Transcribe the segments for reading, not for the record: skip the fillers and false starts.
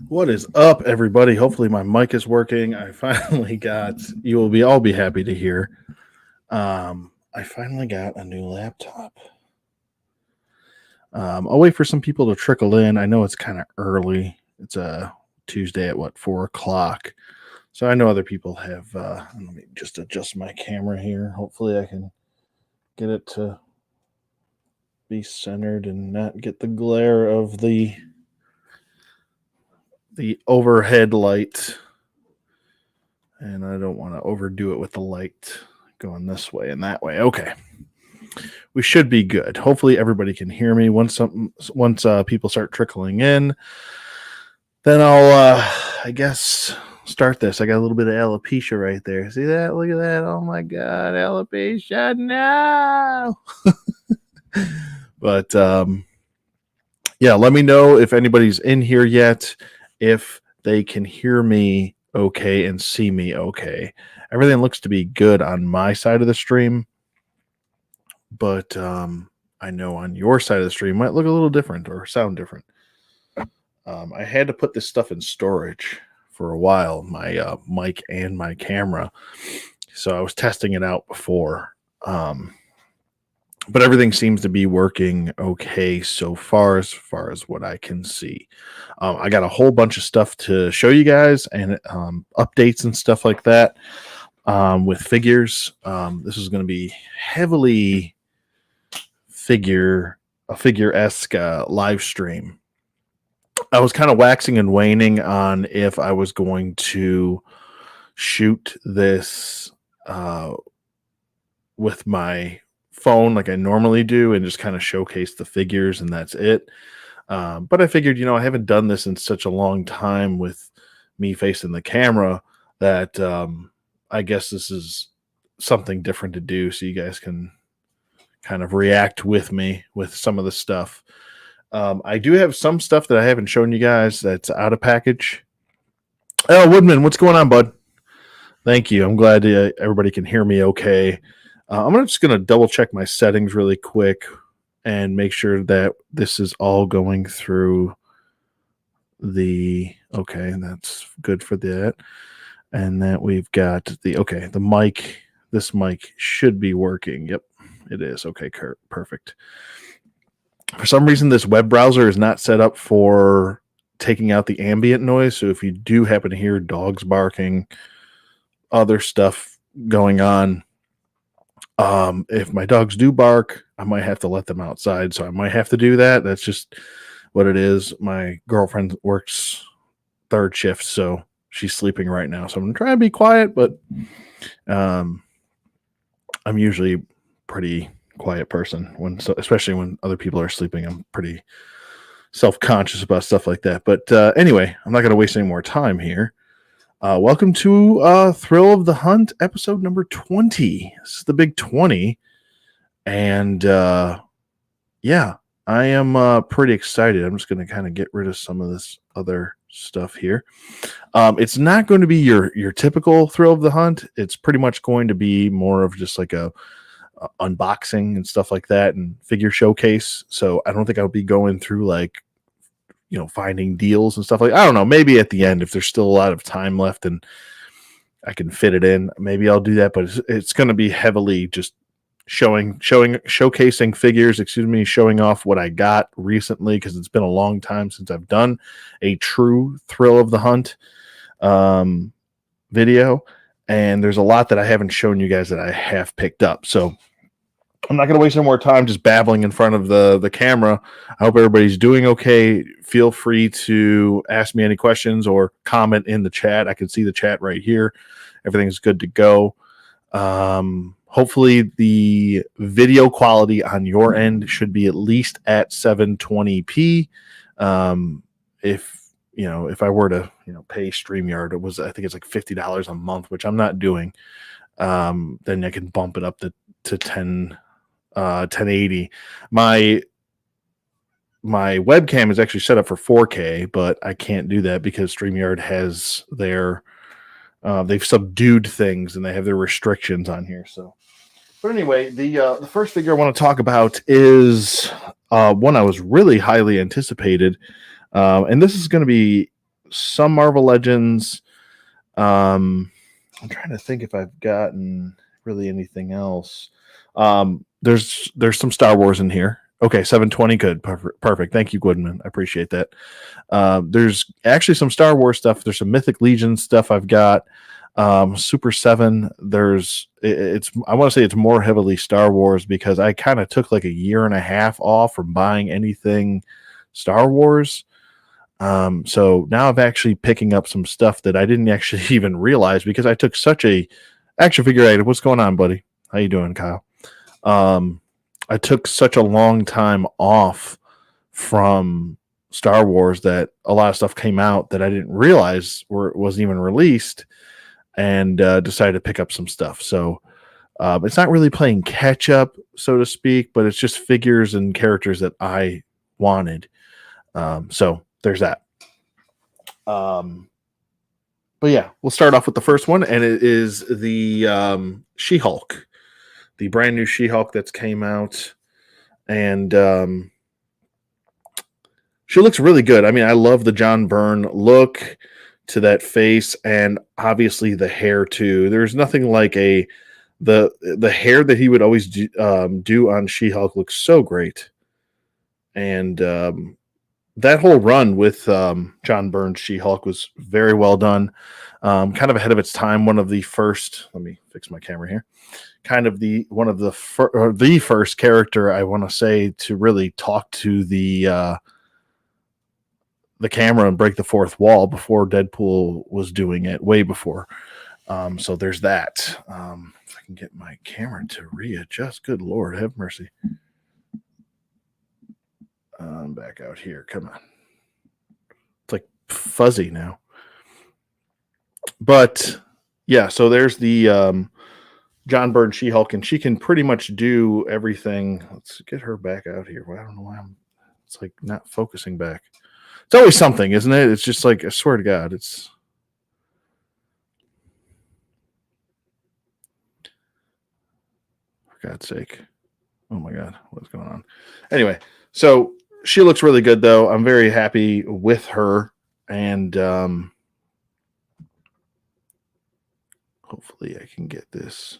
What is up, everybody? Hopefully, my mic is working. I finally got. You will be all be happy to hear. I finally got a new laptop. I'll wait for some people to trickle in. I know it's kind of early. It's a Tuesday at 4 o'clock. So I know other people have. Let me just adjust my camera here. Hopefully, I can get it to be centered and not get the glare of the overhead light. And I don't want to overdo it with the light going this way and that way. Okay. We should be good. Hopefully everybody can hear me. Once people start trickling in, then I'll I guess start this. I got a little bit of alopecia right there. See that? Look at that. Oh my god, alopecia. No. But yeah, let me know if anybody's in here yet, if they can hear me okay and see me okay. Everything looks to be good on my side of the stream, but I know on your side of the stream might look a little different or sound different. I had to put this stuff in storage for a while, my mic and my camera, so I was testing it out before. But everything seems to be working okay so far as what I can see. I got a whole bunch of stuff to show you guys and updates and stuff like that with figures. This is going to be heavily figure-esque live stream. I was kind of waxing and waning on if I was going to shoot this with my phone like I normally do and just kind of showcase the figures and that's it. But I figured, I haven't done this in such a long time with me facing the camera that I guess this is something different to do so you guys can kind of react with me with some of the stuff. I do have some stuff that I haven't shown you guys that's out of package. Oh, Woodman, what's going on, bud? Thank you. I'm glad everybody can hear me okay. I'm just going to double check my settings really quick and make sure that this is all going through okay, that's good for that. And that we've got the mic. This mic should be working. Yep, it is. Okay, perfect. For some reason, this web browser is not set up for taking out the ambient noise. So if you do happen to hear dogs barking, other stuff going on, if my dogs do bark, I might have to let them outside. So I might have to do that. That's just what it is. My girlfriend works third shift, so she's sleeping right now. So I'm trying to be quiet, but I'm usually pretty quiet person especially when other people are sleeping. I'm pretty self-conscious about stuff like that. But anyway, I'm not going to waste any more time here. Welcome to Thrill of the Hunt, episode number 20. This is the big 20. And yeah, I am pretty excited. I'm just going to kind of get rid of some of this other stuff here. It's not going to be your typical Thrill of the Hunt. It's pretty much going to be more of just like a unboxing and stuff like that and figure showcase. So I don't think I'll be going through like finding deals and stuff like. I don't know, maybe at the end if there's still a lot of time left and I can fit it in, maybe I'll do that, but it's going to be heavily just showcasing figures, showing off what I got recently, because it's been a long time since I've done a true Thrill of the Hunt video, and there's a lot that I haven't shown you guys that I have picked up. So I'm not going to waste any more time just babbling in front of the camera. I hope everybody's doing okay. Feel free to ask me any questions or comment in the chat. I can see the chat right here. Everything's good to go. Hopefully the video quality on your end should be at least at 720p. If I were to pay StreamYard, I think it's like $50 a month, which I'm not doing. Then I can bump it up to 1080. My webcam is actually set up for 4K, but I can't do that because StreamYard has they've subdued things and they have their restrictions on here. So, but anyway, the first figure I want to talk about is one I was really highly anticipated, and this is going to be some Marvel Legends. I'm trying to think if I've gotten really anything else. There's some Star Wars in here. Okay, 720, good, perfect. Thank you, Goodman. I appreciate that. There's actually some Star Wars stuff. There's some Mythic Legion stuff I've got. Super 7. It's I want to say it's more heavily Star Wars because I kind of took like a year and a half off from buying anything Star Wars. So now I'm actually picking up some stuff that I didn't actually even realize because I took such a action figure item. What's going on, buddy? How you doing, Kyle? I took such a long time off from Star Wars that a lot of stuff came out that I didn't realize wasn't even released, and decided to pick up some stuff. So it's not really playing catch up, so to speak, but it's just figures and characters that I wanted. So there's that. But yeah, we'll start off with the first one, and it is the She-Hulk, the brand new She-Hulk that's came out, and she looks really good. I mean, I love the John Byrne look to that face, and obviously the hair too. There's nothing like the hair that he would always do on She-Hulk looks so great, and that whole run with John Byrne's She-Hulk was very well done. Kind of ahead of its time. One of the first. Let me fix my camera here. Kind of the first character I want to say to really talk to the camera and break the fourth wall before Deadpool was doing it. Way before. So there's that. If I can get my camera to readjust, good Lord, have mercy. Back out here. Come on. It's like fuzzy now. But yeah, so there's the John Byrne She-Hulk, and she can pretty much do everything. Let's get her back out here. Well, I don't know why it's like not focusing back. It's always something, isn't it? It's just like, I swear to God, it's. For God's sake. Oh my God, what's going on? Anyway, so she looks really good, though. I'm very happy with her, and hopefully I can get this.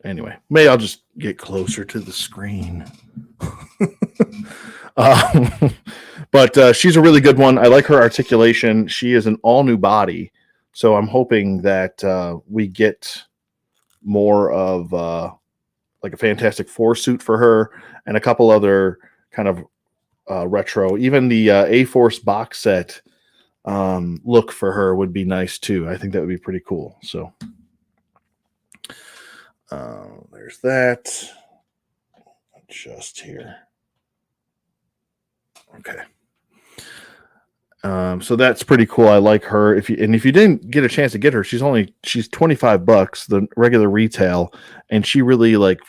Anyway, maybe I'll just get closer to the screen. But she's a really good one. I like her articulation. She is an all-new body, so I'm hoping that we get more of like a Fantastic Four suit for her and a couple other kind of retro. Even the A-Force box set look for her would be nice too. I think that would be pretty cool. So there's that. Just here. Okay. So that's pretty cool. I like her. If you didn't get a chance to get her, she's $25, the regular retail, and she really like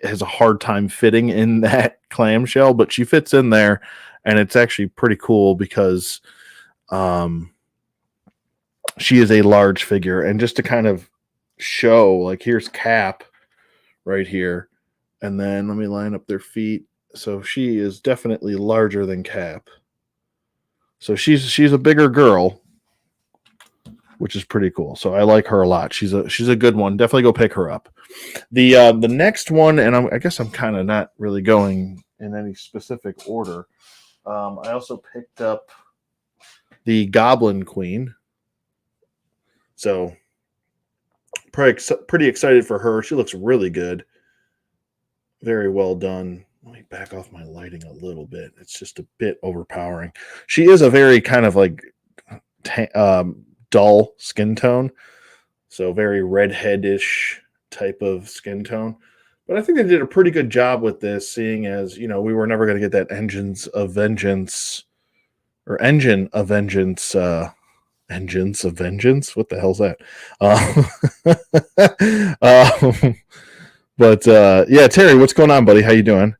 has a hard time fitting in that clamshell, but she fits in there, and it's actually pretty cool because she is a large figure. And just to kind of show, like, here's Cap right here, and then let me line up their feet. So she is definitely larger than Cap. So she's a bigger girl, which is pretty cool. So I like her a lot. She's a good one. Definitely go pick her up. The next one, and I guess I'm kind of not really going in any specific order. I also picked up the Goblin Queen. So pretty excited for her. She looks really good. Very well done. Let me back off my lighting a little bit. It's just a bit overpowering. She is a very kind of like dull skin tone. So very redheadish type of skin tone. But I think they did a pretty good job with this, seeing as, we were never going to get that Engines of Vengeance. What the hell's that? But yeah, Terry, what's going on, buddy? How you doing?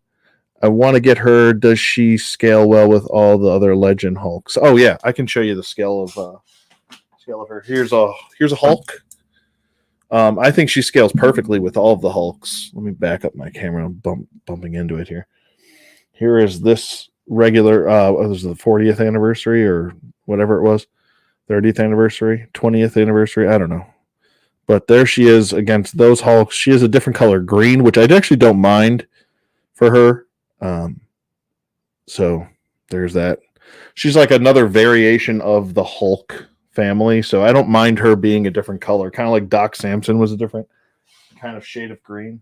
I want to get her. Does she scale well with all the other Legend Hulks? Oh yeah, I can show you the scale of her. Here's a Hulk. I think she scales perfectly with all of the Hulks. Let me back up my camera. I'm bumping into it here. here is this regular. What was it, the 40th anniversary or whatever it was, 30th anniversary, 20th anniversary. I don't know. But there she is against those Hulks. She is a different color, green, which I actually don't mind for her. So there's that. She's like another variation of the Hulk family, so I don't mind her being a different color, kind of like Doc Samson was a different kind of shade of green.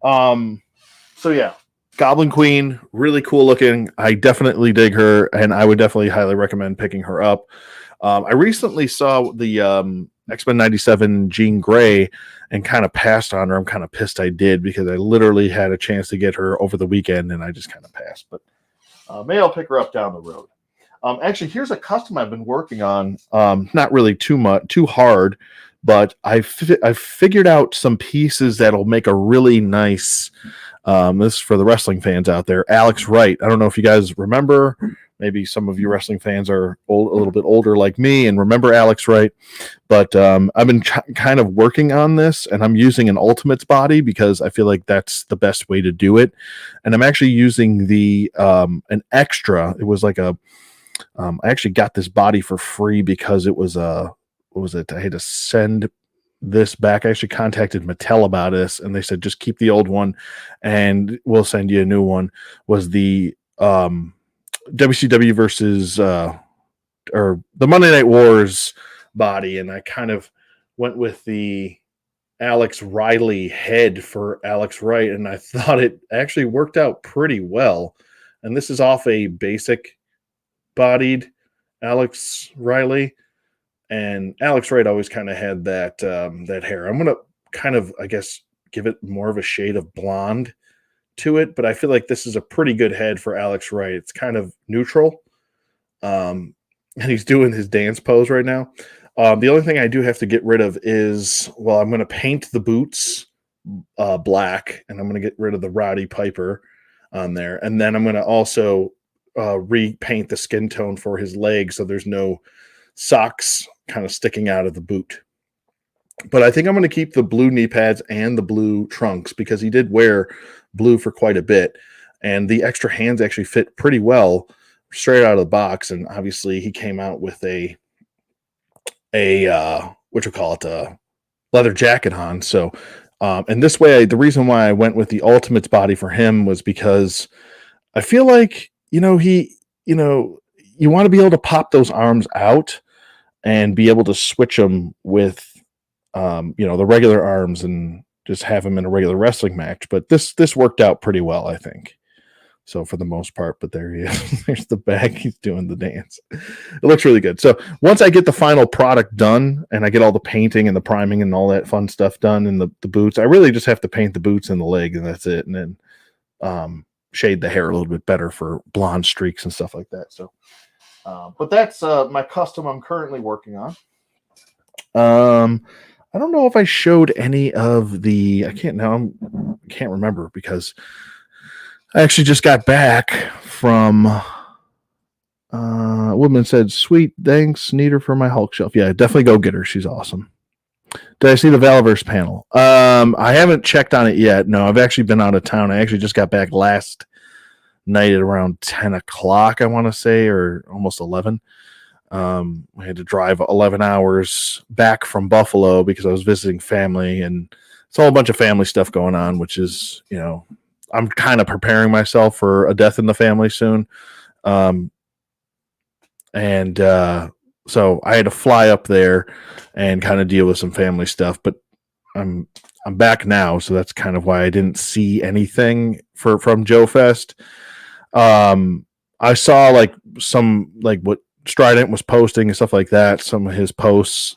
So yeah, Goblin Queen, really cool looking. I definitely dig her, and I would definitely highly recommend picking her up. I recently saw the X-Men 97 Jean Grey and kind of passed on her. I'm kind of pissed I did because I literally had a chance to get her over the weekend and I just kind of passed. But maybe I'll pick her up down the road. Actually, here's a custom I've been working on. Not really too hard, but I've figured out some pieces that'll make a really nice. This is for the wrestling fans out there. Alex Wright. I don't know if you guys remember. Maybe some of you wrestling fans are a little bit older like me and remember Alex Wright. But I've been kind of working on this, and I'm using an Ultimates body because I feel like that's the best way to do it. And I'm actually using the an extra. It was like a. I actually got this body for free because it was a. What was it? I had to send this back. I actually contacted Mattel about this, and they said just keep the old one, and we'll send you a new one. Was the WCW versus or the Monday Night Wars body, and I kind of went with the Alex Riley head for Alex Wright, and I thought it actually worked out pretty well. And this is off a basic bodied Alex Riley, and Alex Wright always kind of had that that hair. I'm gonna kind of, I guess, give it more of a shade of blonde to it, but I feel like this is a pretty good head for Alex Wright. It's kind of neutral. And he's doing his dance pose right now. The only thing I do have to get rid of is, well, I'm going to paint the boots black, and I'm going to get rid of the Roddy Piper on there. And then I'm going to also repaint the skin tone for his legs so there's no socks kind of sticking out of the boot. But I think I'm going to keep the blue knee pads and the blue trunks because he did wear blue for quite a bit. And the extra hands actually fit pretty well straight out of the box. And obviously he came out with a leather jacket on. So, and this way, the reason why I went with the Ultimates body for him was because I feel like, you want to be able to pop those arms out and be able to switch them with, the regular arms and just have him in a regular wrestling match. But this worked out pretty well, I think. So for the most part, but there he is. There's the bag. He's doing the dance. It looks really good. So once I get the final product done and I get all the painting and the priming and all that fun stuff done and the boots, I really just have to paint the boots and the leg and that's it. And then shade the hair a little bit better for blonde streaks and stuff like that. So, but that's my custom I'm currently working on. I don't know if I showed any of the. I can't remember because I actually just got back from. A woman said, "Sweet, thanks, need her for my Hulk shelf." Yeah, definitely go get her. She's awesome. Did I see the Valaverse panel? I haven't checked on it yet. No, I've actually been out of town. I actually just got back last night at around 10 o'clock, I want to say, or almost 11. I had to drive 11 hours back from Buffalo because I was visiting family, and it's all a bunch of family stuff going on, which is, I'm kind of preparing myself for a death in the family soon. So I had to fly up there and kind of deal with some family stuff, but I'm back now. So that's kind of why I didn't see anything from Joe Fest. I saw what Strident was posting and stuff like that, some of his posts.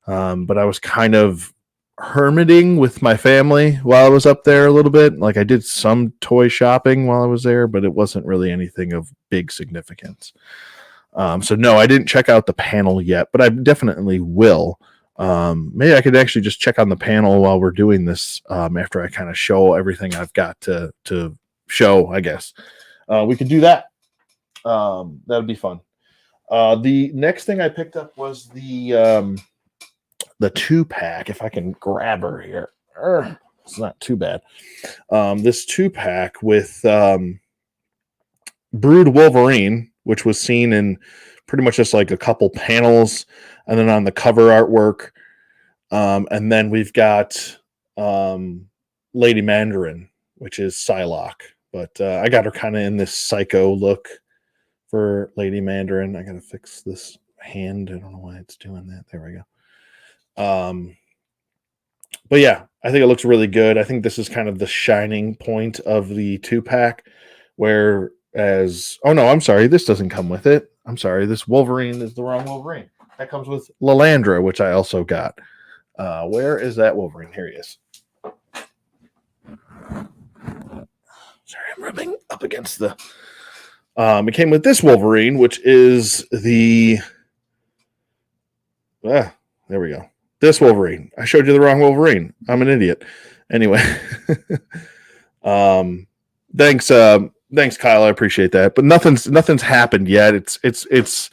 But I was kind of hermiting with my family while I was up there a little bit. Like I did some toy shopping while I was there, but it wasn't really anything of big significance. So no, I didn't check out the panel yet, but I definitely will. Maybe I could actually just check on the panel while we're doing this, after I kind of show everything I've got to show, I guess. We could do that. That'd be fun. The next thing I picked up was the 2-pack, if I can grab her here. It's not too bad. This 2-pack with Brood Wolverine, which was seen in pretty much just like a couple panels, and then on the cover artwork. And then we've got Lady Mandarin, which is Psylocke. But I got her kind of in this psycho look for Lady Mandarin. I got to fix this hand. I don't know why it's doing that. There we go. But yeah, I think it looks really good. I think this is kind of the shining point of the 2-pack, whereas, oh no, I'm sorry, this doesn't come with it. I'm sorry, this Wolverine is the wrong Wolverine. That comes with Lilandra, which I also got. Where is that Wolverine? Here he is. Sorry, I'm rubbing up against the... it came with this Wolverine, which is the... there we go. This Wolverine. I showed you the wrong Wolverine. I'm an idiot. Anyway. Thanks, Kyle. I appreciate that. But nothing's happened yet. It's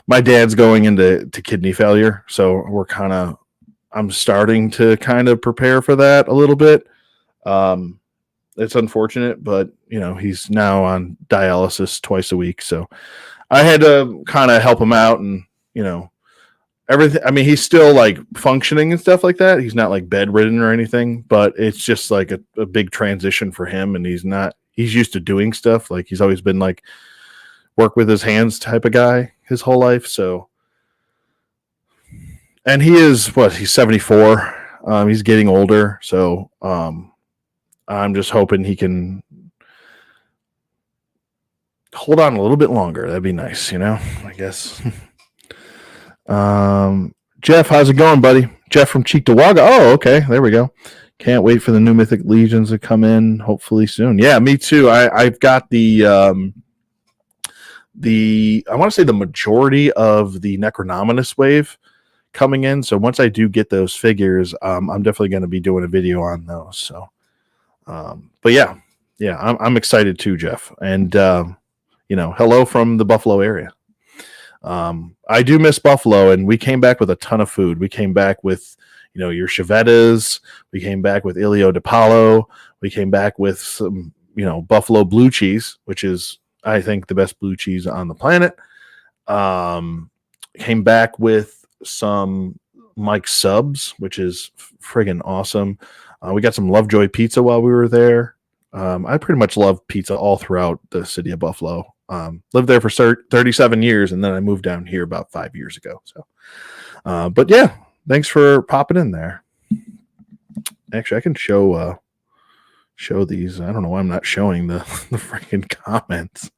my dad's going into kidney failure, so I'm starting to kind of prepare for that a little bit. It's unfortunate, but he's now on dialysis twice a week, so I had to kind of help him out and everything. I mean, he's still like functioning and stuff like that. He's not like bedridden or anything, but it's just like a big transition for him. And he's used to doing stuff. Like he's always been like work with his hands type of guy his whole life. So, and he's 74. He's getting older. So, I'm just hoping he can hold on a little bit longer. That'd be nice, I guess. Jeff, how's it going, buddy? Jeff from Cheektowaga. Oh, okay. There we go. Can't wait for the new Mythic Legions to come in hopefully soon. Yeah, me too. I've got I want to say the majority of the Necronominus wave coming in. So once I do get those figures, I'm definitely going to be doing a video on those. So, but yeah, I'm excited too, Jeff. And, hello from the Buffalo area. I do miss Buffalo, and we came back with a ton of food. We came back with, your Chevettas. We came back with Ilio de Palo. We came back with some, Buffalo blue cheese, which is, I think, the best blue cheese on the planet. Came back with some Mike subs, which is friggin' awesome. We got some Lovejoy pizza while we were there. I pretty much love pizza all throughout the city of Buffalo. Lived there for 37 years, and then I moved down here about 5 years ago. So, but yeah, thanks for popping in there. Actually, I can show these. I don't know why I'm not showing the freaking comments.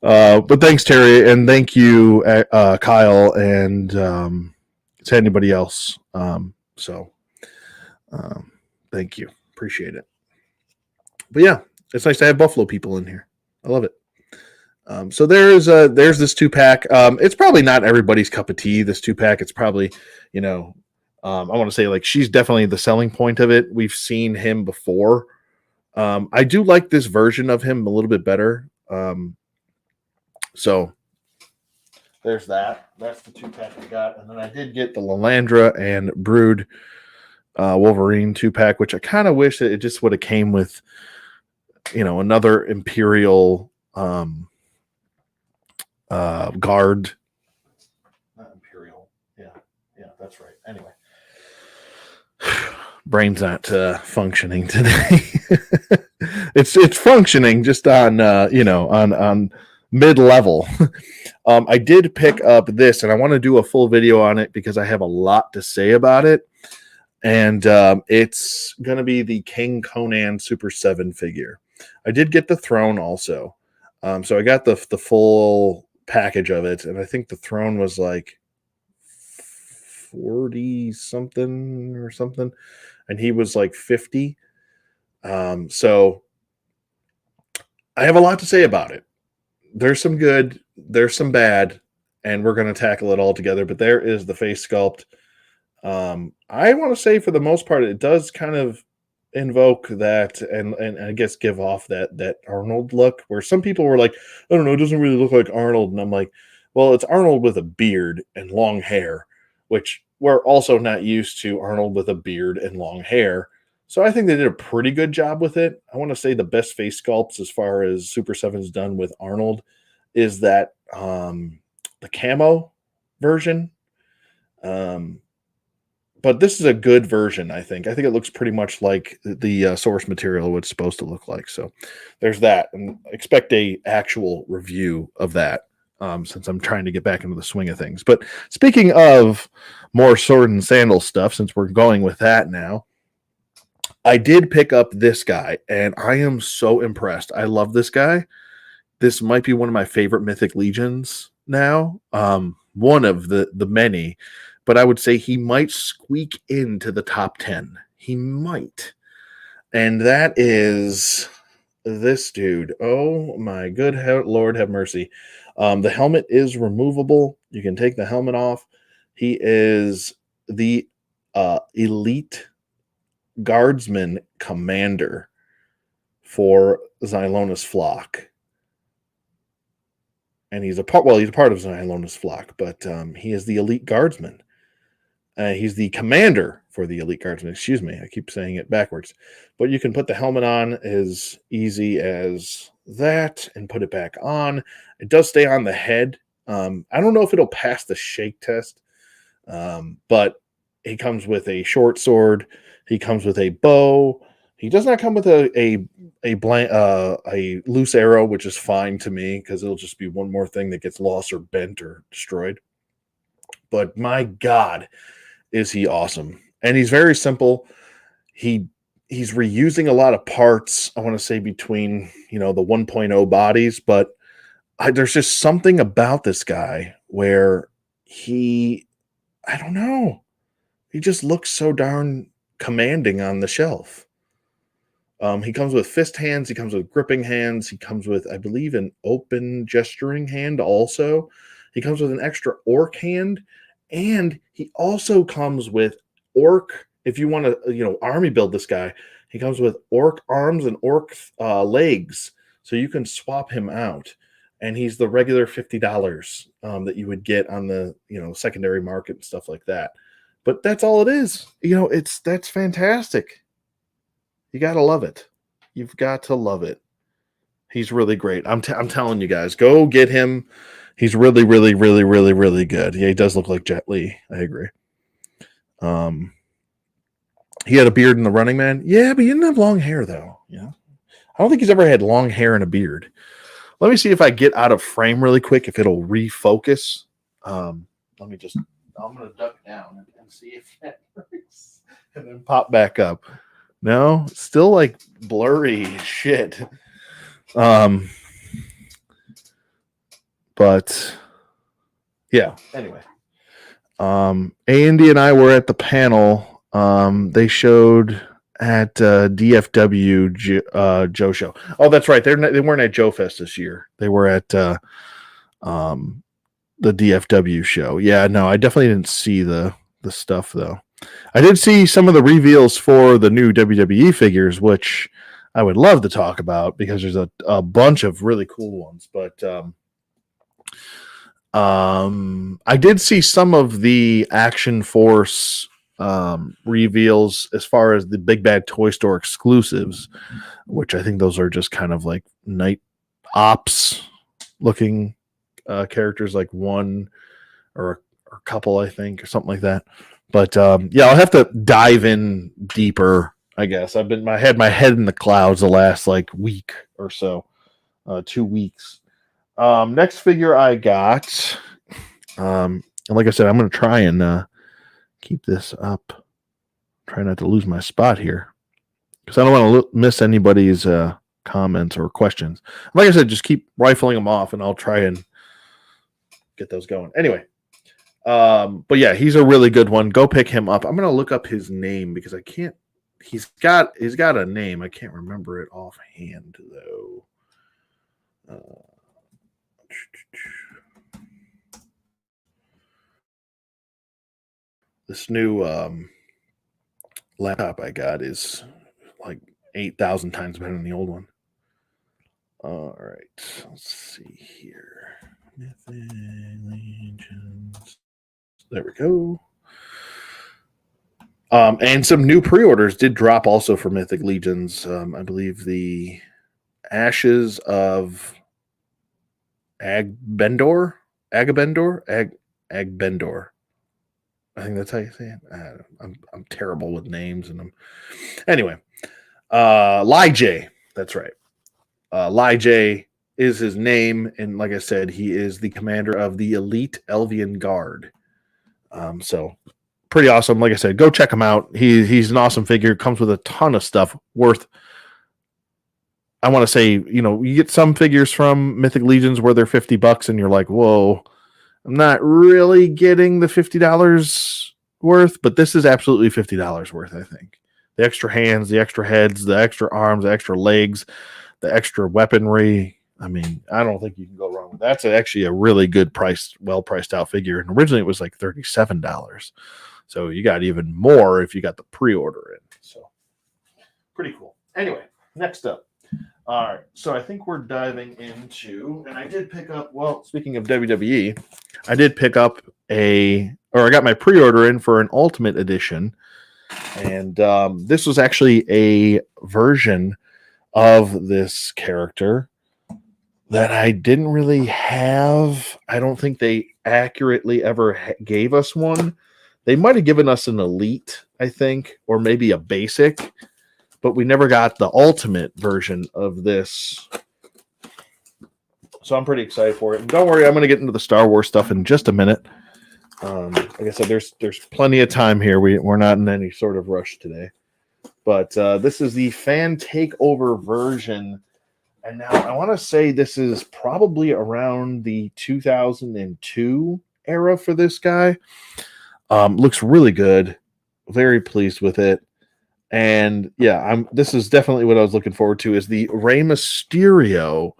But thanks, Terry, and thank you, Kyle, and to anybody else. Thank you, appreciate it. But yeah. It's nice to have Buffalo people in here. I love it. So there's this 2-pack. It's probably not everybody's cup of tea, this 2-pack. It's probably, I want to say like she's definitely the selling point of it. We've seen him before. I do like this version of him a little bit better. So there's that. That's the 2-pack I got. And then I did get the Lilandra and Brood Wolverine 2-pack, which I kind of wish that it just would have came with another Imperial guard. Not Imperial. Yeah, that's right. Anyway. Brain's not functioning today. It's functioning just on on mid-level. I did pick up this, and I want to do a full video on it because I have a lot to say about it. And it's going to be the King Conan Super 7 figure. I did get the throne also. So I got the full package of it, and I think the throne was like 40 something or something, and he was like 50. So I have a lot to say about it. There's some good, there's some bad, and we're going to tackle it all together. But there is the face sculpt. I want to say for the most part, it does kind of invoke that and I guess give off that Arnold look, where some people were like, I don't know, it doesn't really look like Arnold. And I'm like, well, it's Arnold with a beard and long hair, which we're also not used to Arnold with a beard and long hair. So I think they did a pretty good job with it. I want to say the best face sculpts as far as Super 7's done with Arnold is that the camo version. Um, but this is a good version, I think. I think it looks pretty much like the source material what it's supposed to look like. So there's that, and expect a actual review of that since I'm trying to get back into the swing of things. But speaking of more sword and sandal stuff, since we're going with that now, I did pick up this guy, and I am so impressed. I love this guy. This might be one of my favorite Mythic Legions now. One of the many, but I would say he might squeak into the top 10. He might. And that is this dude. Oh my good Lord, have mercy. The helmet is removable. You can take the helmet off. He is the elite guardsman commander for Xylona's flock. And he's a part. Well, he's a part of Xylona's flock, but he is the elite guardsman. He's the commander for the elite guardsmen. Excuse me, I keep saying it backwards. But you can put the helmet on as easy as that and put it back on. It does stay on the head. I don't know if it'll pass the shake test, but he comes with a short sword. He comes with a bow. He does not come with a loose arrow, which is fine to me because it'll just be one more thing that gets lost or bent or destroyed. But my God, is he awesome. And he's very simple. He's reusing a lot of parts, I want to say between, the 1.0 bodies, but there's just something about this guy where I don't know. He just looks so darn commanding on the shelf. He comes with fist hands. He comes with gripping hands. He comes with, I believe, an open gesturing hand also. He comes with an extra orc hand. And he also comes with orc. If you want to, army build this guy, he comes with orc arms and orc legs. So you can swap him out. And he's the regular $50 that you would get on the, secondary market and stuff like that. But that's all it is. That's fantastic. You got to love it. You've got to love it. He's really great. I'm telling you guys, go get him. He's really, really, really, really, really good. Yeah, he does look like Jet Li. I agree. He had a beard in The Running Man. Yeah, but he didn't have long hair, though. Yeah. I don't think he's ever had long hair and a beard. Let me see if I get out of frame really quick, if it'll refocus. I'm going to duck down and see if that works. And then pop back up. No, still like blurry shit. But yeah, anyway. Andy and I were at the panel. They showed at DFW Joe Show. Oh, that's right. They weren't at Joe Fest this year. They were at the DFW show. Yeah, no, I definitely didn't see the stuff though. I did see some of the reveals for the new WWE figures, which I would love to talk about because there's a bunch of really cool ones. But I did see some of the Action Force reveals as far as the Big Bad Toy Store exclusives, which I think those are just kind of like night ops looking characters, like one or a couple, I think, or something like that. But yeah, I'll have to dive in deeper, I guess. I had my head in the clouds the last like week or so, 2 weeks. Next figure I got, and like I said, I'm going to try and keep this up. Try not to lose my spot here because I don't want to miss anybody's comments or questions. Like I said, just keep rifling them off, and I'll try and get those going. Anyway. But yeah, he's a really good one. Go pick him up. I'm gonna look up his name because I can't. He's got a name. I can't remember it offhand though. This new laptop I got is like 8,000 times better than the old one. All right, let's see here. Mythic Legions. There we go. And some new pre-orders did drop also for Mythic Legions. I believe the Ashes of Agbendor, Agbendor. I think that's how you say it. I'm terrible with names, and anyway. Lijay, that's right. Lijay is his name, and like I said, he is the commander of the Elite Elvian Guard. So pretty awesome. Like I said, go check him out. He's an awesome figure. Comes with a ton of stuff worth. I want to say, you get some figures from Mythic Legions where they're $50 and you're like, whoa, I'm not really getting the $50 worth, but this is absolutely $50 worth, I think. The extra hands, the extra heads, the extra arms, the extra legs, the extra weaponry. I mean, I don't think you can go wrong with that. That's actually a really good price, well-priced out figure. And originally it was like $37. So you got even more if you got the pre-order in. So pretty cool. Anyway, next up. All right, so I think we're diving into, and I did pick up, well, speaking of WWE, I did pick up I got my pre-order in for an Ultimate Edition, and this was actually a version of this character that I didn't really have. I don't think they accurately ever gave us one. They might have given us an Elite, I think, or maybe a Basic, but we never got the ultimate version of this. So I'm pretty excited for it. And don't worry, I'm going to get into the Star Wars stuff in just a minute. Like I said, there's plenty of time here. We're not in any sort of rush today. But this is the fan takeover version. And now I want to say this is probably around the 2002 era for this guy. Looks really good. Very pleased with it. And yeah, this is definitely what I was looking forward to, is the Rey Mysterio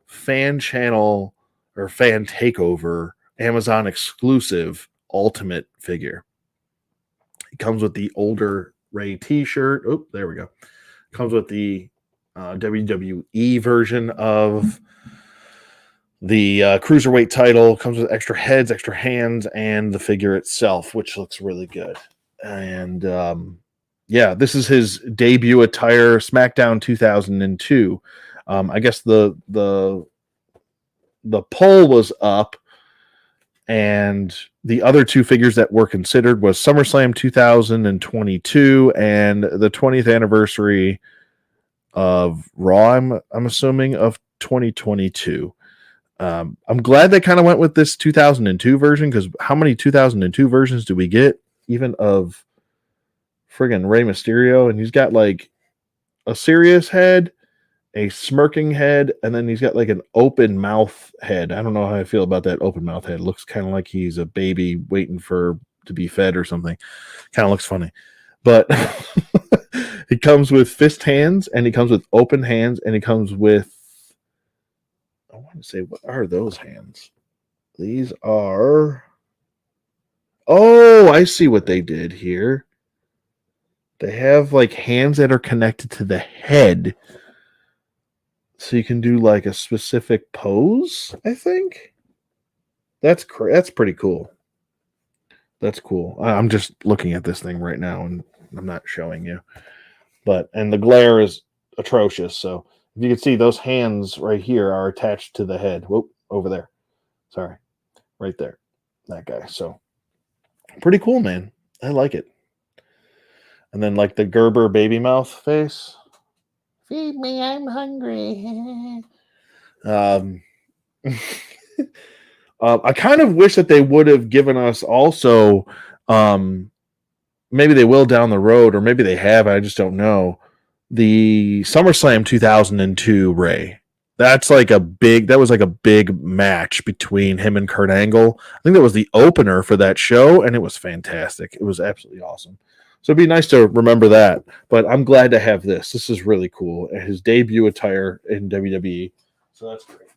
fan channel or fan takeover Amazon exclusive ultimate figure. It comes with the older Rey t-shirt. Oh, there we go. Comes with the WWE version of the cruiserweight title. Comes with extra heads, extra hands, and the figure itself, which looks really good. And yeah, this is his debut attire, SmackDown 2002. I guess the poll was up, and the other two figures that were considered was SummerSlam 2022 and the 20th anniversary of Raw. I'm assuming of 2022. I'm glad they kind of went with this 2002 version, because how many 2002 versions do we get even of friggin' Rey Mysterio? And he's got like a serious head, a smirking head, and then he's got like an open mouth head. I don't know how I feel about that open mouth head. It looks kind of like he's a baby waiting to be fed or something. Kind of looks funny. But he comes with fist hands, and he comes with open hands, and he comes with, I want to say, what are those hands? These are, oh, I see what they did here. They have like hands that are connected to the head, so you can do like a specific pose, I think. That's pretty cool. That's cool. I'm just looking at this thing right now, and I'm not showing you. And the glare is atrocious. So if you can see, those hands right here are attached to the head. Whoop, over there. Sorry. Right there. That guy. So pretty cool, man. I like it. And then like the Gerber baby mouth face. Feed me, I'm hungry. I kind of wish that they would have given us also, maybe they will down the road, or maybe they have, I just don't know, the SummerSlam 2002 Rey. That was like a big match between him and Kurt Angle. I think that was the opener for that show, and it was fantastic. It was absolutely awesome. So it'd be nice to remember that. But I'm glad to have this. This is really cool. His debut attire in WWE. So that's great.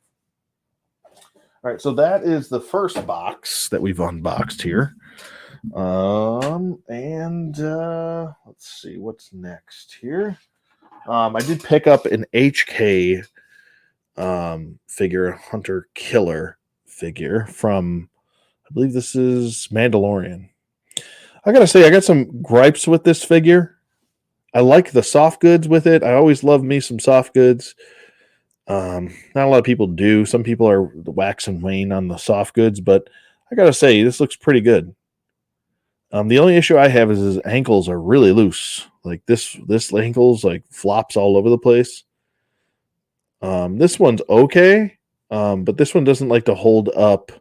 All right, so that is the first box that we've unboxed here. Let's see what's next here. I did pick up an HK figure, Hunter Killer figure from, I believe this is Mandalorian. I gotta say, I got some gripes with this figure. I like the soft goods with it. I always love me some soft goods. Not a lot of people do. Some people are wax and wane on the soft goods, but I gotta say, this looks pretty good. The only issue I have is his ankles are really loose. Like this ankles like flops all over the place. This one's okay, but this one doesn't like to hold up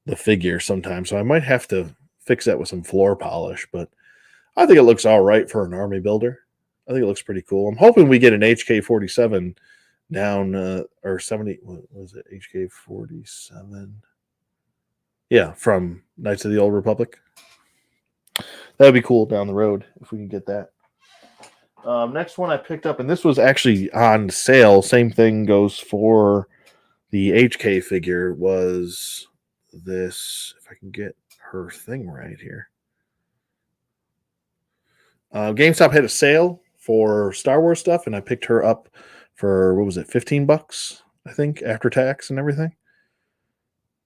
the figure sometimes. So I might have to fix that with some floor polish. But I think it looks all right for an army builder. I think it looks pretty cool. I'm hoping we get an HK-47 down or 70. What was it? HK-47. Yeah, from Knights of the Old Republic. That'd be cool down the road if we can get that. Next one I picked up, and this was actually on sale. Same thing goes for the HK figure. Was this? If I can get her thing right here. GameStop had a sale for Star Wars stuff, and I picked her up for what was it, $15, I think, after tax and everything.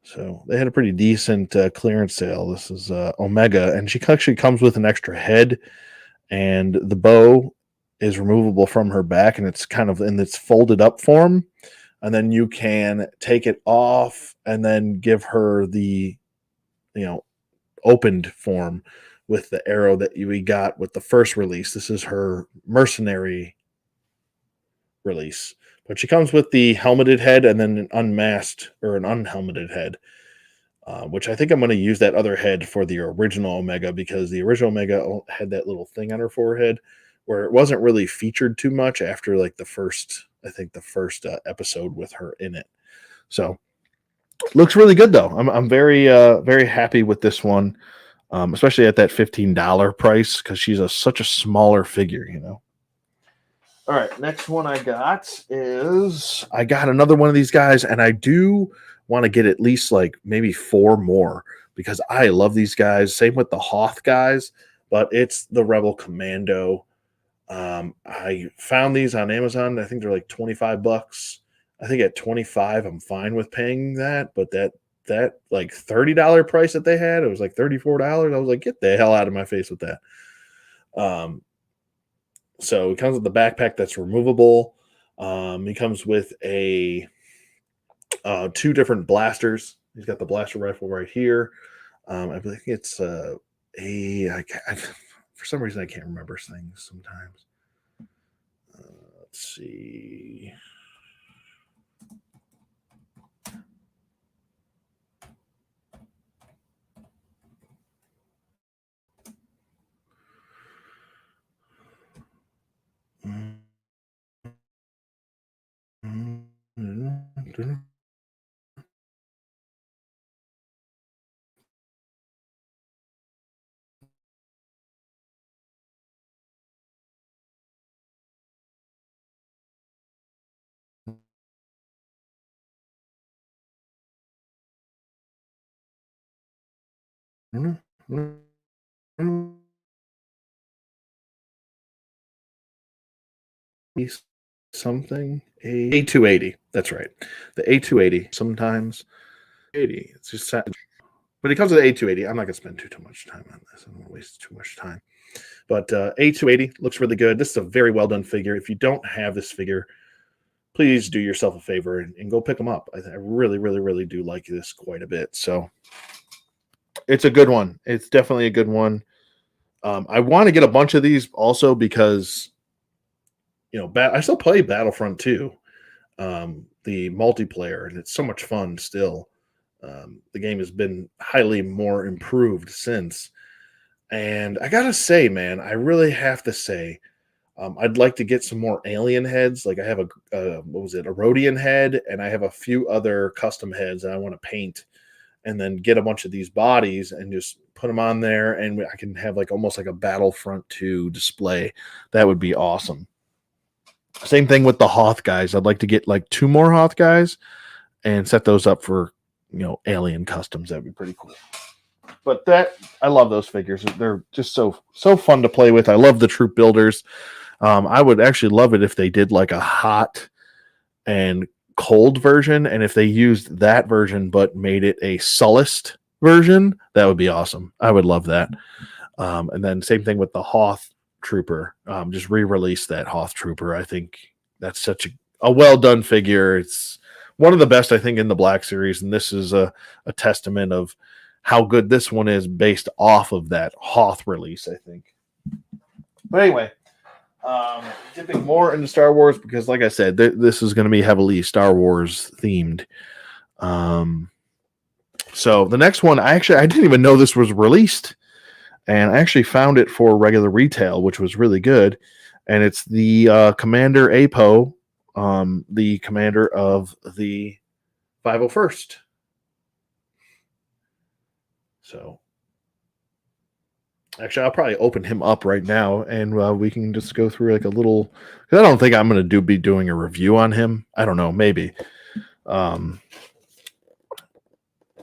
So they had a pretty decent clearance sale. This is Omega, and she actually comes with an extra head, and the bow is removable from her back, and it's kind of in its folded up form. And then you can take it off and then give her the, opened form with the arrow that we got with the first release. This is her mercenary release. But she comes with the helmeted head and then an unmasked or an unhelmeted head, which I think I'm going to use that other head for the original Omega, because the original Omega had that little thing on her forehead where it wasn't really featured too much after like the first episode with her in it. So looks really good though. I'm very very happy with this one, especially at that $15 price, because she's such a smaller figure, All right, next one I got another one of these guys, and I do want to get at least like maybe 4 more because I love these guys. Same with the Hoth guys, but it's the Rebel Commando. I found these on Amazon. I think they're like $25. I think at 25, I'm fine with paying that, but that like $30 price that they had, it was like $34. I was like, get the hell out of my face with that. So it comes with the backpack that's removable. He comes with a 2 different blasters. He's got the blaster rifle right here. I think it's for some reason I can't remember things sometimes. Let's see. Something A280. That's right. The A280. Sometimes 80. It's just sad. But it comes with A280. I'm not gonna spend too much time on this. I don't want to waste too much time. But A280 looks really good. This is a very well done figure. If you don't have this figure, please do yourself a favor and go pick them up. I really, really, really do like this quite a bit. So it's a good one. It's definitely a good one. I want to get a bunch of these also because, I still play Battlefront 2, the multiplayer, and it's so much fun still. The game has been highly more improved since. And I got to say, man, I really have to say, I'd like to get some more alien heads. Like I have a Rhodian head, and I have a few other custom heads that I want to paint, and then get a bunch of these bodies and just put them on there, and I can have like almost like a Battlefront 2 display. That would be awesome. Same thing with the Hoth guys. I'd like to get like 2 more Hoth guys and set those up for alien customs. That'd be pretty cool. But I love those figures. They're just so fun to play with. I love the troop builders. I would actually love it if they did like a hot and cold version, and if they used that version but made it a Sullust version, that would be awesome. I would love that. And then same thing with the Hoth Trooper. Just re-release that Hoth Trooper. I think that's such a well done figure. It's one of the best, I think, in the Black Series, and this is a testament of how good this one is based off of that Hoth release, I think. But anyway, dipping more into Star Wars because, like I said, this is going to be heavily Star Wars themed. So the next one, I didn't even know this was released, and I actually found it for regular retail, which was really good. And it's the Commander Apo, the commander of the 501st. So actually, I'll probably open him up right now, and we can just go through like a little. Because I don't think I'm going to be doing a review on him. I don't know, maybe.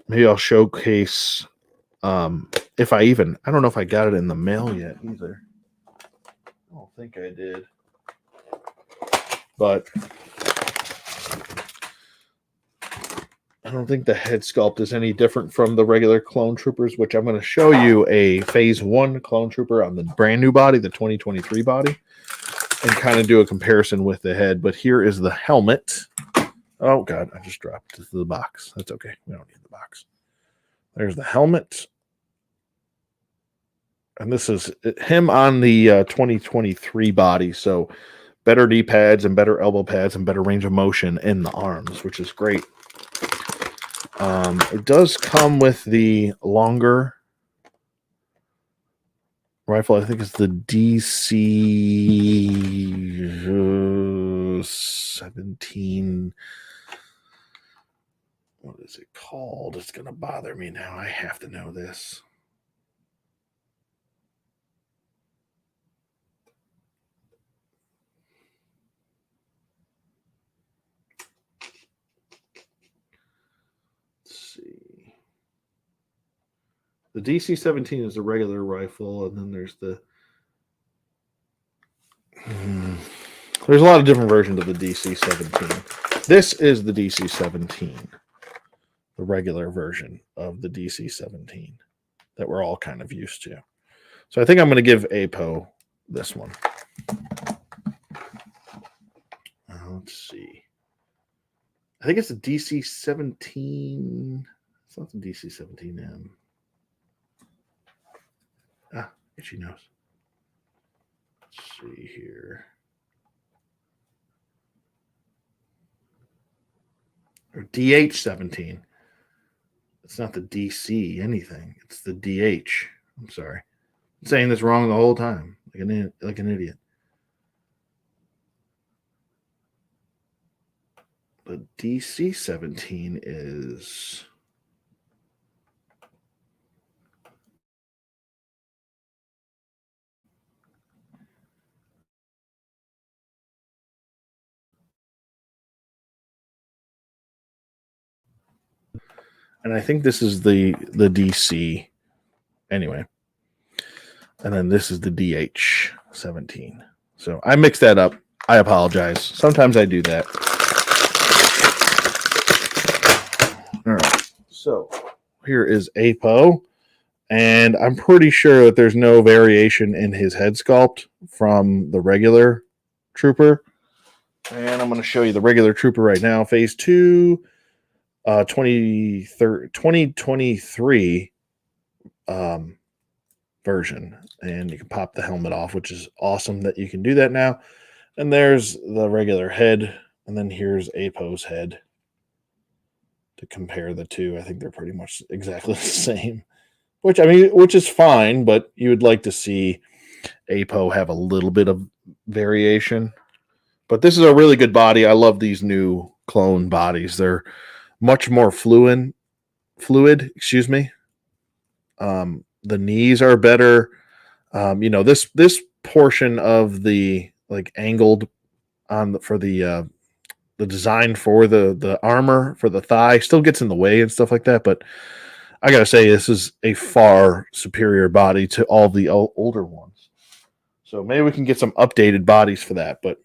Maybe I'll showcase. If I don't know if I got it in the mail yet either. I don't think I did, but I don't think the head sculpt is any different from the regular clone troopers, which I'm going to show you a phase 1 clone trooper on the brand new body, the 2023 body, and kind of do a comparison with the head. But here is the helmet. Oh, God, I just dropped the box. That's okay. We don't need the box. There's the helmet. And this is him on the 2023 body. So better D-pads and better elbow pads and better range of motion in the arms, which is great. It does come with the longer rifle. I think it's the DC 17. What is it called? It's going to bother me now. I have to know this. See, the DC-17 is a regular rifle, and then there's the there's a lot of different versions of the DC-17. This is the DC-17, the regular version of the DC-17 that we're all kind of used to. So I think I'm going to give Apo this one. Let's see. I think it's a DC-17. It's not the DC-17M. Itchy nose. Let's see here. Or DH-17. It's not the DC anything. It's the DH. I'm sorry. I'm saying this wrong the whole time. Like an idiot. The DC-17 is... And I think this is the DC. Anyway. And then this is the DH-17. So I mixed that up. I apologize. Sometimes I do that. All right. So here is Apo. And I'm pretty sure that there's no variation in his head sculpt from the regular trooper. And I'm going to show you the regular trooper right now. Phase 2, 2023 version. And you can pop the helmet off, which is awesome that you can do that now. And there's the regular head. And then here's Apo's head. To compare the two, I think they're pretty much exactly the same. Which is fine, but you would like to see Apo have a little bit of variation. But this is a really good body. I love these new clone bodies. They're much more fluid. Excuse me. The knees are better. This portion of the like angled on for the design for the armor for the thigh still gets in the way and stuff like that, but I gotta say, this is a far superior body to all the older ones. So maybe we can get some updated bodies for that. But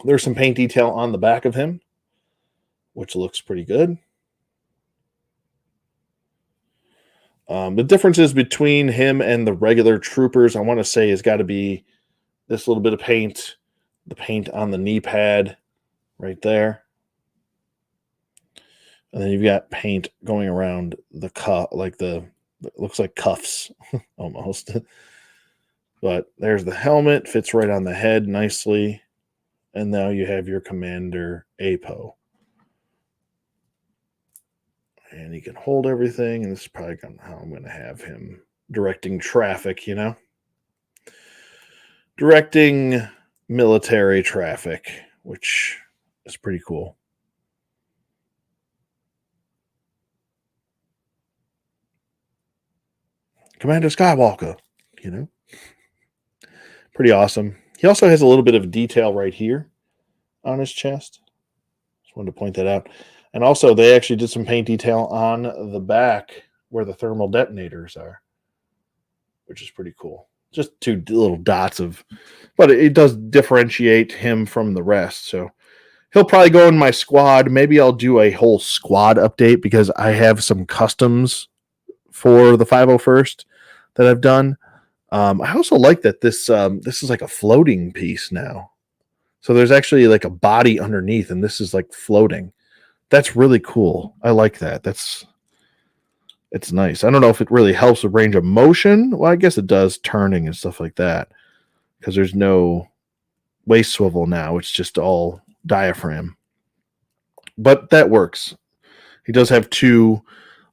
there's some paint detail on the back of him, which looks pretty good. The differences between him and the regular troopers, I want to say, has got to be this little bit of paint, the paint on the knee pad right there. And then you've got paint going around the cuff, like it looks like cuffs almost. But there's the helmet, fits right on the head nicely. And now you have your Commander Apo. And he can hold everything. And this is probably how I'm going to have him directing traffic, Directing military traffic, which is pretty cool. Commander Skywalker, Pretty awesome. He also has a little bit of detail right here on his chest. Just wanted to point that out. And also, they actually did some paint detail on the back where the thermal detonators are, which is pretty cool. Just two little dots but it does differentiate him from the rest. So he'll probably go in my squad. Maybe I'll do a whole squad update because I have some customs for the 501st that I've done. I also like that this is like a floating piece now. So there's actually like a body underneath, and this is like floating. That's really cool. I like that. It's nice. I don't know if it really helps with range of motion. Well, I guess it does, turning and stuff like that, because there's no waist swivel now. It's just all diaphragm. But that works. He does have two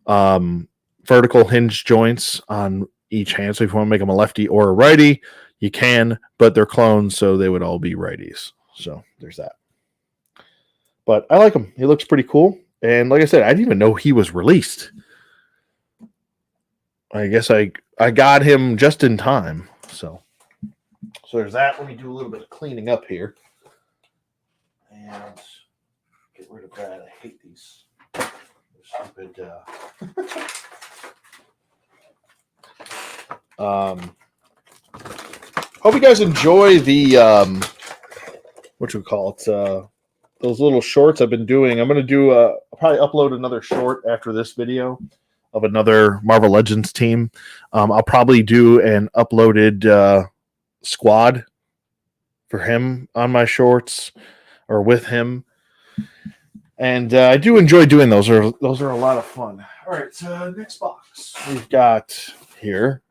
vertical hinge joints on each hand. So if you want to make them a lefty or a righty, you can, but they're clones, so they would all be righties. So there's that. But I like him. He looks pretty cool. And like I said, I didn't even know he was released. I guess I got him just in time. So there's that. Let me do a little bit of cleaning up here. And get rid of that. I hate these stupid hope you guys enjoy the what you call it, those little shorts I've been doing. I'm going to do I'll probably upload another short after this video of another Marvel Legends team. I'll probably do an uploaded squad for him on my shorts or with him. And I do enjoy doing those. Those are a lot of fun. All right, next box we've got here.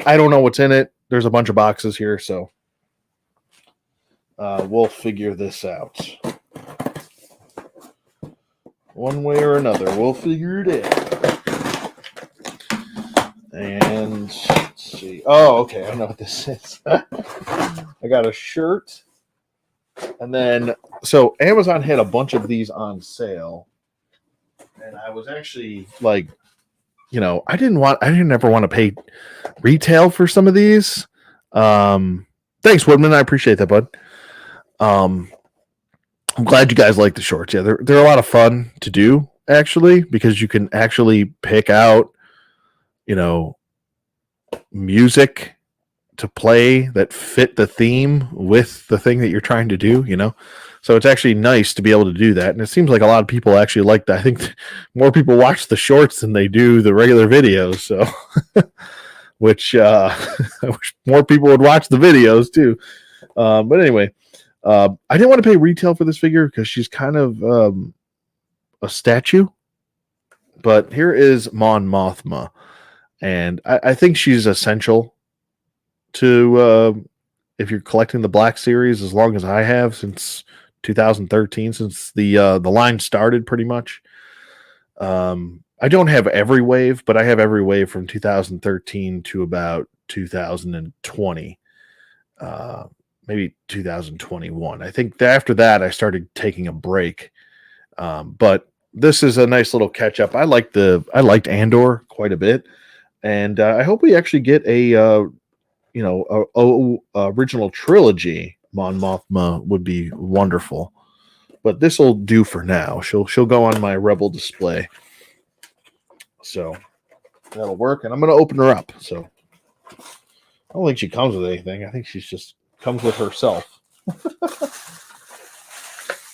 I don't know what's in it. There's a bunch of boxes here, so we'll figure this out. One way or another, we'll figure it out. And let's see. Oh, okay. I know what this is. I got a shirt. And then, so Amazon had a bunch of these on sale. And I was actually like, I didn't ever want to pay retail for some of these. Thanks, Woodman. I appreciate that, bud. I'm glad you guys like the shorts. Yeah, they're a lot of fun to do, actually, because you can actually pick out, music to play that fit the theme with the thing that you're trying to do, So it's actually nice to be able to do that. And it seems like a lot of people actually like that. I think more people watch the shorts than they do the regular videos. So, which I wish more people would watch the videos too. But anyway, I didn't want to pay retail for this figure because she's kind of a statue. But here is Mon Mothma. And I think she's essential to if you're collecting the Black Series, as long as I have since 2013, since the line started pretty much. I don't have every wave, but I have every wave from 2013 to about 2020, maybe 2021. I think after that I started taking a break, but this is a nice little catch up. I liked Andor quite a bit, and I hope we actually get a original trilogy. Mon Mothma would be wonderful, but this will do for now. She'll go on my Rebel display, so that'll work. And I'm going to open her up. So I don't think she comes with anything. I think she's just comes with herself.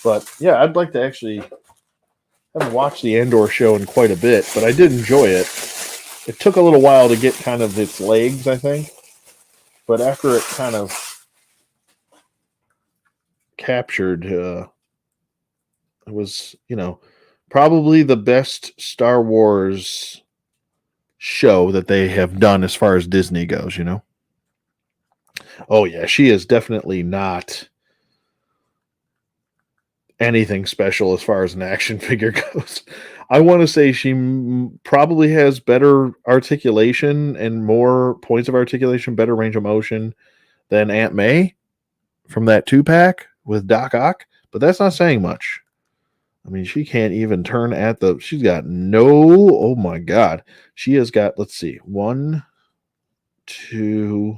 But yeah, I'd like to actually. I haven't watched the Andor show in quite a bit, but I did enjoy it. It took a little while to get kind of its legs, I think, but after it kind of captured, it was, probably the best Star Wars show that they have done as far as Disney goes. Oh yeah, she is definitely not anything special as far as an action figure goes. I want to say she probably has better articulation and more points of articulation, better range of motion than Aunt May from that 2-pack with Doc Ock, but that's not saying much. I mean, she can't even turn at the. She's got no. Oh my God. She has got, let's see, 1, 2,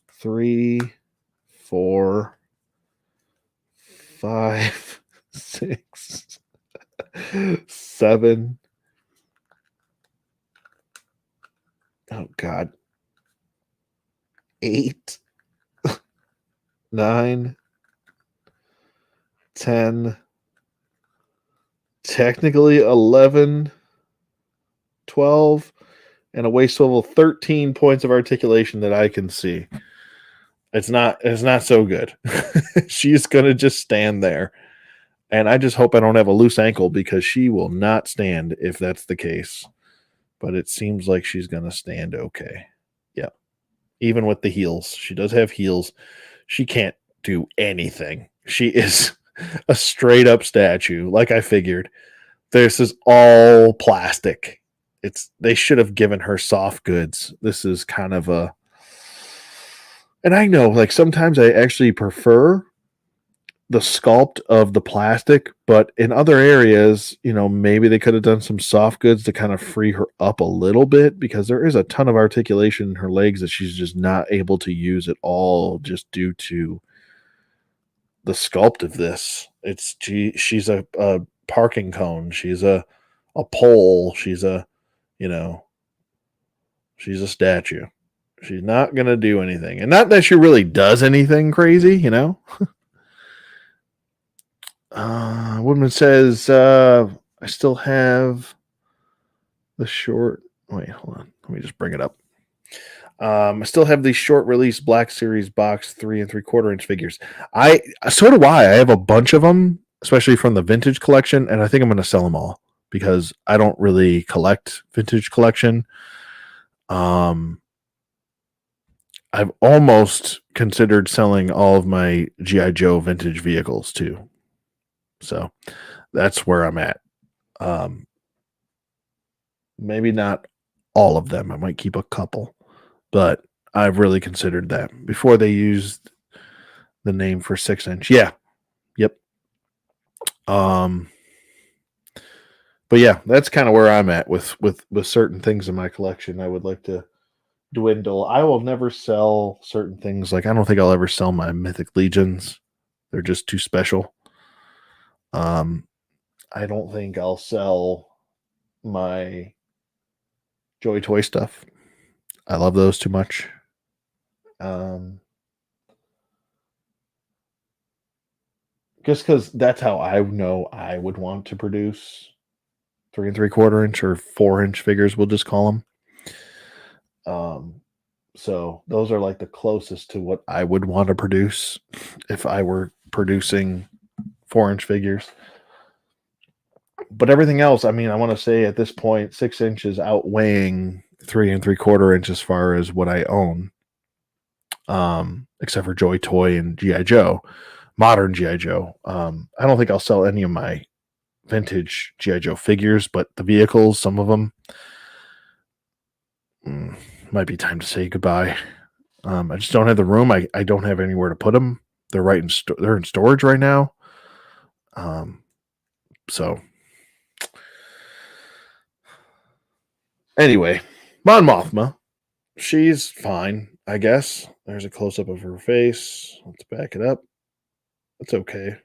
3, 4, 5, 6, 7. Oh God. 8, 9, 10. Technically 11, 12, and a waist swivel 13 points of articulation that I can see. It's not so good. She's gonna just stand there. And I just hope I don't have a loose ankle because she will not stand if that's the case. But it seems like she's gonna stand okay. Yeah. Even with the heels. She does have heels. She can't do anything. She is a straight up statue, like I figured. This is all plastic. They should have given her soft goods. This is kind of a, and I know like sometimes I actually prefer the sculpt of the plastic, but in other areas, maybe they could have done some soft goods to kind of free her up a little bit because there is a ton of articulation in her legs that she's just not able to use at all just due to the sculpt of this. She's a parking cone. She's a pole. She's a she's a statue. She's not gonna do anything, and not that she really does anything crazy. Woodman says I still have the short. Wait, hold on. Let me just bring it up. I still have these short release Black Series box 3 3/4 inch figures. So do I. I have a bunch of them, especially from the vintage collection, and I think I'm going to sell them all because I don't really collect vintage collection. I've almost considered selling all of my G.I. Joe vintage vehicles too. So that's where I'm at. Maybe not all of them. I might keep a couple. But I've really considered that before they used the name for 6-inch. Yeah. Yep. But yeah, that's kind of where I'm at with certain things in my collection. I would like to dwindle. I will never sell certain things. Like I don't think I'll ever sell my Mythic Legions. They're just too special. I don't think I'll sell my Joy Toy stuff. I love those too much. Just because that's how I know I would want to produce 3 3/4 inch or 4-inch figures, we'll just call them. So those are like the closest to what I would want to produce if I were producing 4-inch figures. But everything else, I mean, I want to say at this point, 6 inches outweighing 3 3/4 inch as far as what I own. Except for Joy Toy and G.I. Joe, modern G.I. Joe. I don't think I'll sell any of my vintage G.I. Joe figures, but the vehicles, some of them, might be time to say goodbye. I just don't have the room. I don't have anywhere to put them. They're they're in storage right now. So anyway, Mon Mothma, she's fine, I guess. There's a close up of her face. Let's back it up. It's okay.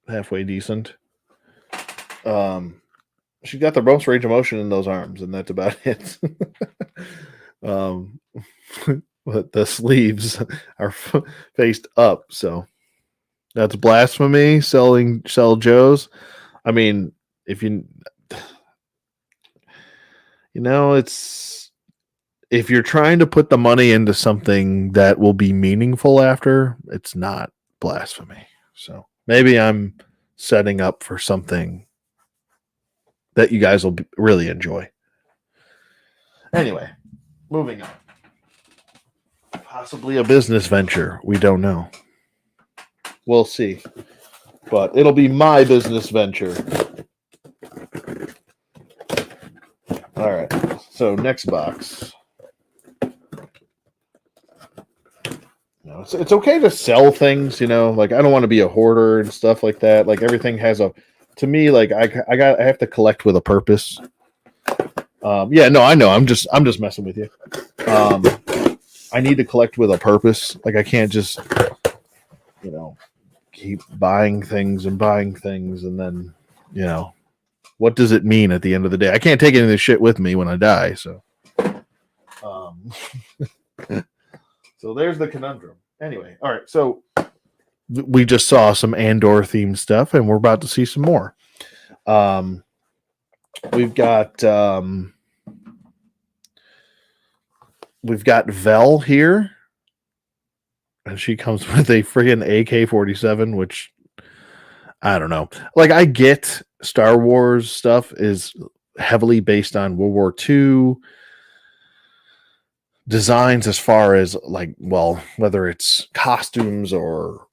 Halfway decent. She got the most range of motion in those arms, and that's about it. But the sleeves are faced up, so that's blasphemy. Sell Joes. I mean, if you it's if you're trying to put the money into something that will be meaningful after, it's not blasphemy. So maybe I'm setting up for something that you guys will really enjoy. Anyway, moving on. Possibly a business venture. We don't know. We'll see. But it'll be my business venture. All right. So next box. It's okay to sell things, like I don't want to be a hoarder and stuff like that. Like everything has to me, like I have to collect with a purpose. Yeah, no, I know. I'm just messing with you. I need to collect with a purpose. Like I can't just, keep buying things and then, what does it mean at the end of the day? I can't take any of this shit with me when I die. So, so there's the conundrum. Anyway, all right. So we just saw some Andor themed stuff, and we're about to see some more. We've got Vel here, and she comes with a friggin' AK-47, which I don't know. Like I get Star Wars stuff is heavily based on World War II designs as far as like, well, whether it's costumes or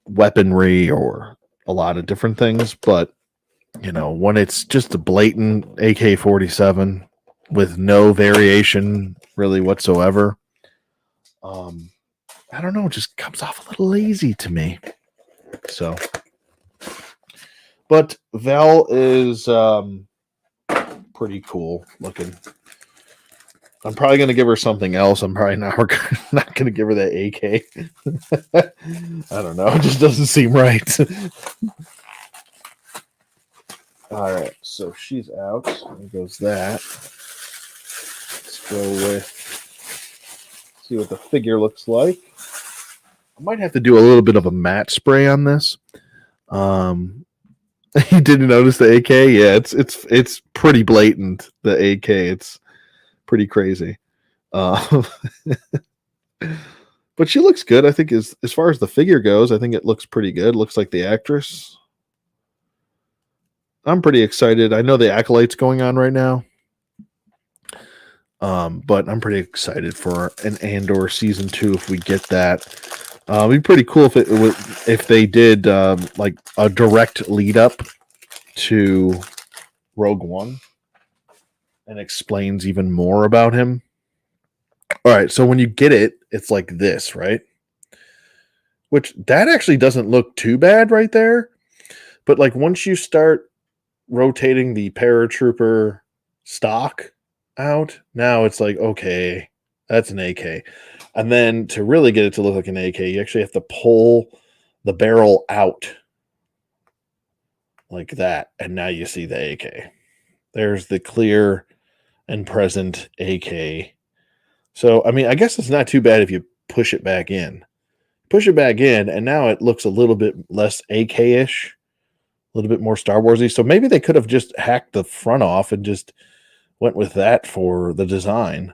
weaponry or a lot of different things, but when it's just a blatant AK-47 with no variation really whatsoever, I don't know, it just comes off a little lazy to me. So, but Vel is pretty cool looking. I'm probably going to give her something else. I'm probably not going to give her that AK. I don't know. It just doesn't seem right. All right. So she's out. There goes that. Let's go with, see what the figure looks like. I might have to do a little bit of a matte spray on this. You didn't notice the AK? Yeah, it's pretty blatant, the AK. It's pretty crazy. But she looks good. I think as far as the figure goes, I think it looks pretty good. Looks like the actress. I'm pretty excited. I know the Acolyte's going on right now. But I'm pretty excited for an Andor season 2 if we get that. It'd be pretty cool if they did like a direct lead up to Rogue One and explains even more about him. All right, so when you get it, it's like this, right? Which that actually doesn't look too bad right there. But like once you start rotating the paratrooper stock out, now it's like, okay, that's an AK. And then to really get it to look like an AK, you actually have to pull the barrel out like that. And now you see the AK. There's the clear and present AK. So, I mean, I guess it's not too bad if you push it back in. Push it back in, and now it looks a little bit less AK-ish, a little bit more Star Wars-y. So maybe they could have just hacked the front off and just went with that for the design.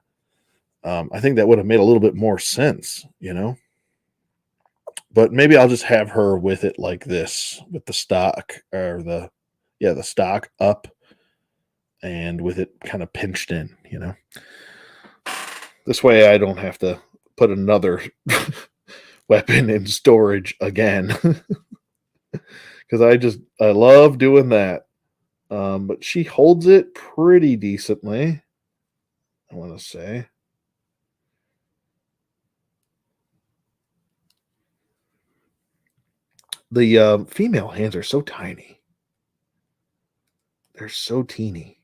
I think that would have made a little bit more sense, But maybe I'll just have her with it like this, with the stock or the stock up and with it kind of pinched in, This way I don't have to put another weapon in storage again. Because I love doing that. But she holds it pretty decently, I want to say. The female hands are so tiny. They're so teeny.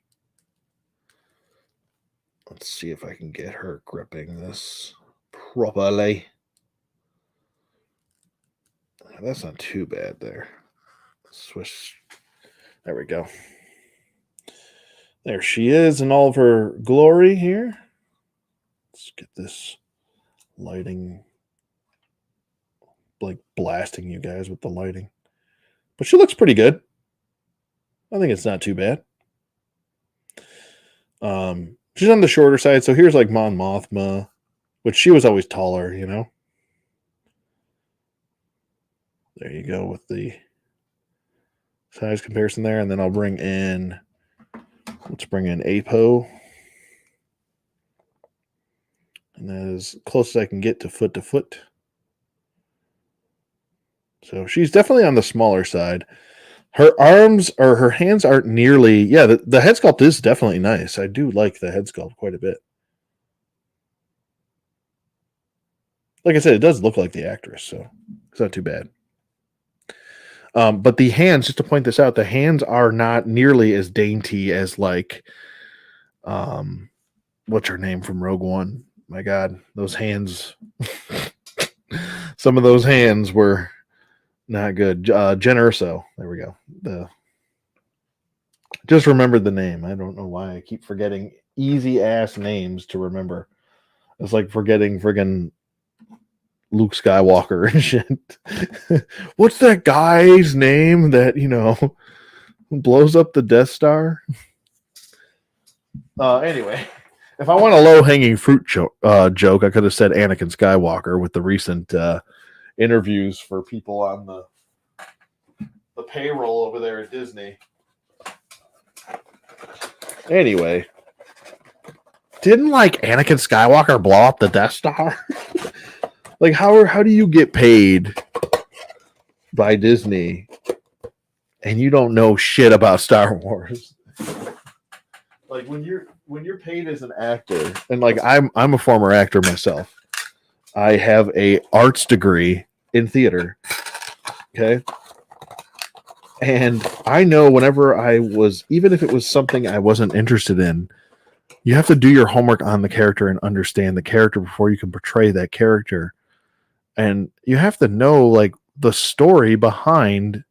Let's see if I can get her gripping this properly. That's not too bad there. Swish. There we go. There she is in all of her glory here. Let's get this lighting, like blasting you guys with the lighting. But she looks pretty good. I think it's not too bad. She's on the shorter side. So here's like Mon Mothma, which she was always taller, you know. There you go with the size comparison there. And then let's bring in Apo. And that is close as I can get to foot. So she's definitely on the smaller side. Her arms or her hands aren't nearly. Yeah, the head sculpt is definitely nice. I do like the head sculpt quite a bit. Like I said, it does look like the actress, so it's not too bad. But the hands, just to point this out, the hands are not nearly as dainty as like, what's her name from Rogue One? My God, those hands. Some of those hands were not good. Jen Erso. There we go. Just remembered the name. I don't know why I keep forgetting easy ass names to remember. It's like forgetting friggin' Luke Skywalker and shit. What's that guy's name that, blows up the Death Star? Anyway, if I want a low-hanging fruit joke, I could have said Anakin Skywalker with the recent interviews for people on the payroll over there at Disney. Anyway, didn't like Anakin Skywalker blow up the Death Star? Like how do you get paid by Disney and you don't know shit about Star Wars? Like when you're paid as an actor, and like I'm a former actor myself. I have a arts degree in theater. Okay. And I know whenever even if it was something I wasn't interested in, you have to do your homework on the character and understand the character before you can portray that character. And you have to know like the story behind,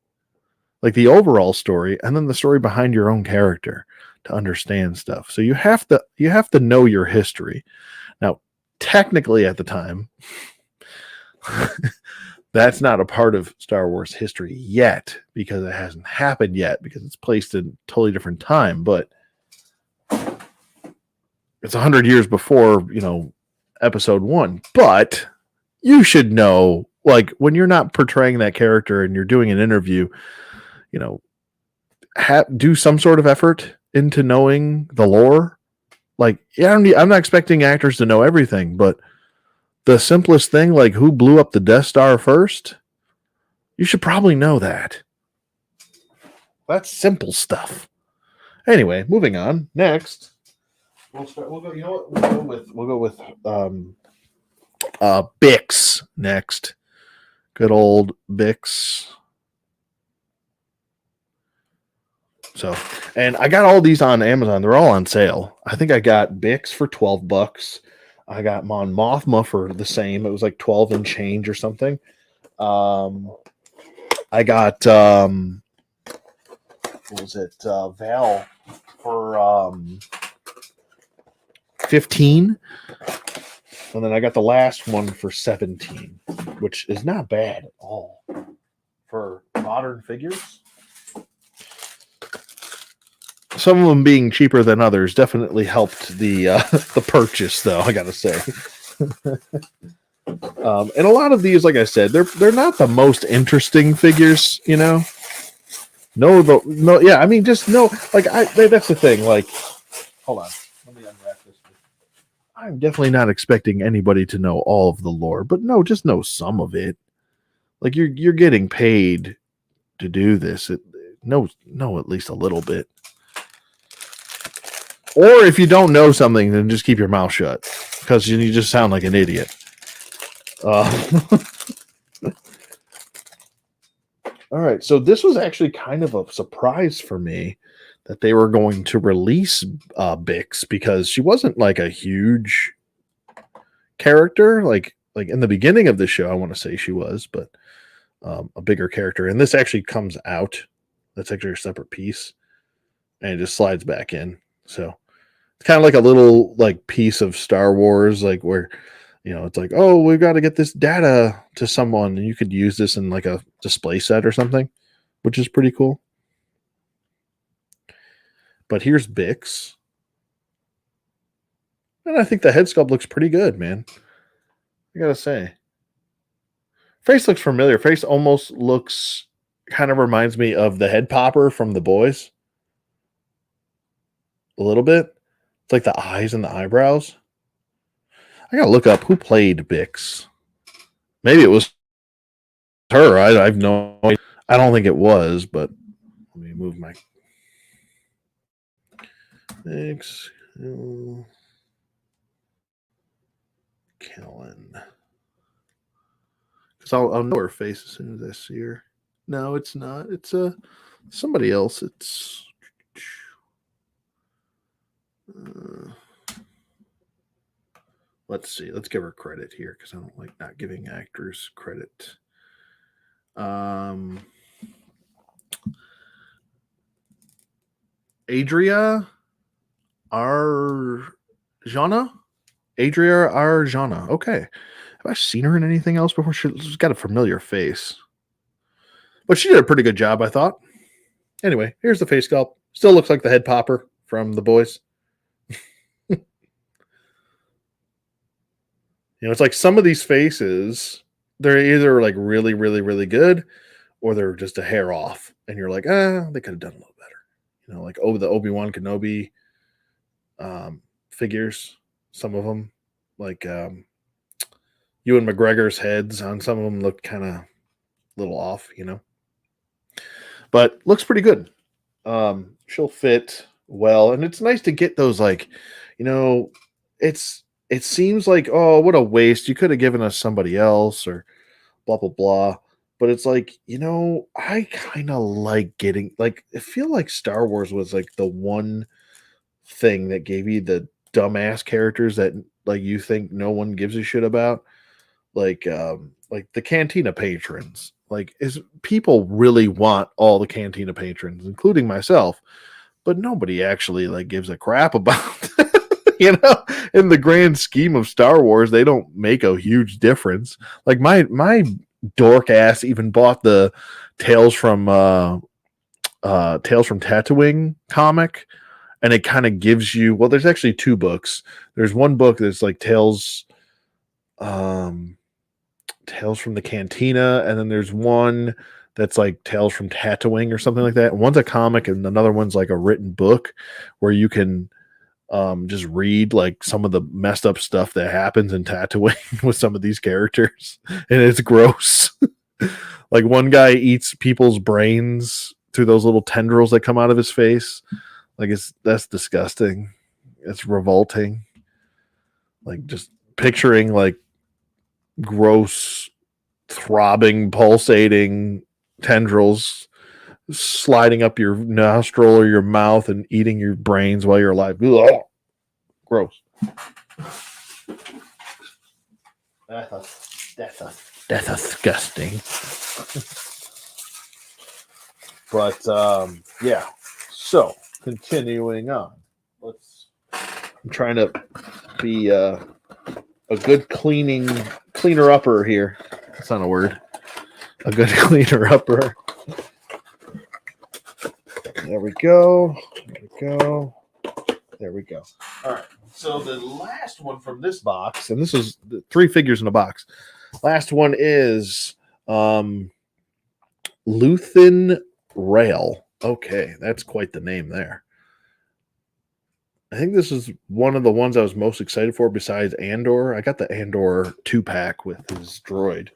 like the overall story, and then the story behind your own character to understand stuff. So you have to know your history. Now, technically at the time, that's not a part of Star Wars history yet because it hasn't happened yet because it's placed in a totally different time. But it's 100 years before, episode 1. But you should know, like, when you're not portraying that character and you're doing an interview, do some sort of effort into knowing the lore. Like, yeah, I'm not expecting actors to know everything, but the simplest thing, like who blew up the Death Star first, you should probably know that. That's simple stuff. Anyway, moving on. Next, we'll go. You know what? We'll go with Bix next. Good old Bix. So, and I got all these on Amazon. They're all on sale. I think I got Bix for $12. I got Mon Mothma for the same. It was like 12 and change or something. I got what was it? Val for 15. And then I got the last one for 17, which is not bad at all for modern figures. Some of them being cheaper than others definitely helped the purchase, though, I gotta say. And a lot of these, like I said, they're not the most interesting figures, No, yeah, I mean, just no. Like that's the thing. Like, hold on, let me unwrap this. I'm definitely not expecting anybody to know all of the lore, but no, just know some of it. Like you're getting paid to do this. Know at least a little bit. Or if you don't know something, then just keep your mouth shut because you just sound like an idiot. All right, so this was actually kind of a surprise for me that they were going to release Bix because she wasn't like a huge character. Like in the beginning of the show, I want to say she was, but a bigger character. And this actually comes out. That's actually a separate piece, and it just slides back in. So it's kind of like a little like piece of Star Wars, like where it's like, oh, we've got to get this data to someone, and you could use this in like a display set or something, which is pretty cool. But here's Bix. And I think the head sculpt looks pretty good, man. I gotta say. Face looks familiar. Face almost looks kind of reminds me of the head popper from The Boys. A little bit. It's like the eyes and the eyebrows. I gotta look up who played Bix. Maybe it was her. I've no idea. I don't think it was, but let me move my Bix Kellen. Because I'll know her face as soon as I see her. No, it's not. It's somebody else. It's let's see. Let's give her credit here because I don't like not giving actors credit. Adria Arjona? Adria Arjona. Okay. Have I seen her in anything else before? She's got a familiar face. But she did a pretty good job, I thought. Anyway, here's the face sculpt. Still looks like the head popper from The Boys. It's like some of these faces, they're either like really, really, really good, or they're just a hair off. And you're like, they could have done a little better. Like the Obi-Wan Kenobi figures, some of them. Like Ewan McGregor's heads on some of them looked kind of a little off, But looks pretty good. She'll fit well. And it's nice to get those, like, it seems like, oh, what a waste. You could have given us somebody else or blah, blah, blah. But it's like, I kind of like getting, like, I feel like Star Wars was like the one thing that gave you the dumbass characters that, like, you think no one gives a shit about. Like the Cantina patrons. Like, people really want all the Cantina patrons, including myself, but nobody actually, like, gives a crap about in the grand scheme of Star Wars, they don't make a huge difference. Like, my dork ass even bought the Tales from Tatooine comic, and it kind of gives you, well, there's actually two books. There's one book that's like Tales from the Cantina, and then there's one that's like Tales from Tatooine or something like that. One's a comic and another one's like a written book where you can just read like some of the messed up stuff that happens in Tatooine with some of these characters, and it's gross. Like, one guy eats people's brains through those little tendrils that come out of his face. Like, that's disgusting. It's revolting. Like, just picturing like gross, throbbing, pulsating tendrils sliding up your nostril or your mouth and eating your brains while you're alive. Ugh. Gross. That's disgusting. But yeah. So continuing on, I'm trying to be a good cleaner upper here. That's not a word. A good cleaner upper. There we go. There we go. All right. So the last one from this box, and this is the 3 figures in a box. Last one is Luthen Rail. Okay, that's quite the name there. I think this is one of the ones I was most excited for besides Andor. I got the Andor 2-pack with his droid.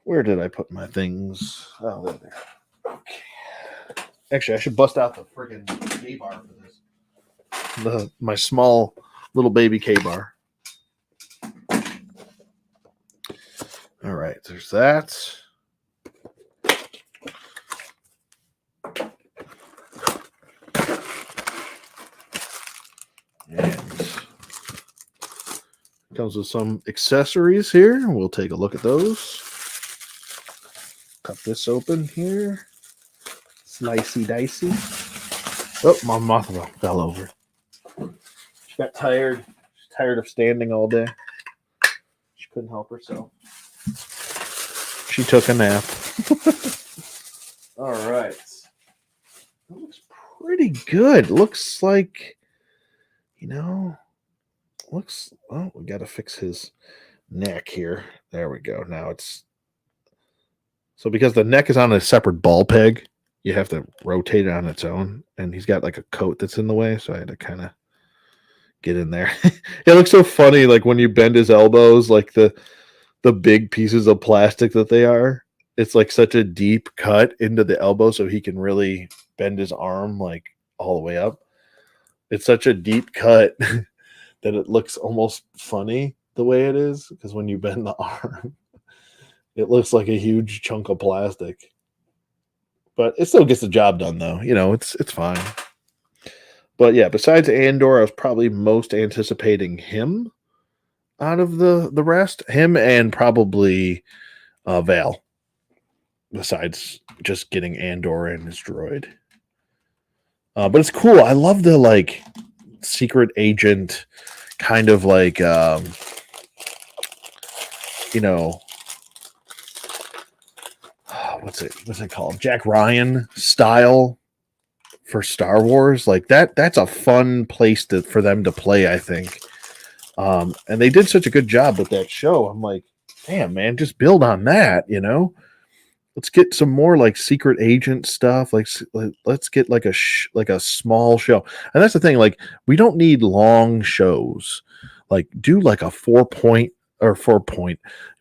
Where did I put my things? Oh, there. Okay. Actually, I should bust out the friggin' K-bar for this. My small little baby K-bar. All right, there's that. And comes with some accessories here. We'll take a look at those. Cut this open here. Slicey dicey. Oh, my mouth fell over. She got tired. She's tired of standing all day. She couldn't help herself. She took a nap. All right. That looks pretty good. Looks like, looks, well, we got to fix his neck here. There we go. Now it's, so because the neck is on a separate ball peg, you have to rotate it on its own. And he's got like a coat that's in the way. So I had to kind of get in there. It looks so funny. Like when you bend his elbows, like the big pieces of plastic that they are, it's like such a deep cut into the elbow. So he can really bend his arm like all the way up. It's such a deep cut that it looks almost funny the way it is. Because when you bend the arm, it looks like a huge chunk of plastic. But it still gets the job done, though. It's fine. But yeah, besides Andor, I was probably most anticipating him out of the rest. Him and probably Val. Besides just getting Andor and his droid. But it's cool. I love the like secret agent kind of like what's it called? Jack Ryan style for Star Wars. Like that's a fun place for them to play, I think. And they did such a good job with that show. I'm like, damn, man, just build on that, Let's get some more like secret agent stuff. Like, let's get like a small show. And that's the thing. Like, we don't need long shows. Like, do like a 4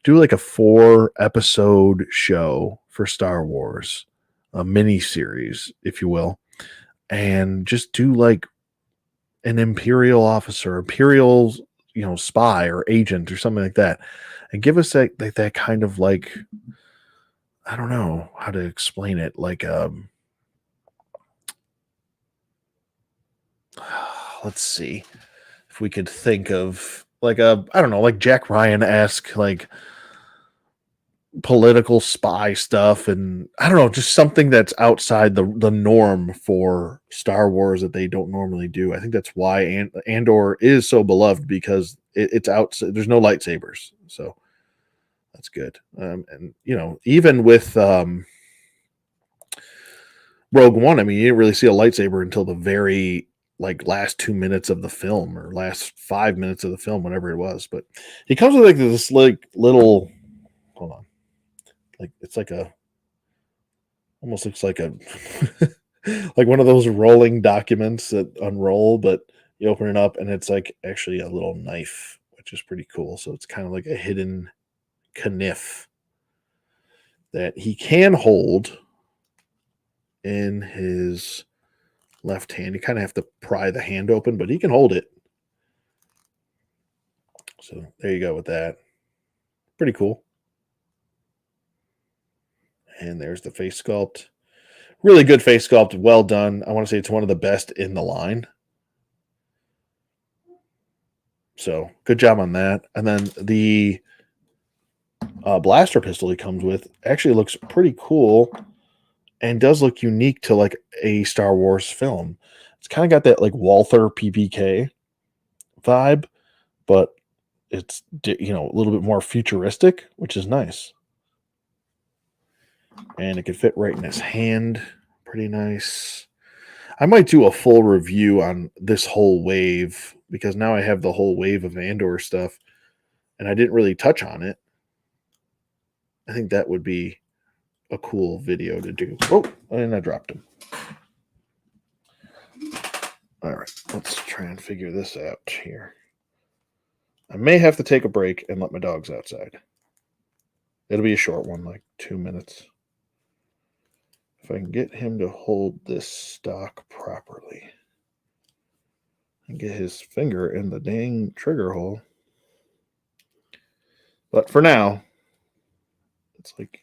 do like a 4-episode show for Star Wars, a mini series, if you will, and just do like an Imperial officer, Imperial, spy or agent or something like that, and give us that kind of like, I don't know how to explain it. Like, let's see if we could think of like I don't know, like Jack Ryan-esque, like political spy stuff. And I don't know, just something that's outside the norm for Star Wars that they don't normally do. I think that's why Andor is so beloved, because it's out. There's no lightsabers. So that's good. And even with Rogue One, I mean, you didn't really see a lightsaber until the very like last 2 minutes of the film, or last 5 minutes of the film, whatever it was. But he comes with like this like little, hold on, like it's like almost looks like a like one of those rolling documents that unroll, but you open it up and it's like actually a little knife, which is pretty cool. So it's kind of like a hidden kniff that he can hold in his left hand. You kind of have to pry the hand open, but he can hold it. So there you go with that. Pretty cool. And there's the face sculpt. Really good face sculpt. Well done. I want to say it's one of the best in the line. So good job on that. And then the blaster pistol he comes with actually looks pretty cool and does look unique to like a Star Wars film. It's kind of got that like Walther PPK vibe, but it's a little bit more futuristic, which is nice. And it could fit right in his hand. Pretty nice. I might do a full review on this whole wave, because now I have the whole wave of Andor stuff and I didn't really touch on it. I think that would be a cool video to do. Oh, and I dropped him. All right, let's try and figure this out here. I may have to take a break and let my dogs outside. It'll be a short one, like 2 minutes. If I can get him to hold this stock properly and get his finger in the dang trigger hole. But for now, it's like,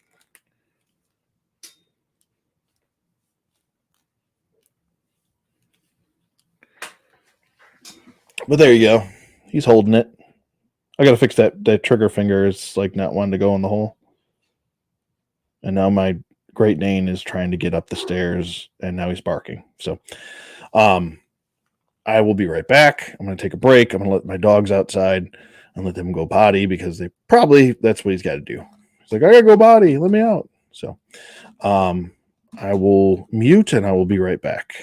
but there you go. He's holding it. I got to fix that trigger finger. It's like not wanting to go in the hole. And now my Great Dane is trying to get up the stairs, and now he's barking. So, I will be right back. I'm going to take a break. I'm going to let my dogs outside and let them go potty, because that's what he's got to do. He's like, I got to go potty. Let me out. So, I will mute and I will be right back.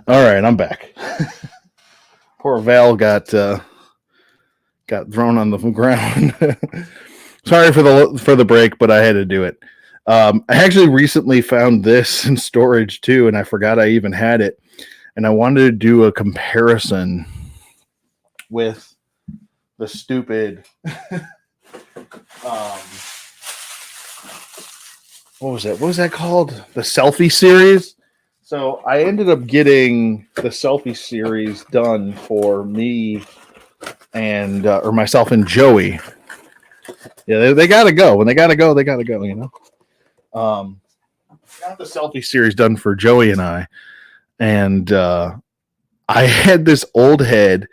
All right, I'm back. Poor Val got thrown on the ground. Sorry for the break, but I had to do it. I actually recently found this in storage too, and I forgot I even had it. And I wanted to do a comparison with the stupid. What was it? What was that called? The selfie series. So I ended up getting the selfie series done for me and or myself and Joey. Yeah, they gotta go. When they gotta go, they gotta go. You know. Got the selfie series done for Joey and and I had this old head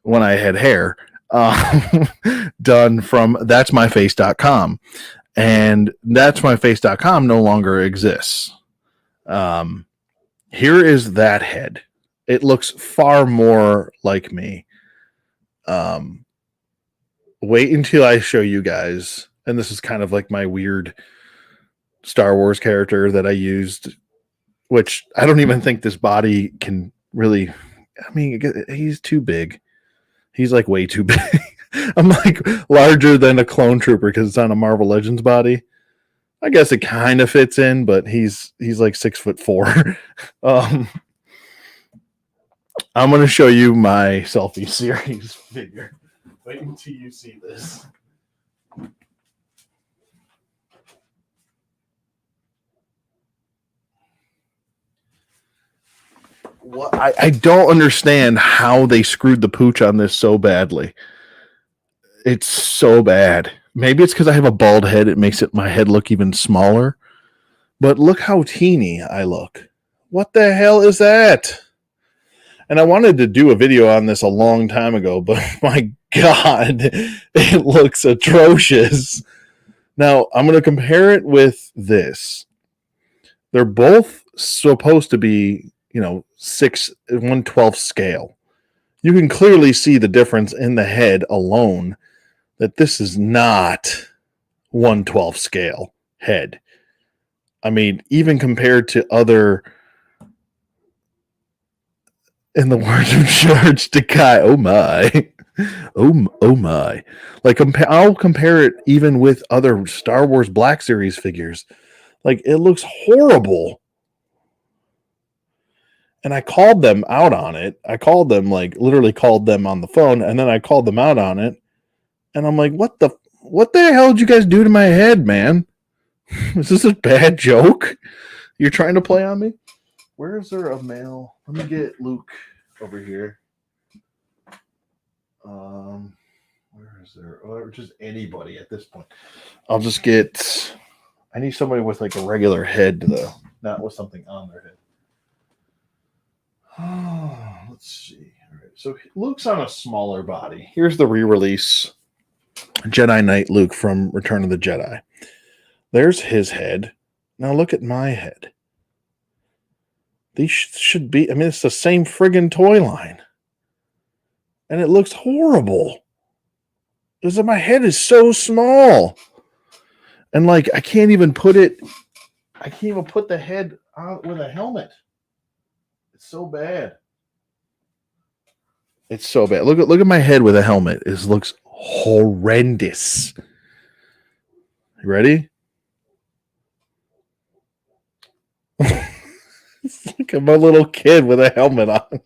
when I had hair done from that'smyface.com, and that'smyface.com no longer exists. Here is that head. It looks far more like me. Wait until I show you guys. And this is kind of like my weird Star Wars character that I used, which I don't even think this body can really. I mean, he's too big. He's like way too big. I'm like larger than a clone trooper because it's on a Marvel Legends body. I guess it kind of fits in, but he's like 6'4". I'm going to show you my selfie series figure. Wait until you see this. What I don't understand how they screwed the pooch on this so badly. It's so bad. Maybe it's because I have a bald head. It makes my head look even smaller. But look how teeny I look. What the hell is that? And I wanted to do a video on this a long time ago, but my God, it looks atrocious. Now, I'm going to compare it with this. They're both supposed to be, 1/12 scale. You can clearly see the difference in the head alone that this is not 1/12 scale head. I mean, even compared to other, in the words of George Takei, oh my. Oh my. Like, I'll compare it even with other Star Wars Black Series figures. Like, it looks horrible. And I called them out on it. I called them, literally called them on the phone, and then I called them out on it. And I'm like, what the hell did you guys do to my head, man? Is this a bad joke you're trying to play on me? Where is there a male? Let me get Luke over here. Where is there? Or just anybody at this point. I'll just get. I need somebody with like a regular head, though, not with something on their head. Oh, let's see. All right, so Luke's on a smaller body. Here's the re-release Jedi Knight Luke from Return of the Jedi. There's his head. Now look at my head. These should be. I mean, it's the same friggin' toy line, and it looks horrible. Because my head is so small, and like I can't even put it. I can't even put the head on with a helmet. It's so bad. It's so bad. Look at my head with a helmet. It looks horrendous. You ready? It's like I'm a little kid with a helmet on.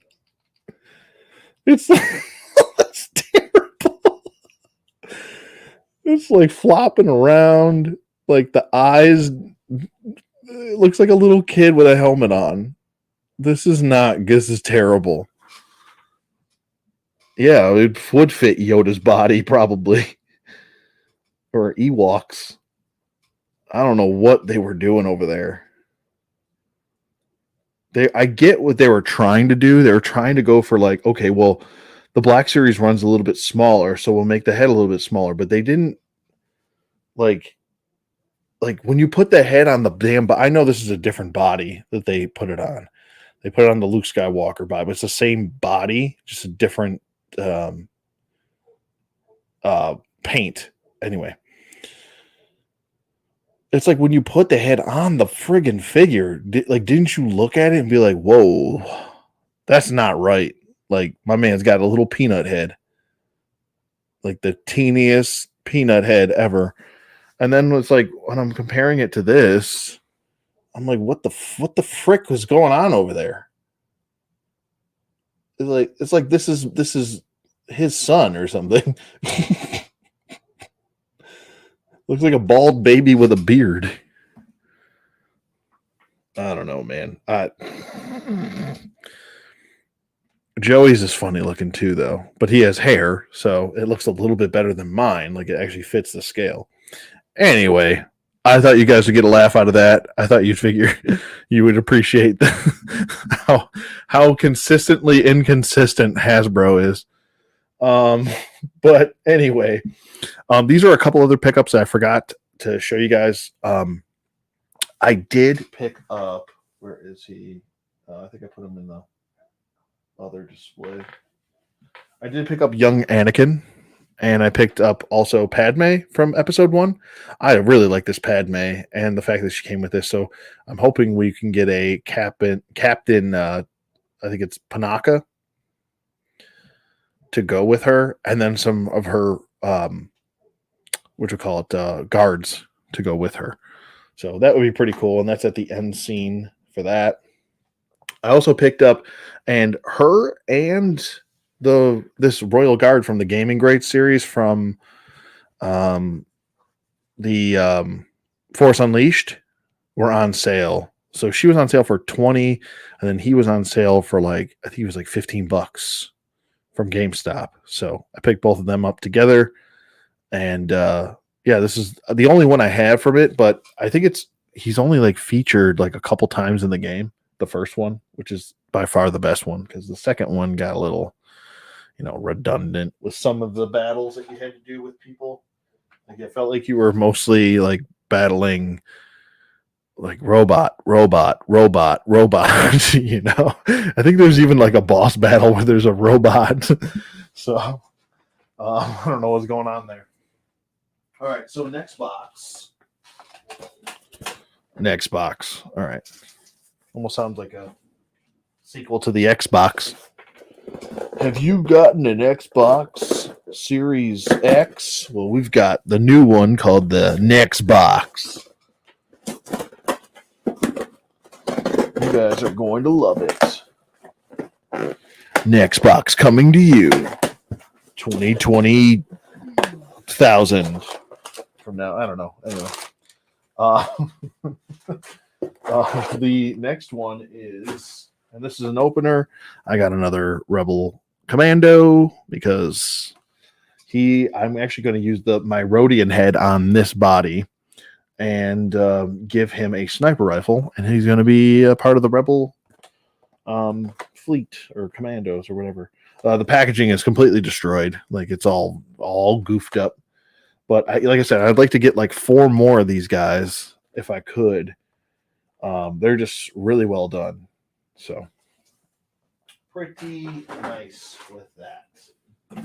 It's terrible. It's like flopping around. Like the eyes. It looks like a little kid with a helmet on. This is terrible. Yeah, it would fit Yoda's body probably. Or Ewoks. I don't know what they were doing over there. I get what they were trying to do. They were trying to go for like, okay, well, the Black Series runs a little bit smaller, so we'll make the head a little bit smaller. But they didn't like when you put the head on the damn. I know this is a different body that they put it on. They put it on the Luke Skywalker body, but it's the same body, just a different paint. Anyway, it's like when you put the head on the friggin' figure, didn't you look at it and be like, whoa, That's not right. Like, my man's got a little peanut head. Like the teeniest peanut head ever. And then it's like, when I'm comparing it to this, I'm like, what the frick was going on over there? It's like this is his son or something. Looks like a bald baby with a beard. I don't know, man. Joey's is funny looking too, though, but he has hair, so it looks a little bit better than mine. Like, it actually fits the scale. Anyway, I thought you guys would get a laugh out of that. I thought you'd figure you would appreciate how consistently inconsistent Hasbro is. But anyway, these are a couple other pickups I forgot to show you guys. I did pick up. Where is he? I think I put him in the other display. I did pick up young Anakin, and I picked up also Padme from episode 1. I really like this Padme and the fact that she came with this. So I'm hoping we can get a captain. I think it's Panaka to go with her, and then some of her guards to go with her. So that would be pretty cool, and that's at the end scene for that. I also picked up her and this Royal Guard from the Gaming Greats series from the Force Unleashed were on sale. So she was on sale for $20, and then he was on sale for I think he was like $15 from GameStop. So I picked both of them up together, and this is the only one I have from it, but I think he's only featured a couple times in the game, the first one, which is by far the best one, because the second one got a little, redundant with some of the battles that you had to do with people. It felt like you were mostly battling robot, I think there's even a boss battle where there's a robot. So I don't know what's going on there. All right, so next box. All right. Almost sounds like a sequel to the Xbox. Have you gotten an Xbox Series X? Well, we've got the new one called the Next Box. You guys are going to love it. Next Box coming to you 20,000 from now. I don't know. Anyway. The next one is, and this is an opener. I got another Rebel Commando because I'm actually going to use my Rodian head on this body and give him a sniper rifle, and he's going to be a part of the Rebel fleet or commandos or whatever. The packaging is completely destroyed. It's all goofed up. But like I said, I'd like to get 4 more of these guys if I could. They're just really well done. So pretty nice with that. All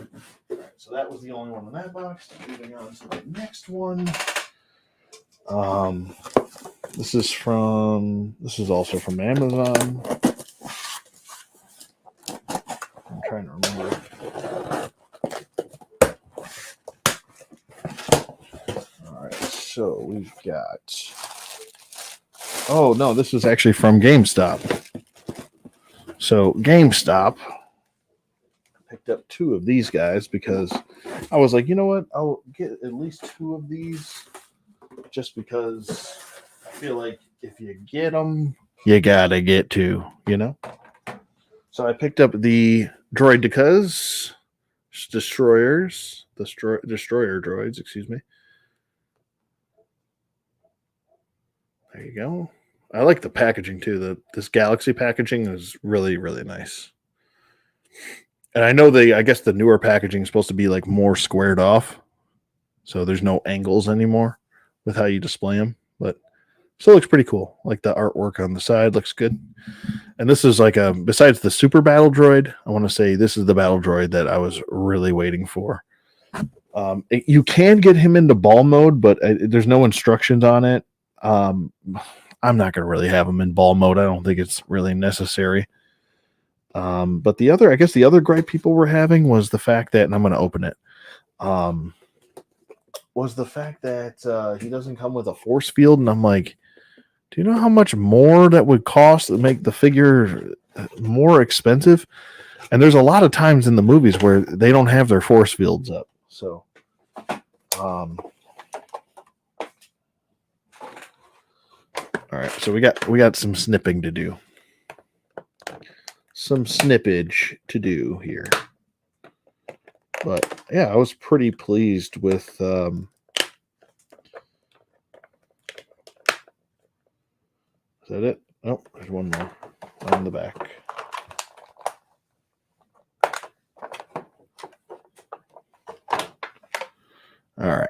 right, so that was the only one in that box. Moving on to the next one. This is also from Amazon. I'm trying to remember. All right, so we've got. Oh no, this was actually from GameStop. So GameStop picked up 2 of these guys because I was like, you know what? I'll get at least 2 of these just because I feel like if you get them, you gotta get 2, So I picked up the Droidicas destroyer droids, excuse me. There you go. I like the packaging too. This Galaxy packaging is really, really nice. And I know I guess the newer packaging is supposed to be more squared off. So there's no angles anymore with how you display them. But still looks pretty cool. The artwork on the side looks good. And this is besides the super battle droid, I want to say this is the battle droid that I was really waiting for. You can get him into ball mode, but there's no instructions on it. I'm not going to really have him in ball mode. I don't think it's really necessary. But the other gripe people were having was the fact that, and I'm going to open it, was the fact that he doesn't come with a force field. And I'm like, do you know how much more that would cost to make the figure more expensive? And there's a lot of times in the movies where they don't have their force fields up. So, all right. So we got some snipping to do. Some snippage to do here. But yeah, I was pretty pleased with is that it? Oh, there's one more on the back. All right.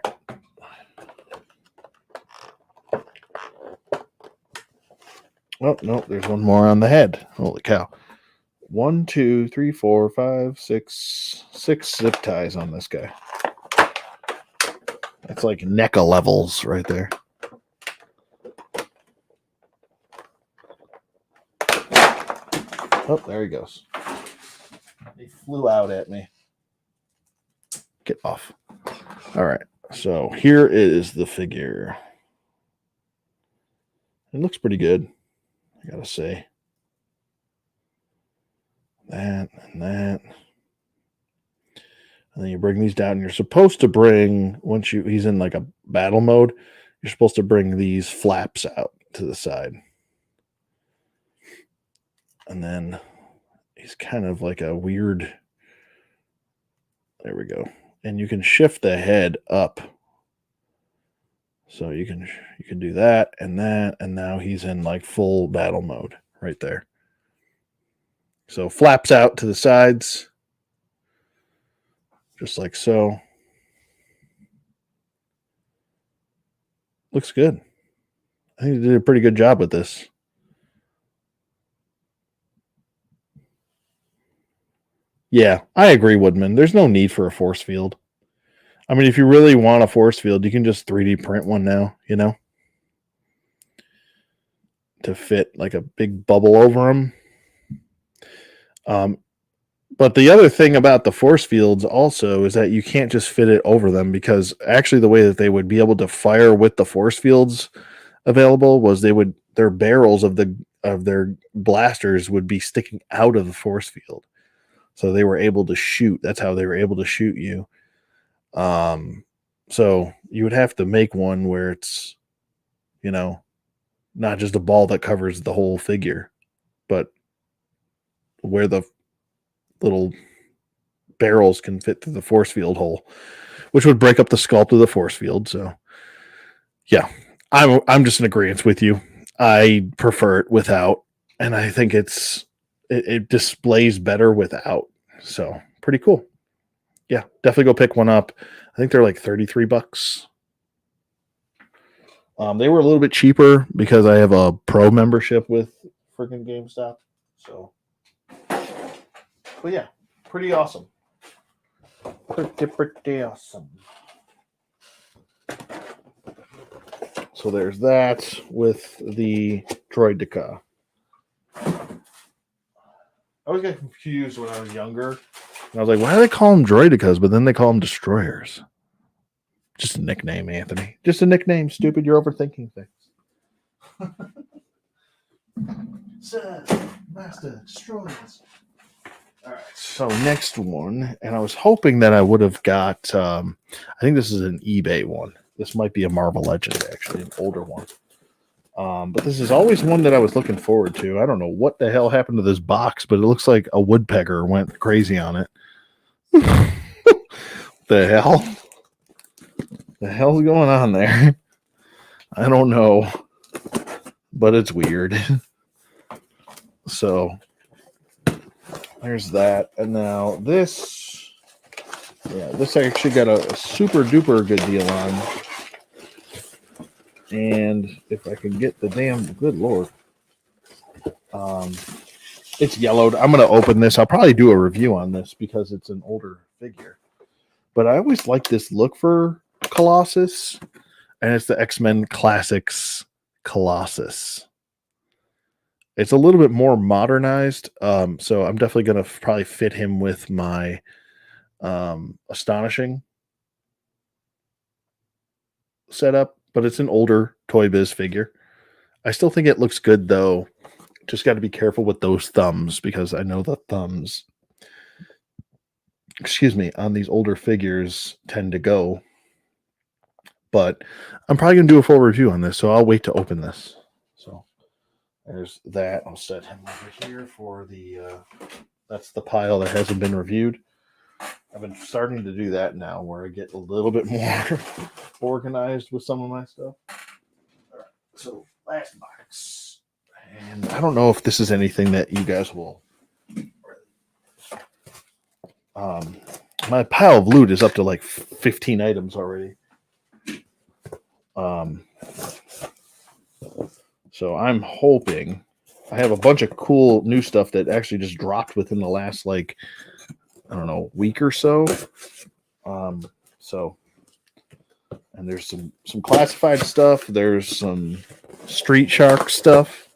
Oh, no, there's one more on the head. Holy cow. 1, 2, 3, 4, 5, 6 zip ties on this guy. That's like NECA levels right there. Oh, there he goes. He flew out at me. Get off. All right. So here is the figure. It looks pretty good, I gotta say. That and that. And then you bring these down. And you're supposed to bring, he's in like a battle mode, you're supposed to bring these flaps out to the side. And then he's kind of like a weird, there we go. And you can shift the head up. So you can do that, and now he's in like full battle mode right there. So flaps out to the sides, just like so. Looks good. I think they did a pretty good job with this. Yeah, I agree, Woodman. There's no need for a force field. I mean, if you really want a force field, you can just 3D print one now, to fit like a big bubble over them. But the other thing about the force fields also is that you can't just fit it over them, because actually the way that they would be able to fire with the force fields available was their barrels of their blasters would be sticking out of the force field. So they were able to shoot. That's how they were able to shoot you. So you would have to make one where it's, not just a ball that covers the whole figure, but where the little barrels can fit through the force field hole, which would break up the sculpt of the force field. So yeah, I'm just in agreement with you. I prefer it without, and I think it displays better without. So pretty cool. Yeah, definitely go pick one up. I think they're like $33. They were a little bit cheaper because I have a pro membership with freaking GameStop. So, but yeah, pretty awesome. Pretty awesome. So there's that with the Droideka. I always get confused when I was younger. And I was like, why do they call them Droidekas, but then they call them Destroyers? Just a nickname, Anthony. Just a nickname, stupid. You're overthinking things. Master Destroyers. All right. So next one, and I was hoping that I would have got, I think this is an eBay one. This might be a Marvel Legend, actually, an older one. But this is always one that I was looking forward to. I don't know what the hell happened to this box, but it looks like a woodpecker went crazy on it. The hell? The hell's going on there? I don't know, but it's weird. So there's that. And now this, this I actually got a super duper good deal on. And if I can get the damn, good Lord. It's yellowed. I'm going to open this. I'll probably do a review on this because it's an older figure. But I always like this look for Colossus, and it's the X-Men Classics Colossus. It's a little bit more modernized. So I'm definitely gonna probably fit him with my astonishing setup, but it's an older Toy Biz figure. I still think it looks good though. Just got to be careful with those thumbs because I know the thumbs, excuse me, on these older figures tend to go. But I'm probably gonna do a full review on this, so I'll wait to open this. So there's that. I'll set him over here for the. That's the pile that hasn't been reviewed. I've been starting to do that now, where I get a little bit more organized with some of my stuff. All right, so last box, and I don't know if this is anything that you guys will. My pile of loot is up to like 15 items already. So I'm hoping I have a bunch of cool new stuff that actually just dropped within the last like I don't know week or so. So and there's some classified stuff. There's some Street Shark stuff,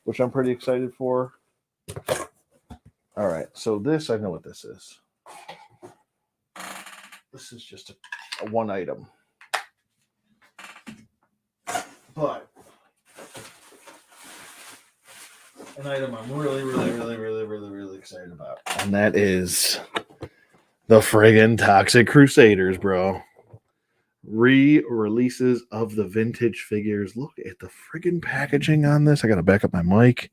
which I'm pretty excited for. All right, so this I know what this is. This is just a one item, but an item I'm really excited about, and that is the friggin' Toxic Crusaders, bro. Re-releases of the vintage figures. Look at the friggin' packaging on this. I gotta back up my mic.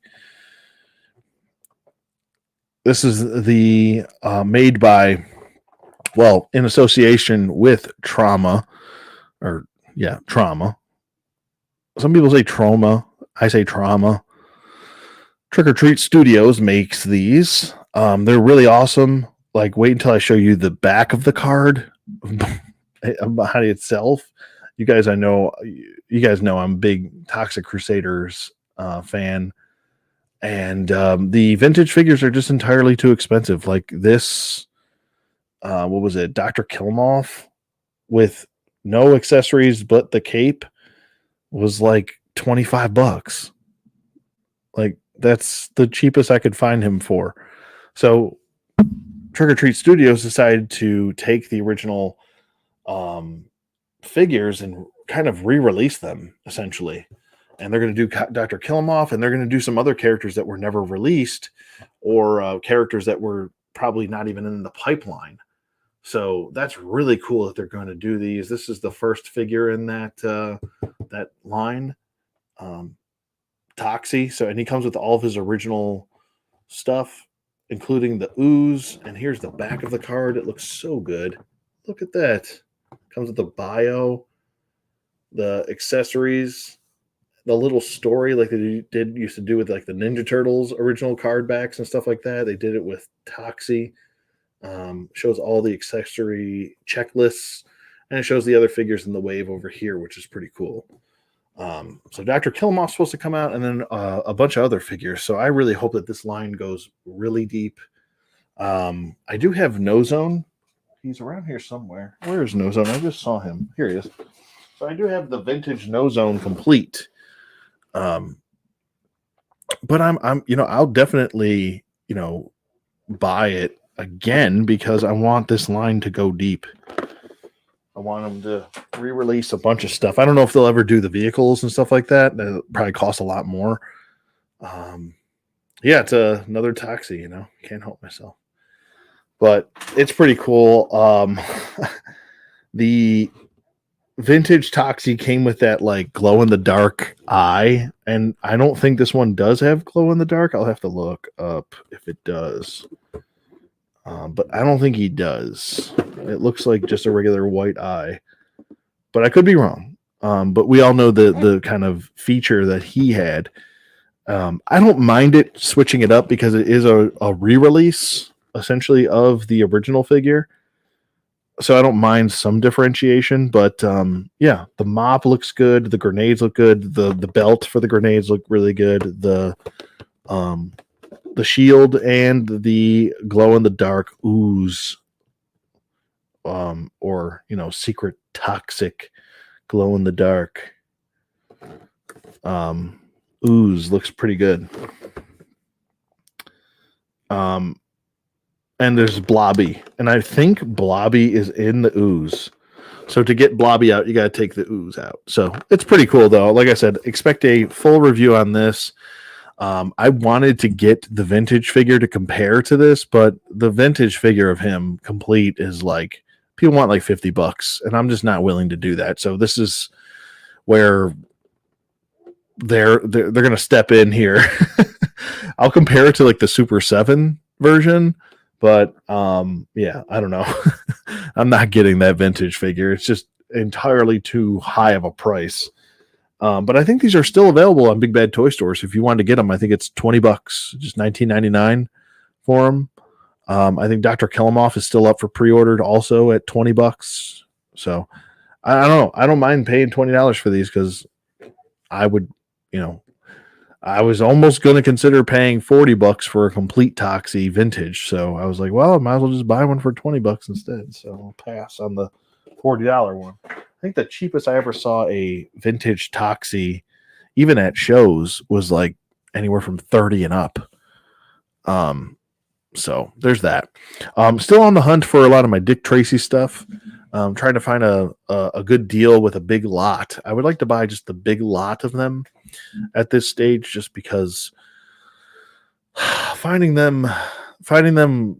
This is the made by, well, in association with Trauma, or yeah, Trauma. Some people say Trauma. I say Trauma. Trick or Treat Studios makes these. They're really awesome. Like, wait until I show you the back of the card behind itself. You guys know I'm a big Toxic Crusaders fan, and the vintage figures are just entirely too expensive. Like this, what was it, Dr. Killmoff with no accessories but the cape was like $25. Like that's the cheapest I could find him for. So Trick or Treat Studios decided to take the original figures and kind of re-release them essentially. And they're going to do Dr. Killmoff, and they're going to do some other characters that were never released, or characters that were probably not even in the pipeline. So that's really cool that they're going to do these. This is the first figure in that line, Toxie. So, and he comes with all of his original stuff, including the ooze. And here's the back of the card. It looks so good. Look at that. Comes with the bio, the accessories, the little story like they used to do with like the Ninja Turtles original card backs and stuff like that. They did it with Toxie. Shows all the accessory checklists, and it shows the other figures in the wave over here, which is pretty cool. So Dr. Killmoff's supposed to come out, and then a bunch of other figures. So I really hope that this line goes really deep. I do have No Zone. He's around here somewhere. Where is No Zone? I just saw him. Here he is. So I do have the vintage No Zone complete. But I'm I'll definitely buy it again because I want this line to go deep. I want them to re-release a bunch of stuff. I don't know if they'll ever do the vehicles and stuff like that. That'll probably cost a lot more. Yeah, it's another Toxie, can't help myself. But it's pretty cool. The vintage Toxie came with that like glow in the dark eye, and I don't think this one does have glow in the dark. I'll have to look up if it does. But I don't think he does. It looks like just a regular white eye, but I could be wrong. But we all know the kind of feature that he had. I don't mind it switching it up because it is a re-release essentially of the original figure. So I don't mind some differentiation, but yeah, the mop looks good. The grenades look good. The belt for the grenades look really good. The shield and the glow in the dark ooze, or secret toxic glow in the dark ooze looks pretty good. And there's Blobby, and I think Blobby is in the ooze. So to get Blobby out, you got to take the ooze out. So it's pretty cool, though. Like I said, expect a full review on this. I wanted to get the vintage figure to compare to this, but the vintage figure of him complete is like people want like $50, and I'm just not willing to do that. So this is where they're going to step in here. I'll compare it to like the Super 7 version, but yeah, I don't know. I'm not getting that vintage figure. It's just entirely too high of a price. But I think these are still available on Big Bad Toy Stores. If you want to get them, I think it's $20, just $19.99 for them. I think Dr. Kelemoff is still up for pre-ordered, also at $20. So I don't know. I don't mind paying $20 for these because I would, I was almost going to consider paying $40 for a complete Toxie vintage. So I was like, well, I might as well just buy one for $20 instead. So I'll pass on the $40 one. I think the cheapest I ever saw a vintage Toxie, even at shows, was like anywhere from 30 and up. So there's that. Still on the hunt for a lot of my Dick Tracy stuff. Trying to find a good deal with a big lot. I would like to buy just the big lot of them at this stage, just because finding them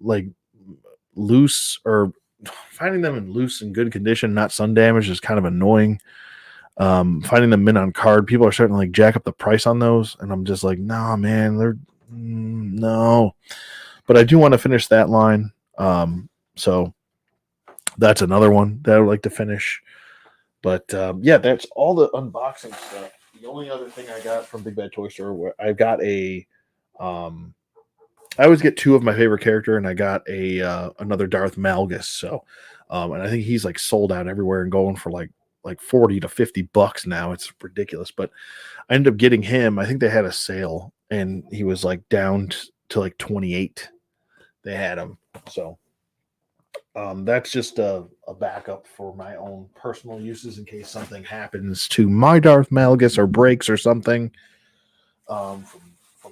like loose, or finding them in loose and good condition, not sun damaged, is kind of annoying. Finding them mint on card, people are starting to like jack up the price on those, and I'm just like, nah, man, they're no. But I do want to finish that line. So that's another one that I would like to finish. But yeah, that's all the unboxing stuff. The only other thing I got from Big Bad Toy Store, where I got I always get two of my favorite character, and I got another Darth Malgus. So, and I think he's like sold out everywhere and going for like $40 to $50 now. It's ridiculous. But I ended up getting him. I think they had a sale, and he was like down to like 28. They had him. So that's just a backup for my own personal uses in case something happens to my Darth Malgus or breaks or something from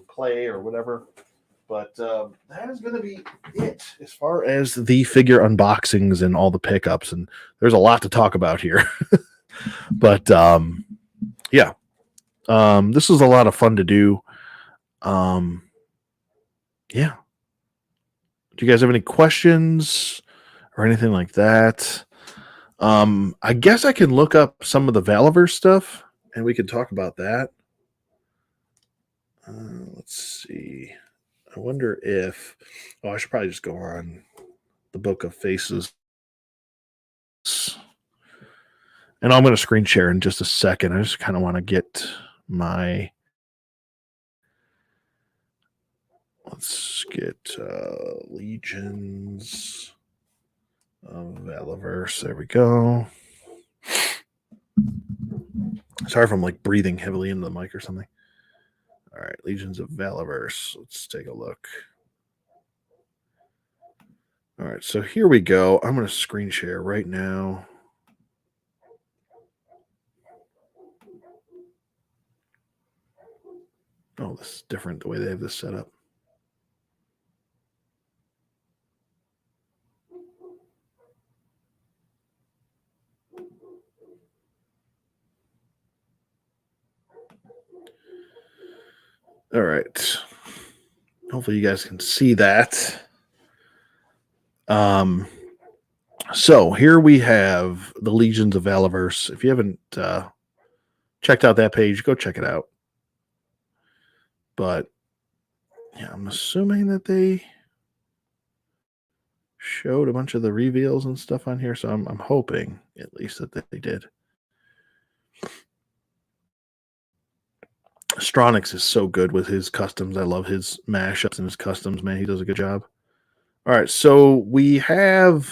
play or whatever. But that is going to be it as far as the figure unboxings and all the pickups. And there's a lot to talk about here. But yeah, this was a lot of fun to do. Yeah. Do you guys have any questions or anything like that? I guess I can look up some of the Valiverse stuff and we can talk about that. Let's see. I wonder if... I should probably just go on the Book of Faces. And I'm going to screen share in just a second. I just kind of want to get my... Let's get Legions of Valiverse. There we go. Sorry if I'm like breathing heavily into the mic or something. All right, Legions of Valiverse. Let's take a look. All right, so here we go. I'm going to screen share right now. Oh, this is different the way they have this set up. All right. Hopefully you guys can see that. So here we have the Legions of Valiverse. If you haven't checked out that page, go check it out. But yeah, I'm assuming that they showed a bunch of the reveals and stuff on here, so I'm hoping at least that they did. Stronix is so good with his customs. I love his mashups and his customs, man. He does a good job. All right, so we have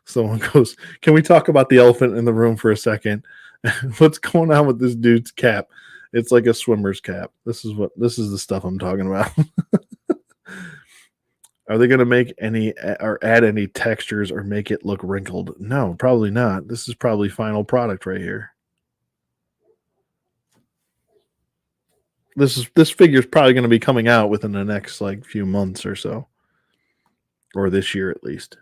someone goes, can we talk about the elephant in the room for a second? What's going on with this dude's cap? It's like a swimmer's cap. This is the stuff I'm talking about. Are they going to make any or add any textures or make it look wrinkled? No, probably not. This is probably final product right here. this figure is probably going to be coming out within the next like few months or so, or this year at least.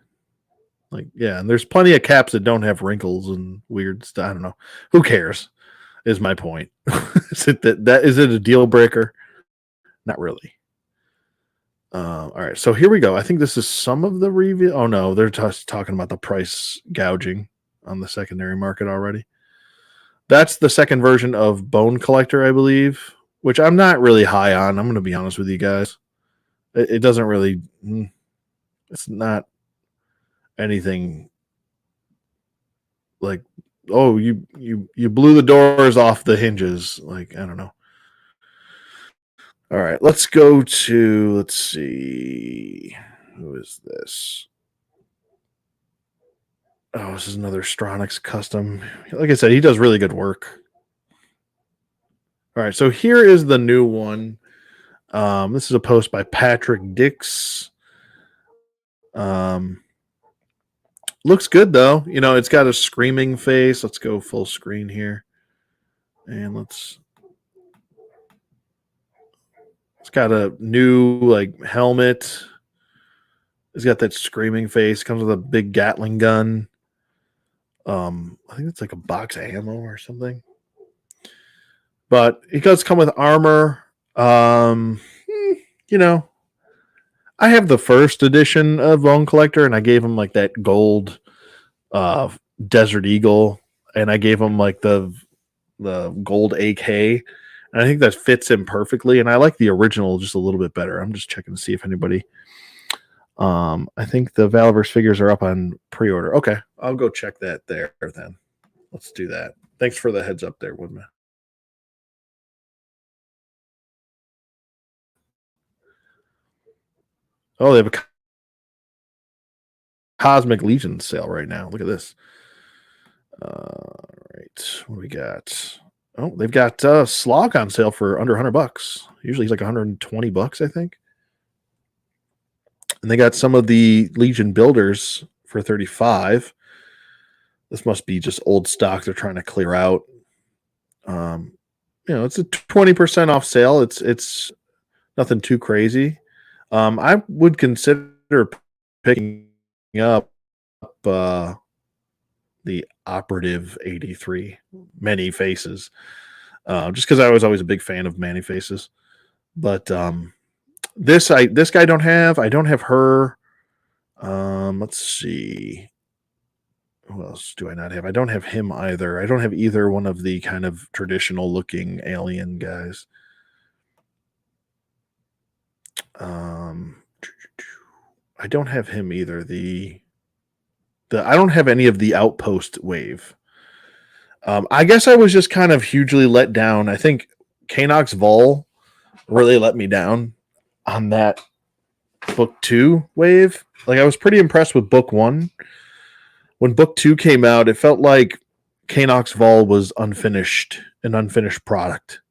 Like, yeah, and there's plenty of caps that don't have wrinkles and weird stuff. I don't know. Who cares? Is my point. Is it that is it a deal breaker? Not really. All right, so here we go. I think this is some of the review. Oh no, they're talking about the price gouging on the secondary market already. That's the second version of Bone Collector, I believe, which I'm not really high on. I'm going to be honest with you guys. It doesn't really. It's not anything like, oh, you blew the doors off the hinges. Like, I don't know. All right, let's go to, let's see, who is this? Oh, this is another Stronix custom. Like I said, he does really good work. All right, so here is the new one. This is a post by Patrick Dix. Looks good though. You know, it's got a screaming face. Let's go full screen here, and it's got a new like helmet. It's got that screaming face. Comes with a big Gatling gun. I think it's like a box of ammo or something. But it does come with armor. You know, I have the first edition of Bone Collector, and I gave him like that gold Desert Eagle, and I gave him like the gold AK. And I think that fits him perfectly. And I like the original just a little bit better. I'm just checking to see if anybody. I think the Valiverse figures are up on pre-order. Okay, I'll go check that there then. Let's do that. Thanks for the heads up there, Woodman. Oh, they have a Cosmic Legion sale right now. Look at this. All right, what do we got? Oh, they've got Slog on sale for under $100. Usually he's like $120, I think. And they got some of the Legion builders for $35. This must be just old stock they're trying to clear out. You know, it's a 20% off sale. It's nothing too crazy. I would consider picking up the Operative 83 Many Faces, just because I was always a big fan of Many Faces. But this guy don't have. I don't have her. Let's see. Who else do I not have? I don't have him either. I don't have either one of the kind of traditional looking alien guys. I don't have him either. I don't have any of the Outpost wave. I guess I was just kind of hugely let down. I think Kanox Vol really let me down on that book 2 wave. Like, I was pretty impressed with book 1. When book 2 came out, it felt like Kanox Vol was an unfinished product.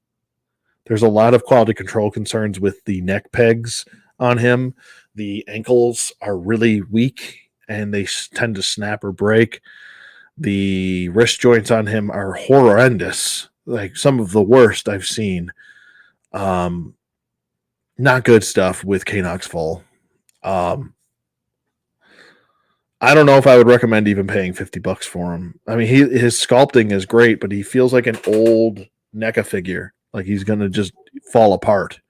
There's a lot of quality control concerns with the neck pegs on him. The ankles are really weak and they tend to snap or break. The wrist joints on him are horrendous, like some of the worst I've seen. Not good stuff with Kanox Vol. I don't know if I would recommend even paying $50 for him. I mean, his sculpting is great, but he feels like an old NECA figure. Like he's going to just fall apart.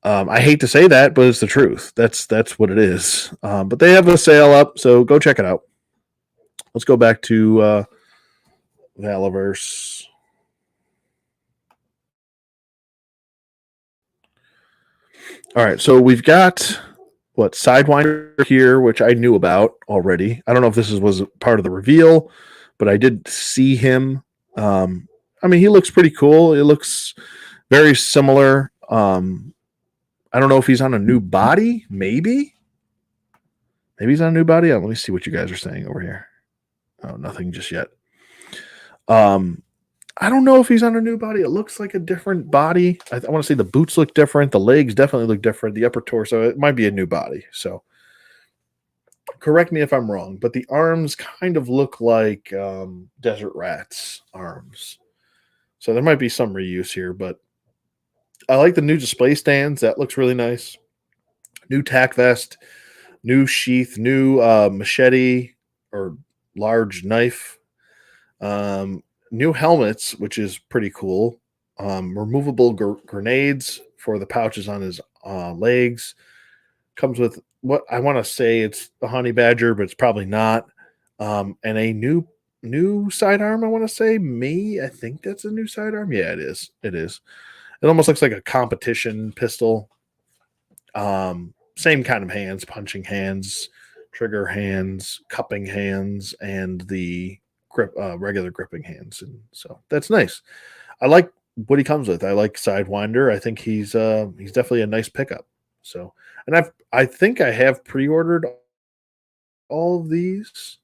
I hate to say that, but it's the truth. That's what it is. But they have a sale up, so go check it out. Let's go back to Valiverse. All right, so we've got Sidewinder here, which I knew about already. I don't know if this was part of the reveal, but I did see him. I mean, he looks pretty cool. It looks very similar. I don't know if he's on a new body. Maybe he's on a new body. Let me see what you guys are saying over here. Oh, nothing just yet. I don't know if he's on a new body. It looks like a different body. I want to say the boots look different. The legs definitely look different. The upper torso, it might be a new body. So correct me if I'm wrong, but the arms kind of look like Desert Rat's arms. So there might be some reuse here, but I like the new display stands. That looks really nice. New tack vest, new sheath, new machete or large knife, new helmets, which is pretty cool. Removable grenades for the pouches on his legs. Comes with what I want to say it's the honey badger, but it's probably not. And a new sidearm. I want to say me. I think that's a new sidearm. Yeah, it is. It is. It almost looks like a competition pistol. Same kind of hands, punching hands, trigger hands, cupping hands, and the regular gripping hands. And so that's nice. I like what he comes with. I like Sidewinder. I think he's definitely a nice pickup. So, and I think I have pre-ordered all of these.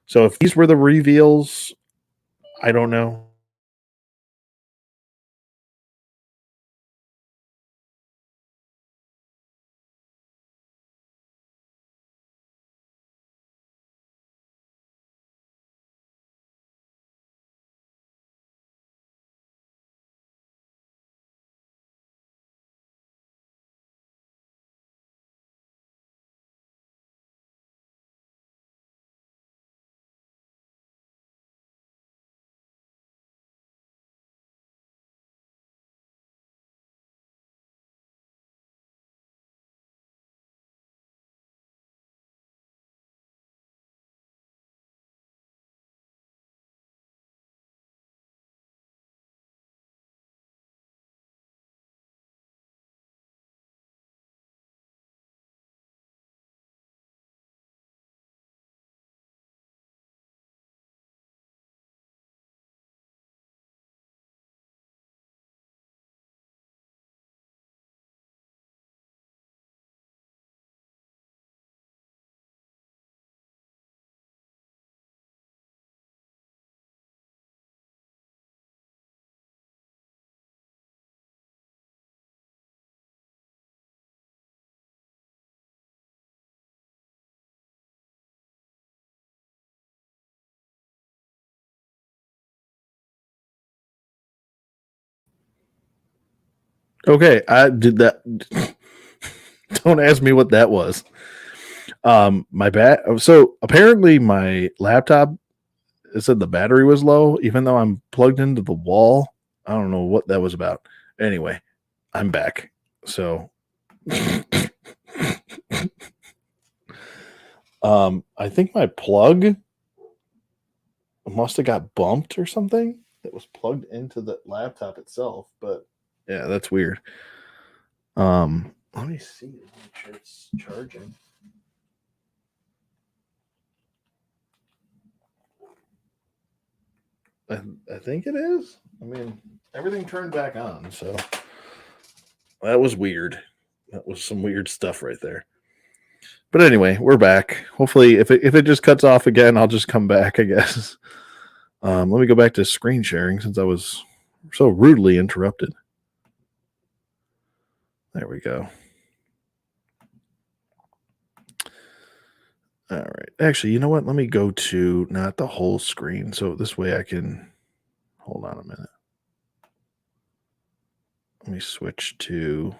So if these were the reveals, I don't know. Okay, I did that. Don't ask me what that was. My bat. So apparently my laptop, it said the battery was low, even though I'm plugged into the wall. I don't know what that was about. Anyway, I'm back. So, I think my plug must have got bumped or something. It was plugged into the laptop itself, but yeah, that's weird. Let me see. Make sure it's charging. I, I think it is. I mean, everything turned back on, so that was weird. That was some weird stuff right there. But anyway, we're back. Hopefully, if it just cuts off again, I'll just come back, I guess. Let me go back to screen sharing since I was so rudely interrupted. There we go. All right. Actually, you know what? Let me go to not the whole screen. So this way I can hold on a minute. Let me switch to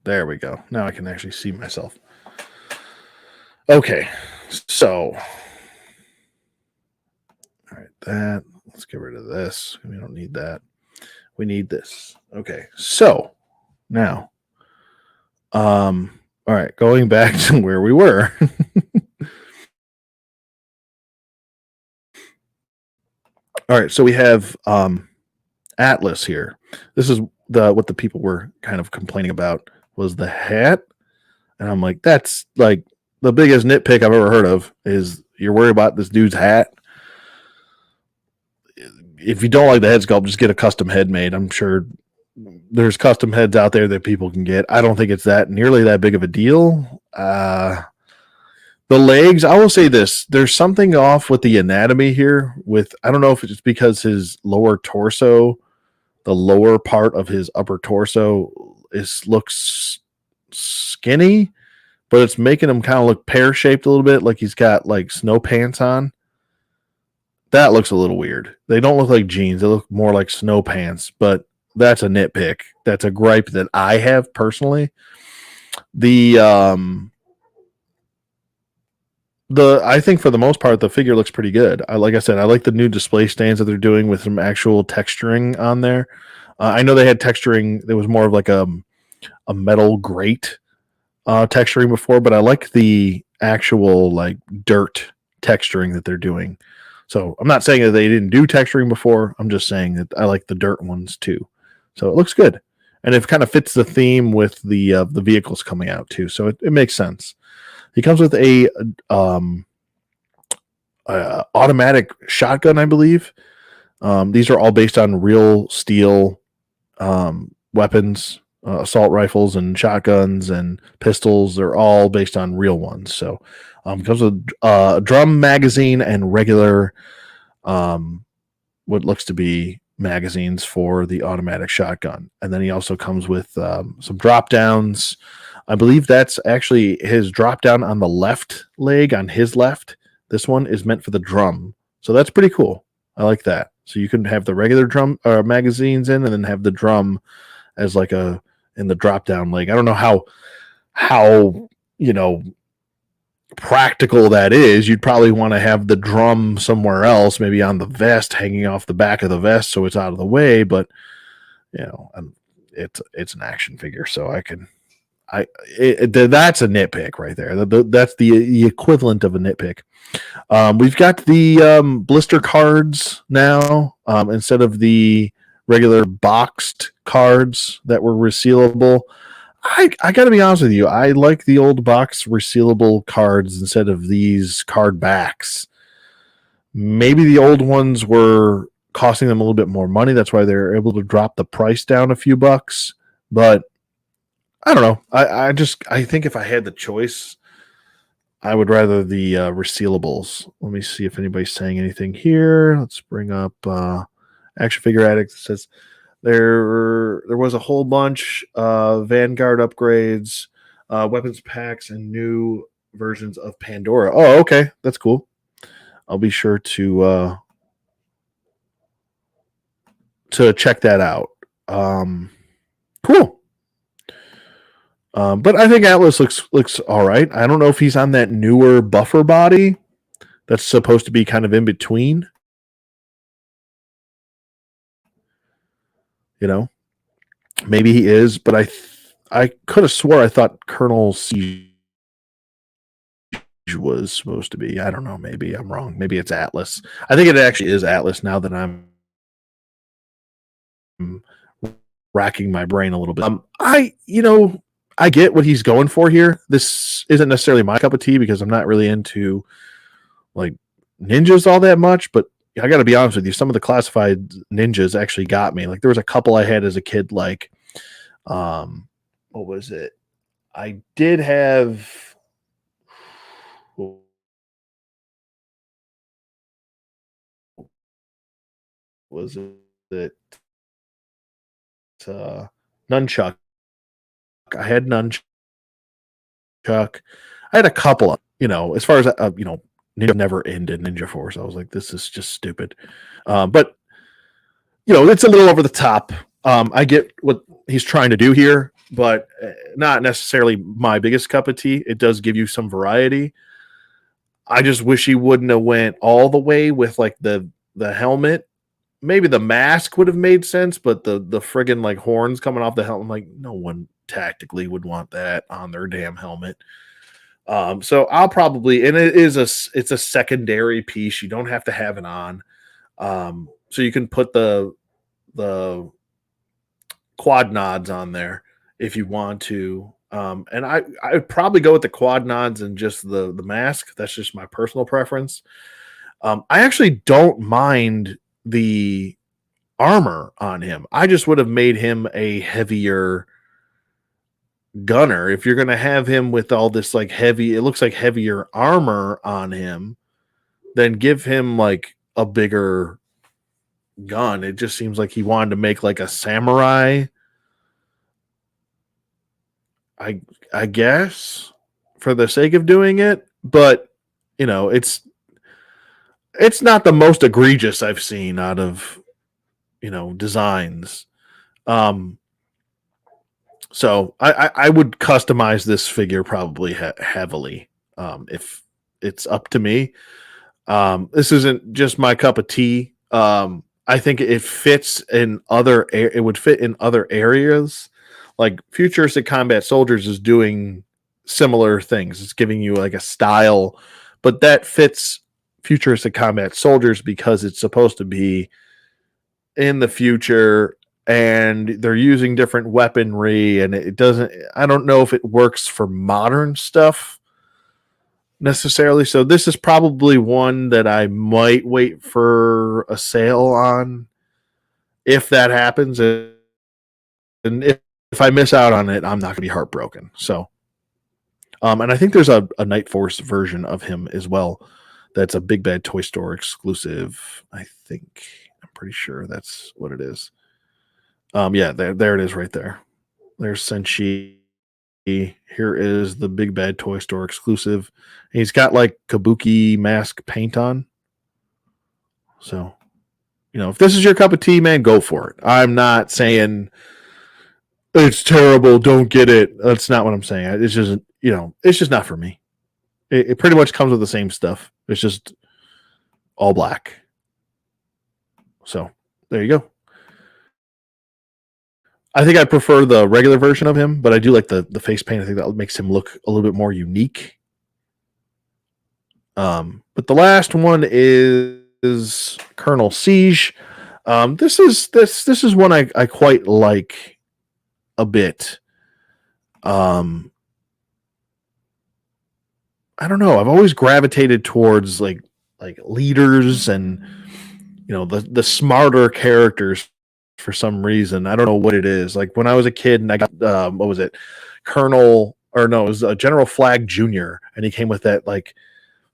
there we go. Now I can actually see myself. Okay. So all right, that let's get rid of this. We don't need that. We need this. Okay. So now all right, going back to where we were. All right, so we have Atlas here. This is the what the people were kind of complaining about was the hat, and I'm like, that's like the biggest nitpick I've ever heard of. Is you're worried about this dude's hat? If you don't like the head sculpt, just get a custom head made. I'm sure there's custom heads out there that people can get. I don't think it's that nearly that big of a deal. The legs, I will say this: there's something off with the anatomy here. With I don't know if it's because his lower torso, the lower part of his upper torso, looks skinny, but it's making him kind of look pear shaped a little bit, like he's got like snow pants on. That looks a little weird. They don't look like jeans. They look more like snow pants, but that's a nitpick. That's a gripe that I have personally. The I think for the most part the figure looks pretty good. Like I said, I like the new display stands that they're doing with some actual texturing on there. I know they had texturing. There was more of like a metal grate texturing before, but I like the actual like dirt texturing that they're doing. So I'm not saying that they didn't do texturing before. I'm just saying that I like the dirt ones too. So it looks good, and it kind of fits the theme with the vehicles coming out too. So it makes sense. He comes with a automatic shotgun, I believe. These are all based on real steel weapons, assault rifles and shotguns and pistols. They're all based on real ones. So comes with a drum magazine and regular, what looks to be magazines for the automatic shotgun. And then he also comes with some drop downs. I believe that's actually his drop down on the left leg on his left. This one is meant for the drum. So that's pretty cool. I like that. So you can have the regular drum magazines in and then have the drum as like a in the drop down leg. I don't know how practical that is. You'd probably want to have the drum somewhere else, maybe on the vest, hanging off the back of the vest so it's out of the way, but it's an action figure, so that's a nitpick right there. That's the equivalent of a nitpick. We've got the blister cards now instead of the regular boxed cards that were resealable. I got to be honest with you. I like the old box resealable cards instead of these card backs. Maybe the old ones were costing them a little bit more money. That's why they're able to drop the price down a few bucks. But I don't know. I think if I had the choice, I would rather the resealables. Let me see if anybody's saying anything here. Let's bring up Action Figure Addict. It says there was a whole bunch of Vanguard upgrades, weapons packs, and new versions of Pandora. Oh, okay, that's cool. I'll be sure to check that out. Cool. But I think Atlas looks all right. I don't know if he's on that newer buffer body that's supposed to be kind of in between. Maybe he is, but I could have swore I thought Colonel Siege was supposed to be. I don't know. Maybe I'm wrong. Maybe it's Atlas. I think it actually is Atlas now that I'm racking my brain a little bit. I get what he's going for here. This isn't necessarily my cup of tea because I'm not really into like ninjas all that much, but I got to be honest with you. Some of the classified ninjas actually got me. Like there was a couple I had as a kid, like, what was it? I did have, was it Nunchuck? I had Nunchuck. I had a couple of, as far as, Ninja never ended Ninja Force. I was like, this is just stupid. But, it's a little over the top. I get what he's trying to do here, but not necessarily my biggest cup of tea. It does give you some variety. I just wish he wouldn't have went all the way with like the helmet. Maybe the mask would have made sense, but the friggin' like horns coming off the helmet, like no one tactically would want that on their damn helmet. So I'll probably, and it's a secondary piece. You don't have to have it on. So you can put the quad nods on there if you want to. And I would probably go with the quad nods and just the mask. That's just my personal preference. I actually don't mind the armor on him. I just would have made him a heavier gunner. If you're going to have him with all this like heavy, it looks like heavier armor on him, then give him like a bigger gun. It just seems like he wanted to make like a samurai. I guess for the sake of doing it, but it's it's not the most egregious I've seen out of designs. Um, so I would customize this figure probably heavily if it's up to me. This isn't just my cup of tea. I think it fits in it would fit in other areas. Like Futuristic Combat Soldiers is doing similar things. It's giving you like a style, but that fits Futuristic Combat Soldiers because it's supposed to be in the future and they're using different weaponry, and it doesn't, I don't know if it works for modern stuff necessarily. So this is probably one that I might wait for a sale on if that happens. And if I miss out on it, I'm not going to be heartbroken. So, and I think there's a Night Force version of him as well. That's a Big Bad Toy Store exclusive. I'm pretty sure that's what it is. Yeah, there it is right there. There's Senshi. Here is the Big Bad Toy Store exclusive. He's got like Kabuki mask paint on. So, if this is your cup of tea, man, go for it. I'm not saying it's terrible, don't get it. That's not what I'm saying. It's just, it's just not for me. It pretty much comes with the same stuff. It's just all black. So, there you go. I think I prefer the regular version of him, but I do like the face paint. I think that makes him look a little bit more unique. But the last one is Colonel Siege. This is one I quite like a bit. I don't know. I've always gravitated towards like leaders and the smarter characters for some reason. I don't know what it is. Like when I was a kid and I got what was it? Colonel, or no, it was General Flag Jr. and he came with that like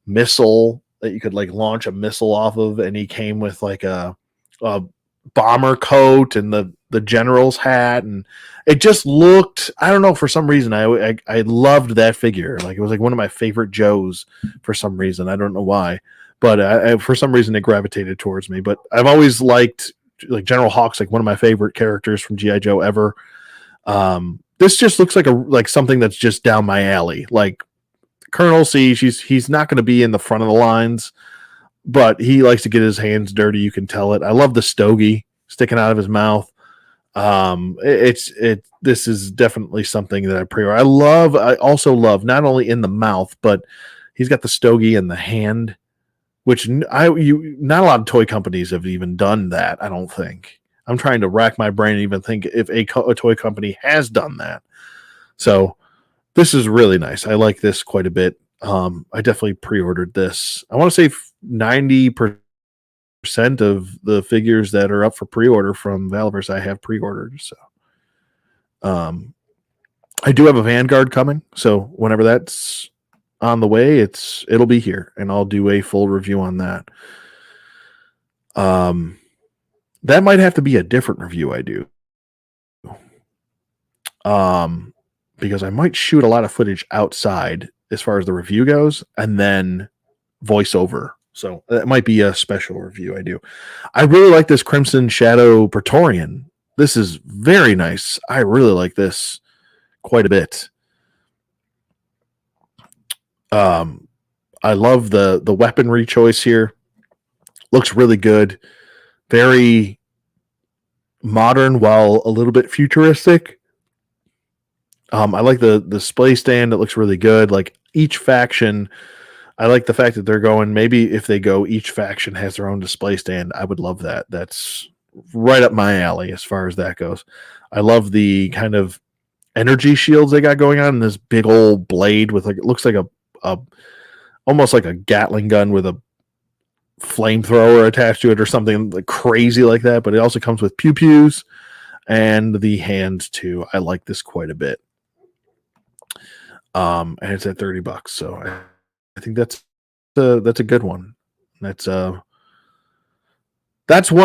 missile that you could like launch a missile off of, and he came with like a bomber coat and the general's hat, and it just looked, I don't know, for some reason I loved that figure. Like it was like one of my favorite Joes for some reason. I don't know why, but for some reason it gravitated towards me. But I've always liked like General Hawk's like one of my favorite characters from GI Joe ever. This just looks like something that's just down my alley. Like Colonel Siege, he's not going to be in the front of the lines, but he likes to get his hands dirty. You can tell it. I love the stogie sticking out of his mouth. This is definitely something that I pre-order. I also love not only in the mouth, but he's got the stogie in the hand, which not a lot of toy companies have even done that. I don't think. I'm trying to rack my brain and even think if a toy company has done that. So this is really nice. I like this quite a bit. I definitely pre-ordered this. I want to say 90% of the figures that are up for pre-order from Valverse I have pre-ordered. So I do have a Vanguard coming. So whenever that's on the way, it'll be here, and I'll do a full review on that. That might have to be a different review I do. Because I might shoot a lot of footage outside as far as the review goes, and then voiceover. So that might be a special review I do. I really like this Crimson Shadow Praetorian. This is very nice. I really like this quite a bit. I love the weaponry choice here. Looks really good. Very modern while a little bit futuristic. I like the display stand. It looks really good. Like each faction, I like the fact that they're going, maybe if they go, each faction has their own display stand. I would love that. That's right up my alley as far as that goes. I love the kind of energy shields they got going on, and this big old blade with like, it looks like a almost like a Gatling gun with a flamethrower attached to it or something like crazy like that. But it also comes with pew pews and the hands too. I like this quite a bit. And it's at $30. So I think that's a good one. That's one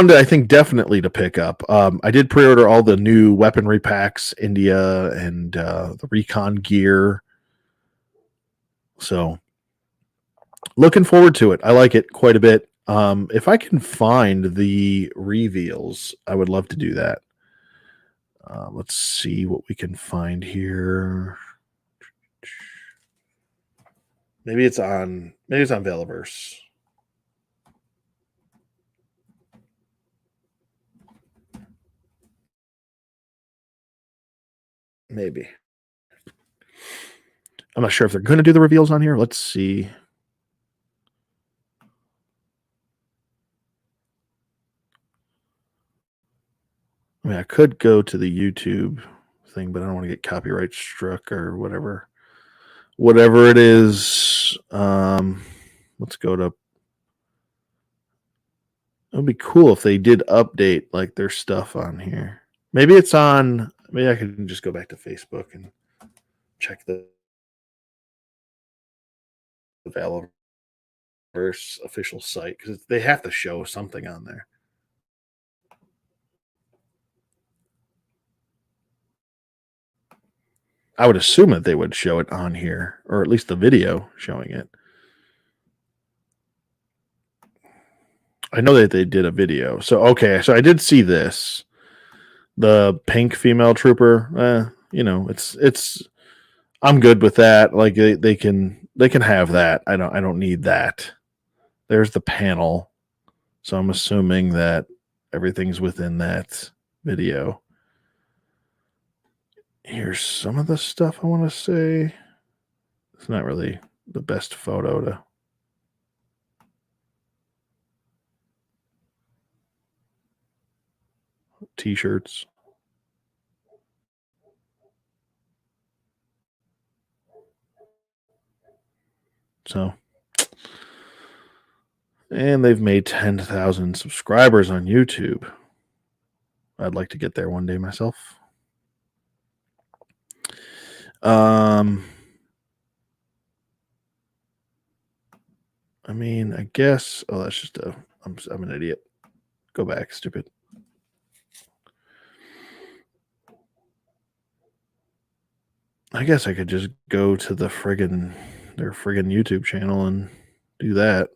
that I think definitely to pick up. I did pre-order all the new weaponry packs, India and the recon gear. So looking forward to it. I like it quite a bit. If I can find the reveals, I would love to do that. Let's see what we can find here. Maybe it's on Veliverse. Maybe. I'm not sure if they're going to do the reveals on here. Let's see. I mean, I could go to the YouTube thing, but I don't want to get copyright struck or whatever. Whatever it is, let's go to. It would be cool if they did update like their stuff on here. Maybe it's on. Maybe I can just go back to Facebook and check the Valveverse official site because they have to show something on there. I would assume that they would show it on here, or at least the video showing it. I know that they did a video. So, okay. So I did see this. The pink female trooper, I'm good with that. Like they can have that. I don't need that. There's the panel. So I'm assuming that everything's within that video. Here's some of the stuff I want to say. It's not really the best photo to. T-shirts. So, and they've made 10,000 subscribers on YouTube. I'd like to get there one day myself. I mean, I guess. Oh, that's just I'm an idiot. Go back, stupid. I guess I could just go to their friggin' YouTube channel and do that.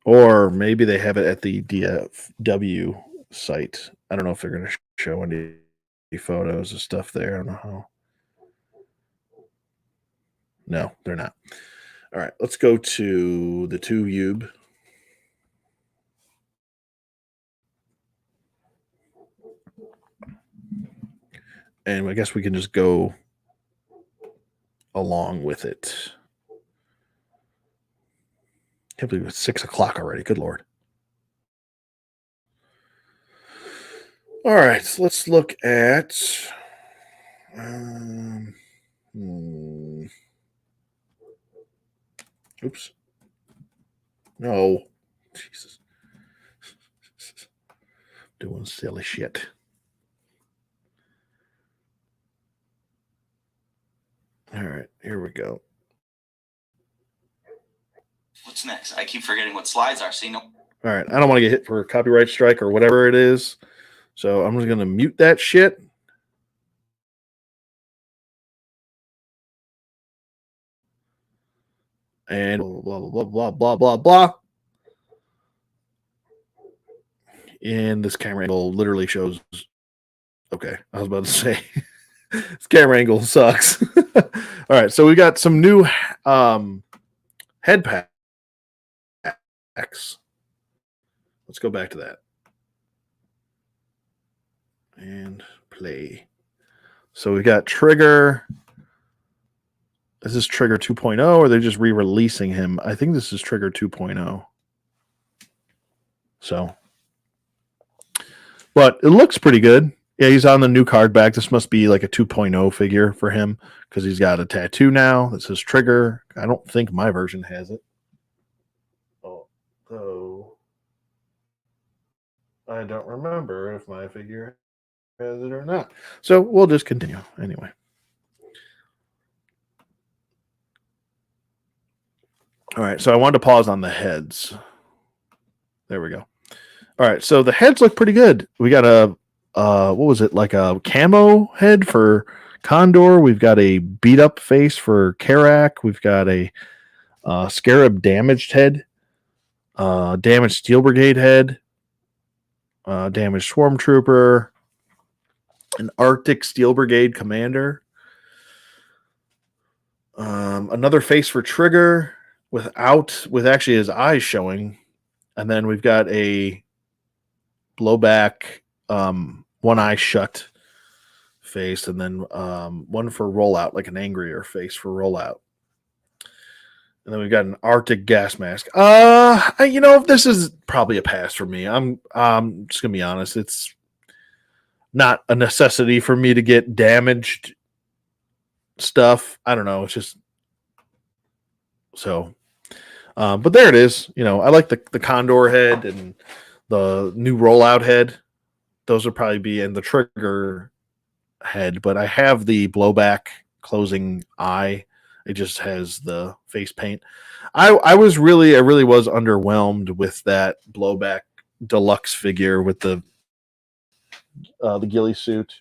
Or maybe they have it at the DFW site. I don't know if they're going to show any photos of stuff there. I don't know how. No, they're not. All right, let's go to the Toyhunt. And I guess we can just go along with it. I can't believe it's 6:00 already. Good Lord. All right, so let's look at. Oops. No. Jesus. Doing silly shit. All right, here we go. What's next? I keep forgetting what slides are. See, no. All right, I don't want to get hit for a copyright strike or whatever it is, so I'm just going to mute that shit. And blah, blah, blah, blah, blah, blah. And this camera angle literally shows. Okay, I was about to say this camera angle sucks. All right, so we got some new head packs. Let's go back to that and play. So we got Trigger. Is this Trigger 2.0 or they're just re-releasing him? I think this is Trigger 2.0. So, but it looks pretty good. Yeah, he's on the new card back. This must be like a 2.0 figure for him because he's got a tattoo now that says Trigger. I don't think my version has it. Although I don't remember if my figure has it or not. So we'll just continue anyway. All right, so I wanted to pause on the heads. There we go. All right, so the heads look pretty good. We got a what was it, like a camo head for Condor. We've got a beat up face for Karak. We've got a scarab damaged head Damaged Steel Brigade head, damaged Swarm Trooper, an Arctic Steel Brigade commander, another face for Trigger with actually his eyes showing, and then we've got a blowback, one eye shut face, and then one for rollout, like an angrier face for rollout. And then we've got an Arctic gas mask. This is probably a pass for me. I'm just gonna be honest. It's not a necessity for me to get damaged stuff. I don't know. It's just so. But there it is. I like the Condor head and the new rollout head. Those would probably be in the Trigger head. But I have the blowback closing eye. It just has the face paint. I really was underwhelmed with that blowback deluxe figure with the ghillie suit.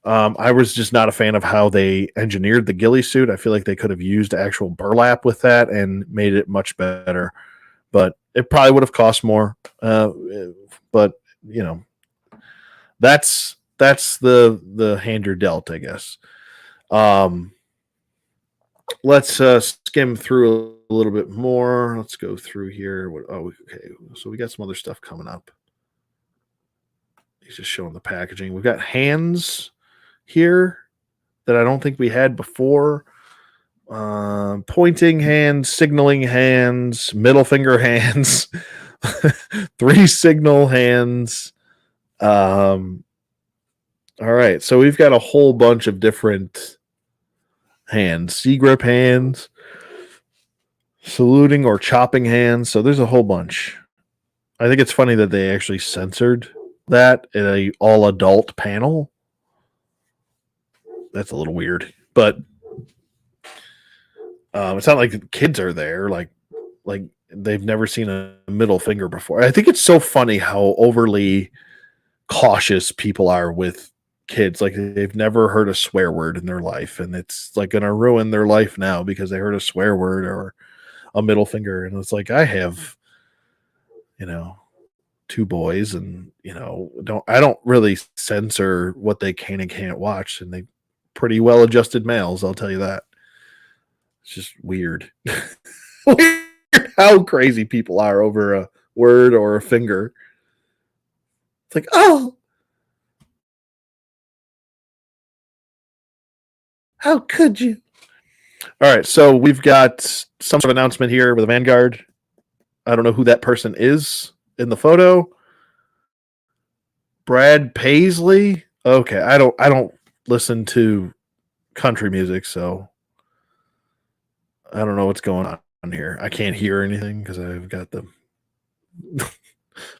I was just not a fan of how they engineered the ghillie suit. I feel like they could have used actual burlap with that and made it much better. But it probably would have cost more. But that's the hand you're dealt, I guess. Let's skim through a little bit more. Let's go through here. Okay. So we got some other stuff coming up. He's just showing the packaging. We've got hands here that I don't think we had before. Pointing hands, signaling hands, middle finger hands, 3 signal hands. All right. So we've got a whole bunch of different hands, C-grip hands, saluting or chopping hands. So there's a whole bunch. I think it's funny that they actually censored that in a all adult panel. That's a little weird, but it's not like the kids are there. Like they've never seen a middle finger before. I think it's so funny how overly cautious people are with kids. Like they've never heard a swear word in their life, and it's like going to ruin their life now because they heard a swear word or a middle finger. And it's like, I have, 2 boys, and I don't really censor what they can and can't watch, and they pretty well adjusted males, I'll tell you that. It's just weird. Weird how crazy people are over a word or a finger. It's like, oh, how could you? All right, so we've got some sort of announcement here with a Vanguard. I don't know who that person is in the photo. Brad Paisley. Okay, I don't listen to country music, so I don't know what's going on here. I can't hear anything because I've got the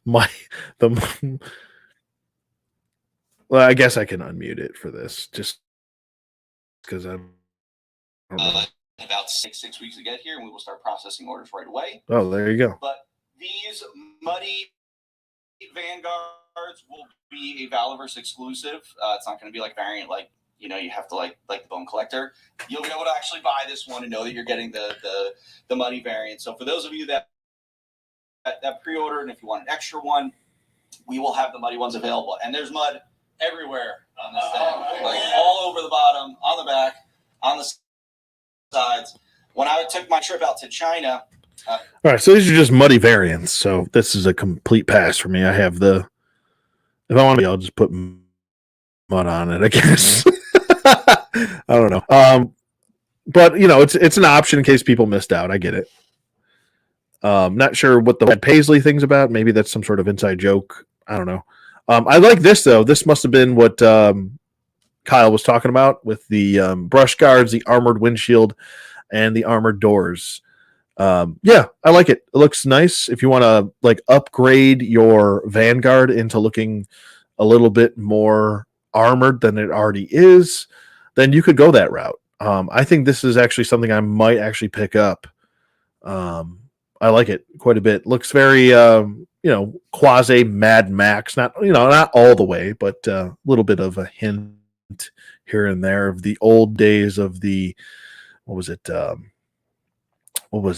well, I guess I can unmute it for this just because I don't know. About six weeks to get here, and we will start processing orders right away. Oh, there you go. But these muddy Vanguards will be a Valiverse exclusive. It's not going to be like variant, like you have to like the Bone Collector. You'll be able to actually buy this one and know that you're getting the muddy variant. So for those of you that pre-ordered, and if you want an extra one, we will have the muddy ones available. And there's mud everywhere on this thing, like all over the bottom, on the back, on the sides. When I took my trip out to China. All right, so these are just muddy variants. So this is a complete pass for me. I have if I want to, I'll just put mud on it, I guess. I don't know. But it's an option in case people missed out. I get it. Not sure what the Brad Paisley thing's about. Maybe that's some sort of inside joke. I don't know. I like this though. This must have been what Kyle was talking about with the brush guards, the armored windshield, and the armored doors. Yeah, I like it. It looks nice. If you want to upgrade your Vanguard into looking a little bit more armored than it already is, then you could go that route. I think this is actually something I might actually pick up. I like it quite a bit. Looks very quasi Mad Max, not all the way, but a little bit of a hint here and there of the old days of what was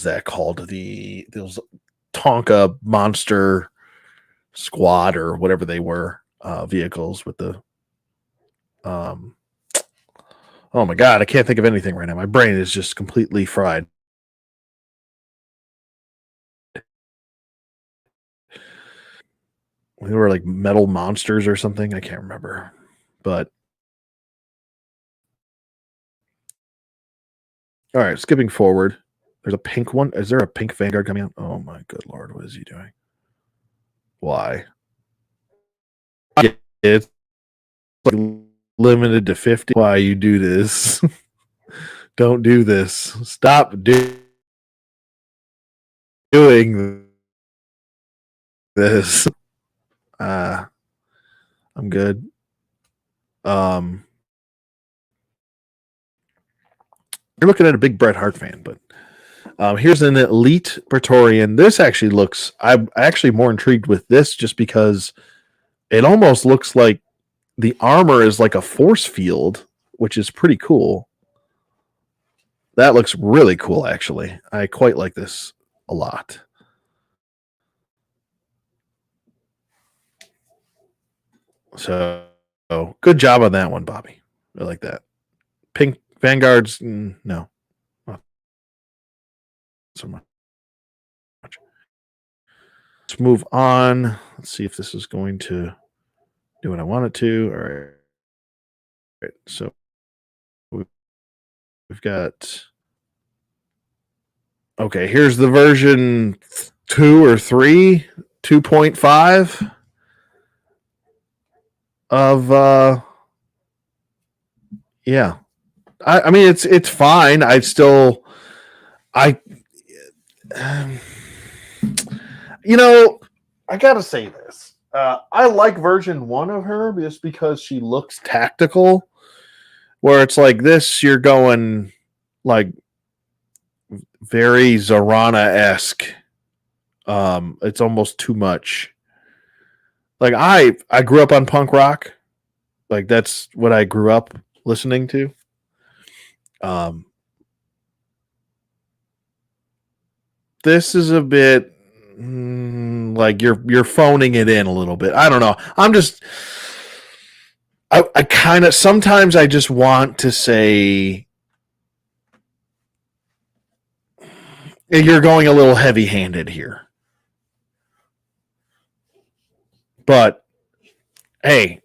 that called? Those Tonka monster squad or whatever they were vehicles with the oh my god, I can't think of anything right now. My brain is just completely fried. They were like metal monsters or something. I can't remember, but all right, skipping forward. There's a pink one. Is there a pink Vanguard coming out? Oh my good lord, what is he doing? Why? It's like limited to 50. Why you do this? Don't do this. Stop doing this. I'm good. You're looking at a big Bret Hart fan, but here's an Elite Praetorian. This actually looks. I'm actually more intrigued with this just because it almost looks like the armor is like a force field, which is pretty cool. That looks really cool, actually. I quite like this a lot. So, good job on that one, Bobby. I like that. Pink Vanguards, no, not so much. Let's move on. Let's see if this is going to do what I want it to. All right. So we've got. Okay, here's the version 2 or 3, 2.5 of yeah. I mean it's fine. I you know, I gotta say this. I like version 1 of her just because she looks tactical. Where it's like this, you're going like very Zorana-esque. It's almost too much. Like I grew up on punk rock. Like that's what I grew up listening to. This is a bit like you're phoning it in a little bit. I don't know. I kind of sometimes I just want to say you're going a little heavy-handed here. But hey,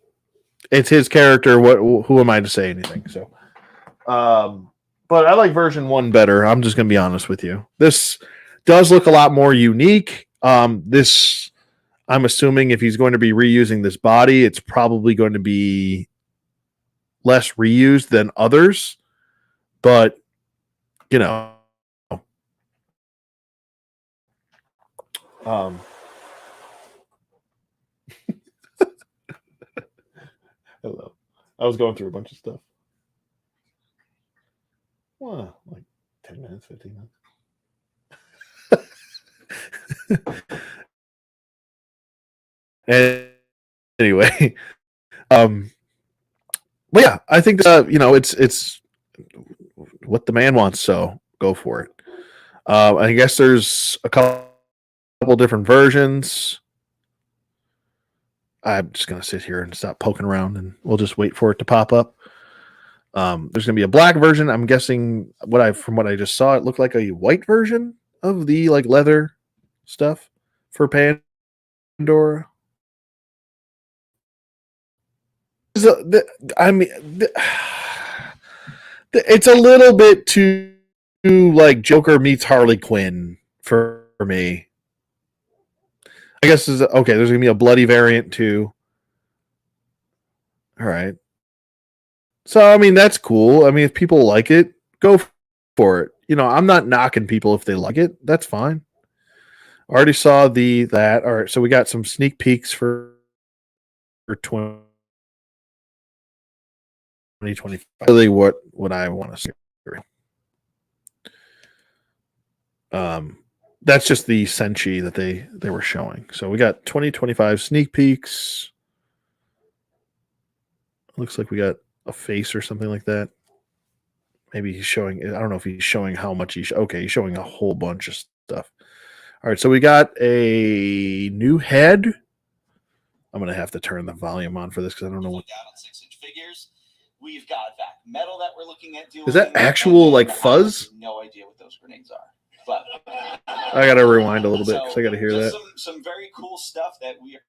it's his character. Who am I to say anything? So, but I like version 1 better. I'm just gonna be honest with you. This does look a lot more unique. This I'm assuming if he's going to be reusing this body, it's probably going to be less reused than others. But you know, hello. I was going through a bunch of stuff. Well, like 10 minutes, 15 minutes. And anyway, but yeah, I think it's what the man wants, so go for it. I guess there's a couple different versions. I'm just gonna sit here and stop poking around, and we'll just wait for it to pop up. There's gonna be a black version. I'm guessing from what I just saw, it looked like a white version of the like leather stuff for Pandora. I mean, it's a little bit too like Joker meets Harley Quinn for me. I guess okay. There's gonna be a bloody variant too. All right. So I mean that's cool. I mean if people like it, go for it. I'm not knocking people if they like it. That's fine. Already saw that. All right. So we got some sneak peeks for 2025. Really, what I want to see. That's just the Senshi that they were showing. So we got 2025 sneak peeks. Looks like we got a face or something like that. Maybe he's showing. I don't know if he's showing how much okay, he's showing a whole bunch of stuff. All right, so we got a new head. I'm going to have to turn the volume on for this because I don't know what. Down on 6-inch figures. We've got vac metal that we're looking at doing. Is that actual like fuzz? I have no idea what those grenades are, but I got to rewind a little bit because I got to hear that. Some very cool stuff that we are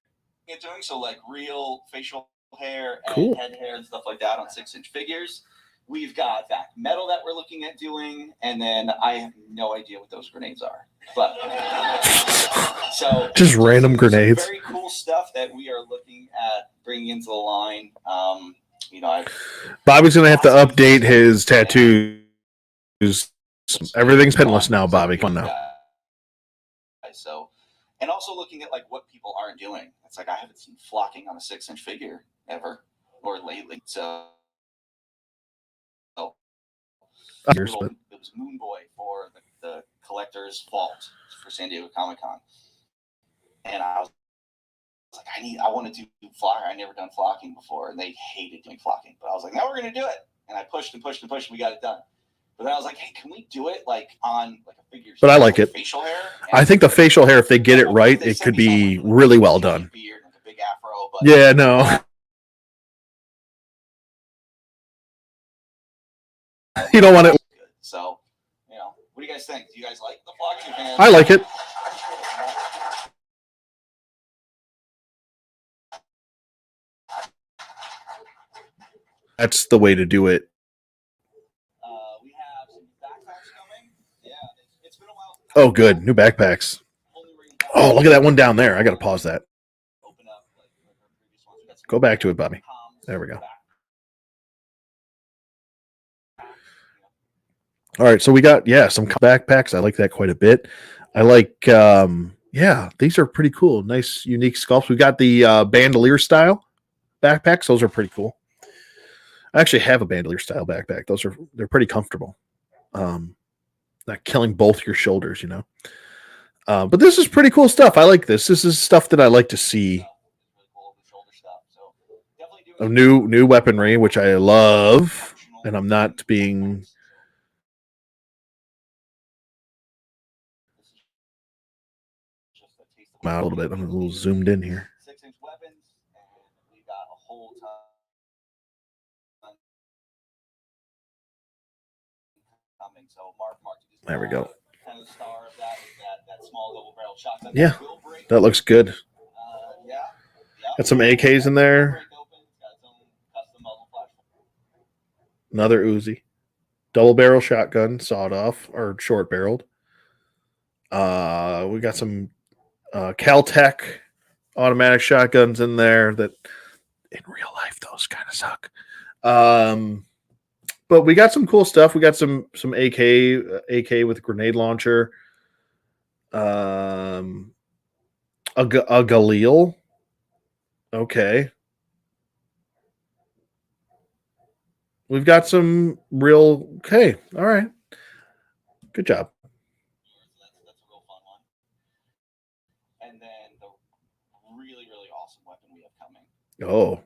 doing. So like real facial hair and Cool. head hair and stuff like that on 6-inch figures. We've got vac metal that we're looking at doing, and then I have no idea what those grenades are. But so just random grenades. Very cool stuff that we are looking at bringing into the line. You know, Bobby's gonna have to update his tattoos. Everything's pinless now, Bobby. Come on now. So, and also looking at like what people aren't doing. It's like I haven't seen flocking on a 6-inch figure ever or lately. So. It was Moon Boy for the collector's vault for San Diego Comic-Con, and I was like, I want to do flock. I never done flocking before, and they hated doing flocking. But I was like, now we're gonna do it, and I pushed and pushed and pushed, and we got it done. But then I was like, hey, can we do it like on like a figure? But I like it. Facial hair. I think the facial hair, if they get it right, it could be really well done. Beard, like a big afro, but yeah, no. You don't want it. So, you know, what do you guys think? Do you guys like the flocking? I like it. That's the way to do it. We have some backpacks coming. Yeah, it's been a while. Oh, good. New backpacks. Oh, look at that one down there. I got to pause that. Go back to it, Bobby. There we go. All right, so we got, some backpacks. I like that quite a bit. I like, these are pretty cool. Nice, unique sculpts. We got the bandolier style backpacks. Those are pretty cool. I actually have a bandolier style backpack. They're pretty comfortable. Not killing both your shoulders, you know. But this is pretty cool stuff. I like this. This is stuff that I like to see. Of new weaponry, which I love, and I'm not being. Out a little bit. I'm a little zoomed in here. 6-inch weapons, and we got a whole ton. Coming. So Mark, there we go. Kind of the star of that small double-barrel shotgun. Yeah, that looks good. Got some AKs in there. Another Uzi. Double-barrel shotgun, sawed off or short-barreled. We got some Caltech automatic shotguns in there that in real life those kind of suck. But we got some cool stuff. We got some AK with grenade launcher. A Galil. Okay. We've got some real okay. All right. Good job. That's a real fun one. And then the really, really awesome weapon we have coming. Oh.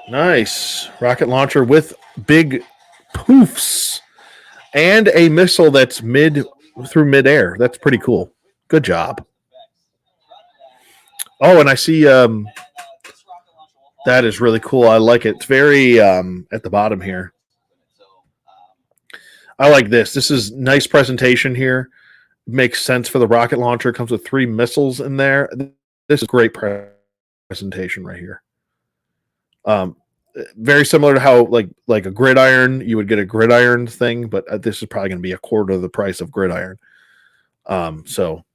Nice. Rocket launcher with big poofs and a missile that's through midair. That's pretty cool. Good job. Oh, and I see that is really cool. I like it. It's very at the bottom here. I like this. This is nice presentation here. Makes sense for the rocket launcher. Comes with 3 missiles in there. This is great presentation right here. Very similar to how like a gridiron, you would get a gridiron thing, but this is probably going to be a quarter of the price of gridiron. So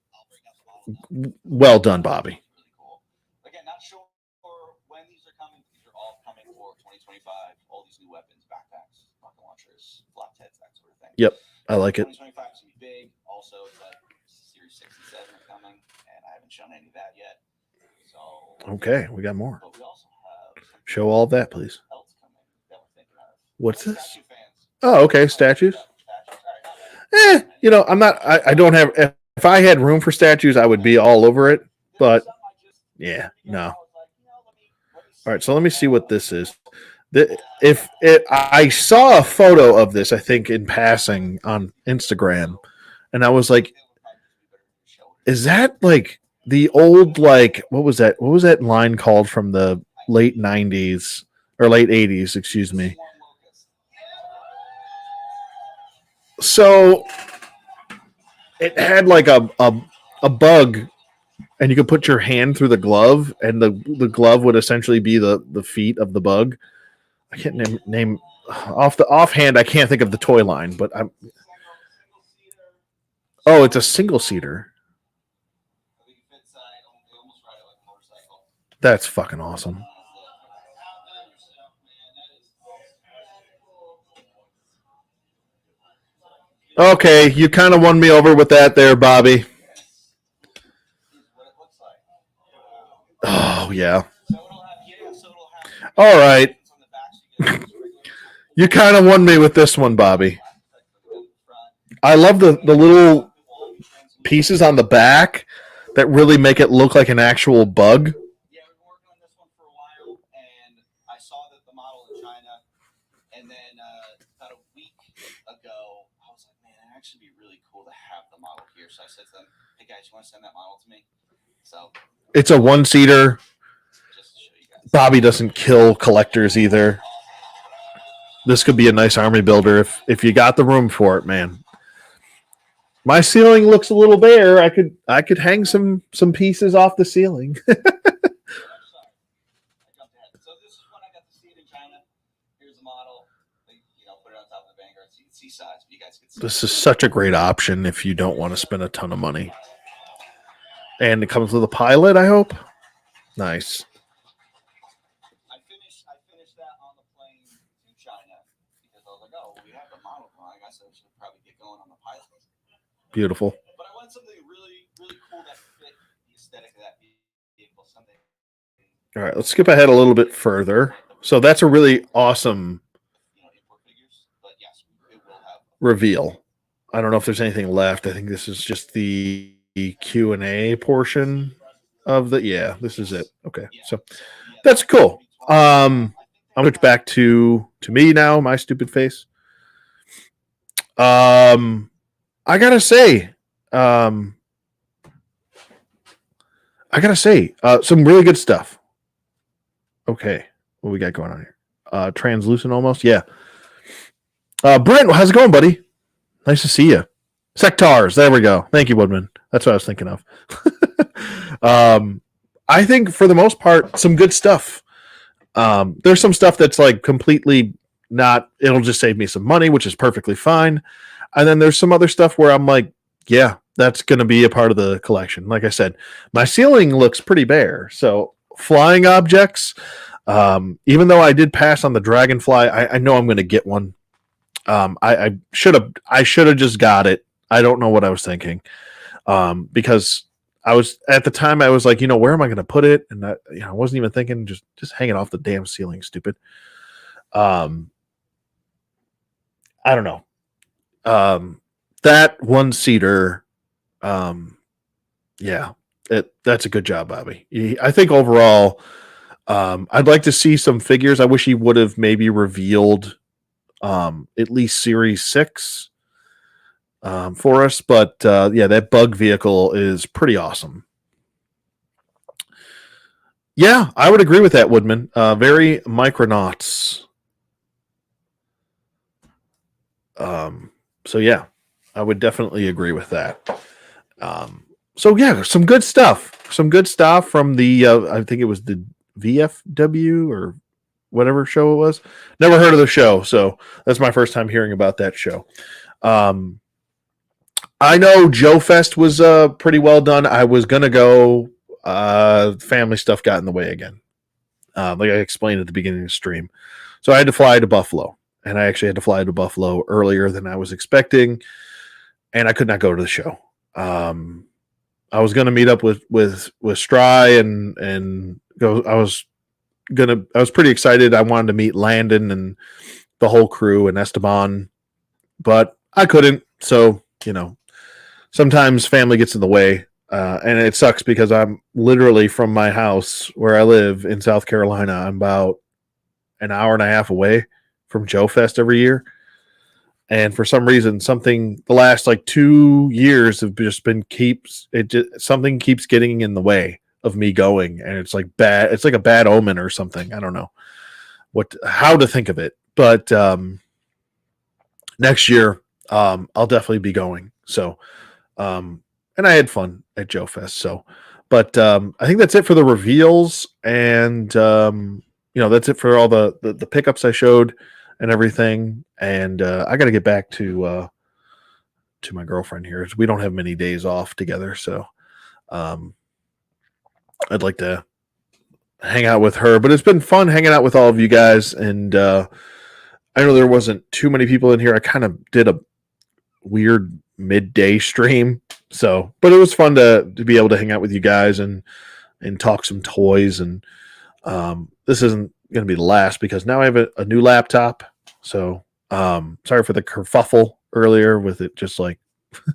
well done, Bobby. Again, not sure when these are coming. These are all coming for 2025. All these new weapons, backpacks, rocket launchers, flak heads, that sort of thing. Yep, I like it. 2025 is going to be big. Also, it's like Series 67 are coming, and I haven't shown any of that yet. So okay, we got more. But we also have show all of that, please. Else coming that we're thinking of. What's this? Oh, okay, statues. I'm not. I don't have. If I had room for statues, I would be all over it. But yeah, no. All right, so let me see what this is. I saw a photo of this, I think in passing on Instagram, and I was like, Is that like the old like what was that? What was that line called from the late 90s or late 80s, excuse me. So it had like a bug and you could put your hand through the glove and the glove would essentially be the feet of the bug. I can't name off the offhand. I can't think of the toy line, but I'm. Oh, it's a single seater. That's fucking awesome. Okay, you kind of won me over with that there, Bobby. Oh yeah. All right. You kind of won me with this one, Bobby. I love the little pieces on the back that really make it look like an actual bug. Yeah, we've been working on this one for a while, and I saw that the model in China, and then about a week ago, I was like, man, it'd actually be really cool to have the model here. So I said to them, hey guys, you want to send that model to me? So it's a one-seater. Just to show you guys. Bobby doesn't kill collectors either. This could be a nice army builder if you got the room for it, man. My ceiling looks a little bare. I could hang some pieces off the ceiling. So this is when I got to see it in China. Here's the model. Put it on top of the Vanguard so you can see size. But you guys can see. This is such a great option if you don't want to spend a ton of money. And it comes with a pilot, I hope. Nice. I finished that on the plane to China because I was like, oh, we have the model. I guess I should probably get going on the pilot. Beautiful. But I wanted something really, really cool that fit the aesthetic of that vehicle. Something. All right, let's skip ahead a little bit further. So that's a really awesome reveal. I don't know if there's anything left. I think this is just the Q&A portion of the. Yeah, this is it. Okay, so that's cool. I'm gonna switch back to me now. My stupid face. I gotta say, some really good stuff. Okay, what we got going on here? Translucent almost, yeah. Brent, how's it going, buddy? Nice to see you. Sectars, there we go. Thank you, Woodman. That's what I was thinking of. I think for the most part, some good stuff. There's some stuff that's like completely not. It'll just save me some money, which is perfectly fine. And then there's some other stuff where I'm like, yeah, that's going to be a part of the collection. Like I said, my ceiling looks pretty bare. So flying objects, even though I did pass on the Dragonfly, I know I'm going to get one. I should have just got it. I don't know what I was thinking. Because I was at the time I was like, where am I going to put it? And I wasn't even thinking, just hang it off the damn ceiling, stupid. I don't know. That one seater, yeah, that's a good job, Bobby. I think overall, I'd like to see some figures. I wish he would have maybe revealed, at least Series 6, for us. But, yeah, that bug vehicle is pretty awesome. Yeah, I would agree with that, Woodman. Very Micronauts. So yeah, I would definitely agree with that. So yeah, some good stuff from the, I think it was the VFW or whatever show it was. Never heard of the show. So that's my first time hearing about that show. I know Joe Fest was, pretty well done. I was going to go, family stuff got in the way again. Like I explained at the beginning of the stream. So I had to fly to Buffalo. And I actually had to fly to Buffalo earlier than I was expecting, and I could not go to the show. I was going to meet up with Stry and go. I was pretty excited. I wanted to meet Landon and the whole crew and Esteban, but I couldn't. So sometimes family gets in the way, and it sucks because I'm literally from my house where I live in South Carolina. I'm about an hour and a half away from Joe Fest every year. And for some reason, the last like 2 years have just been something keeps getting in the way of me going, and it's like bad. It's like a bad omen or something. I don't know how to think of it, but next year, I'll definitely be going. So, and I had fun at Joe Fest. So, but I think that's it for the reveals, and that's it for all the pickups I showed and everything. And I got to get back to my girlfriend here. We don't have many days off together, so I'd like to hang out with her. But it's been fun hanging out with all of you guys, and I know there wasn't too many people in here. I kind of did a weird midday stream, but it was fun to be able to hang out with you guys and talk some toys. And this isn't going to be the last because now I have a new laptop. So sorry for the kerfuffle earlier with it just like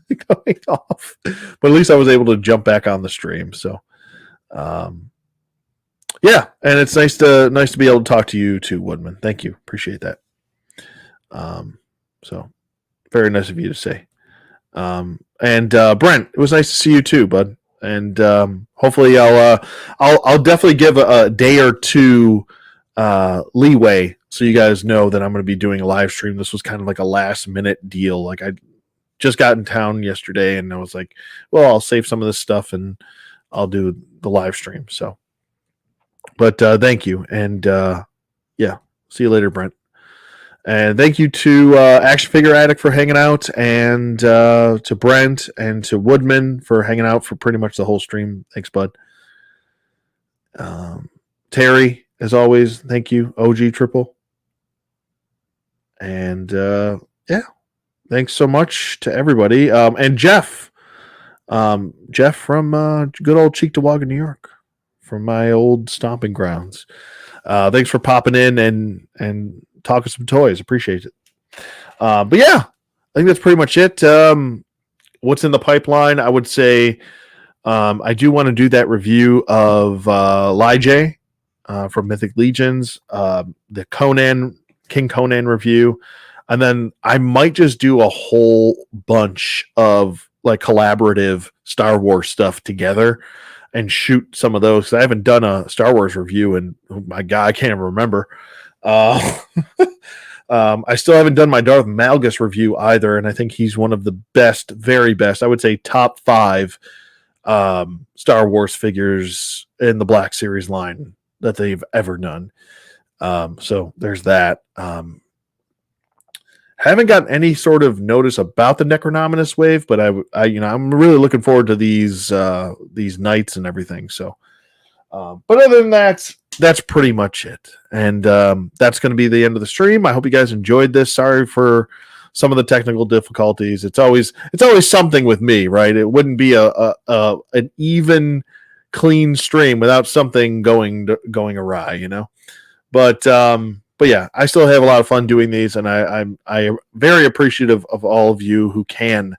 going off, but at least I was able to jump back on the stream. So yeah, and it's nice to be able to talk to you too, Woodman. Thank you, appreciate that. So very nice of you to say. And Brent, it was nice to see you too, bud. And hopefully I'll definitely give a day or two leeway so you guys know that I'm going to be doing a live stream. This was kind of like a last minute deal. Like I just got in town yesterday and I was like, well, I'll save some of this stuff and I'll do the live stream. So, but thank you. And yeah, see you later, Brent. And thank you to Action Figure Addict for hanging out, and to Brent and to Woodman for hanging out for pretty much the whole stream. Thanks, bud. Terry, as always, thank you. OG Triple. And yeah, thanks so much to everybody. And Jeff. Jeff from good old Cheektowaga, New York, from my old stomping grounds. Thanks for popping in and talking some toys. Appreciate it. But yeah, I think that's pretty much it. What's in the pipeline? I would say I do want to do that review of Lijay from Mythic Legions, the King Conan review, and then I might just do a whole bunch of like collaborative Star Wars stuff together and shoot some of those. I haven't done a Star Wars review, and oh my God, I can't even remember. I still haven't done my Darth Malgus review either, and I think he's one of the best, very best, I would say top 5 Star Wars figures in the Black Series line that they've ever done. So there's that. Haven't gotten any sort of notice about the Necronominus wave, but I'm really looking forward to these nights and everything. So, but other than that, that's pretty much it. And that's going to be the end of the stream. I hope you guys enjoyed this. Sorry for some of the technical difficulties. It's always something with me, right? It wouldn't be an even, clean stream without something going awry, you know. But yeah, I still have a lot of fun doing these, and I'm very appreciative of all of you who can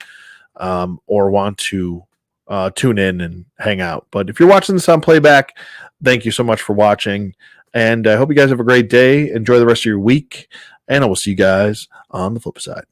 or want to tune in and hang out. But if you're watching this on playback, thank you so much for watching, and I hope you guys have a great day. Enjoy the rest of your week, and I will see you guys on the flip side.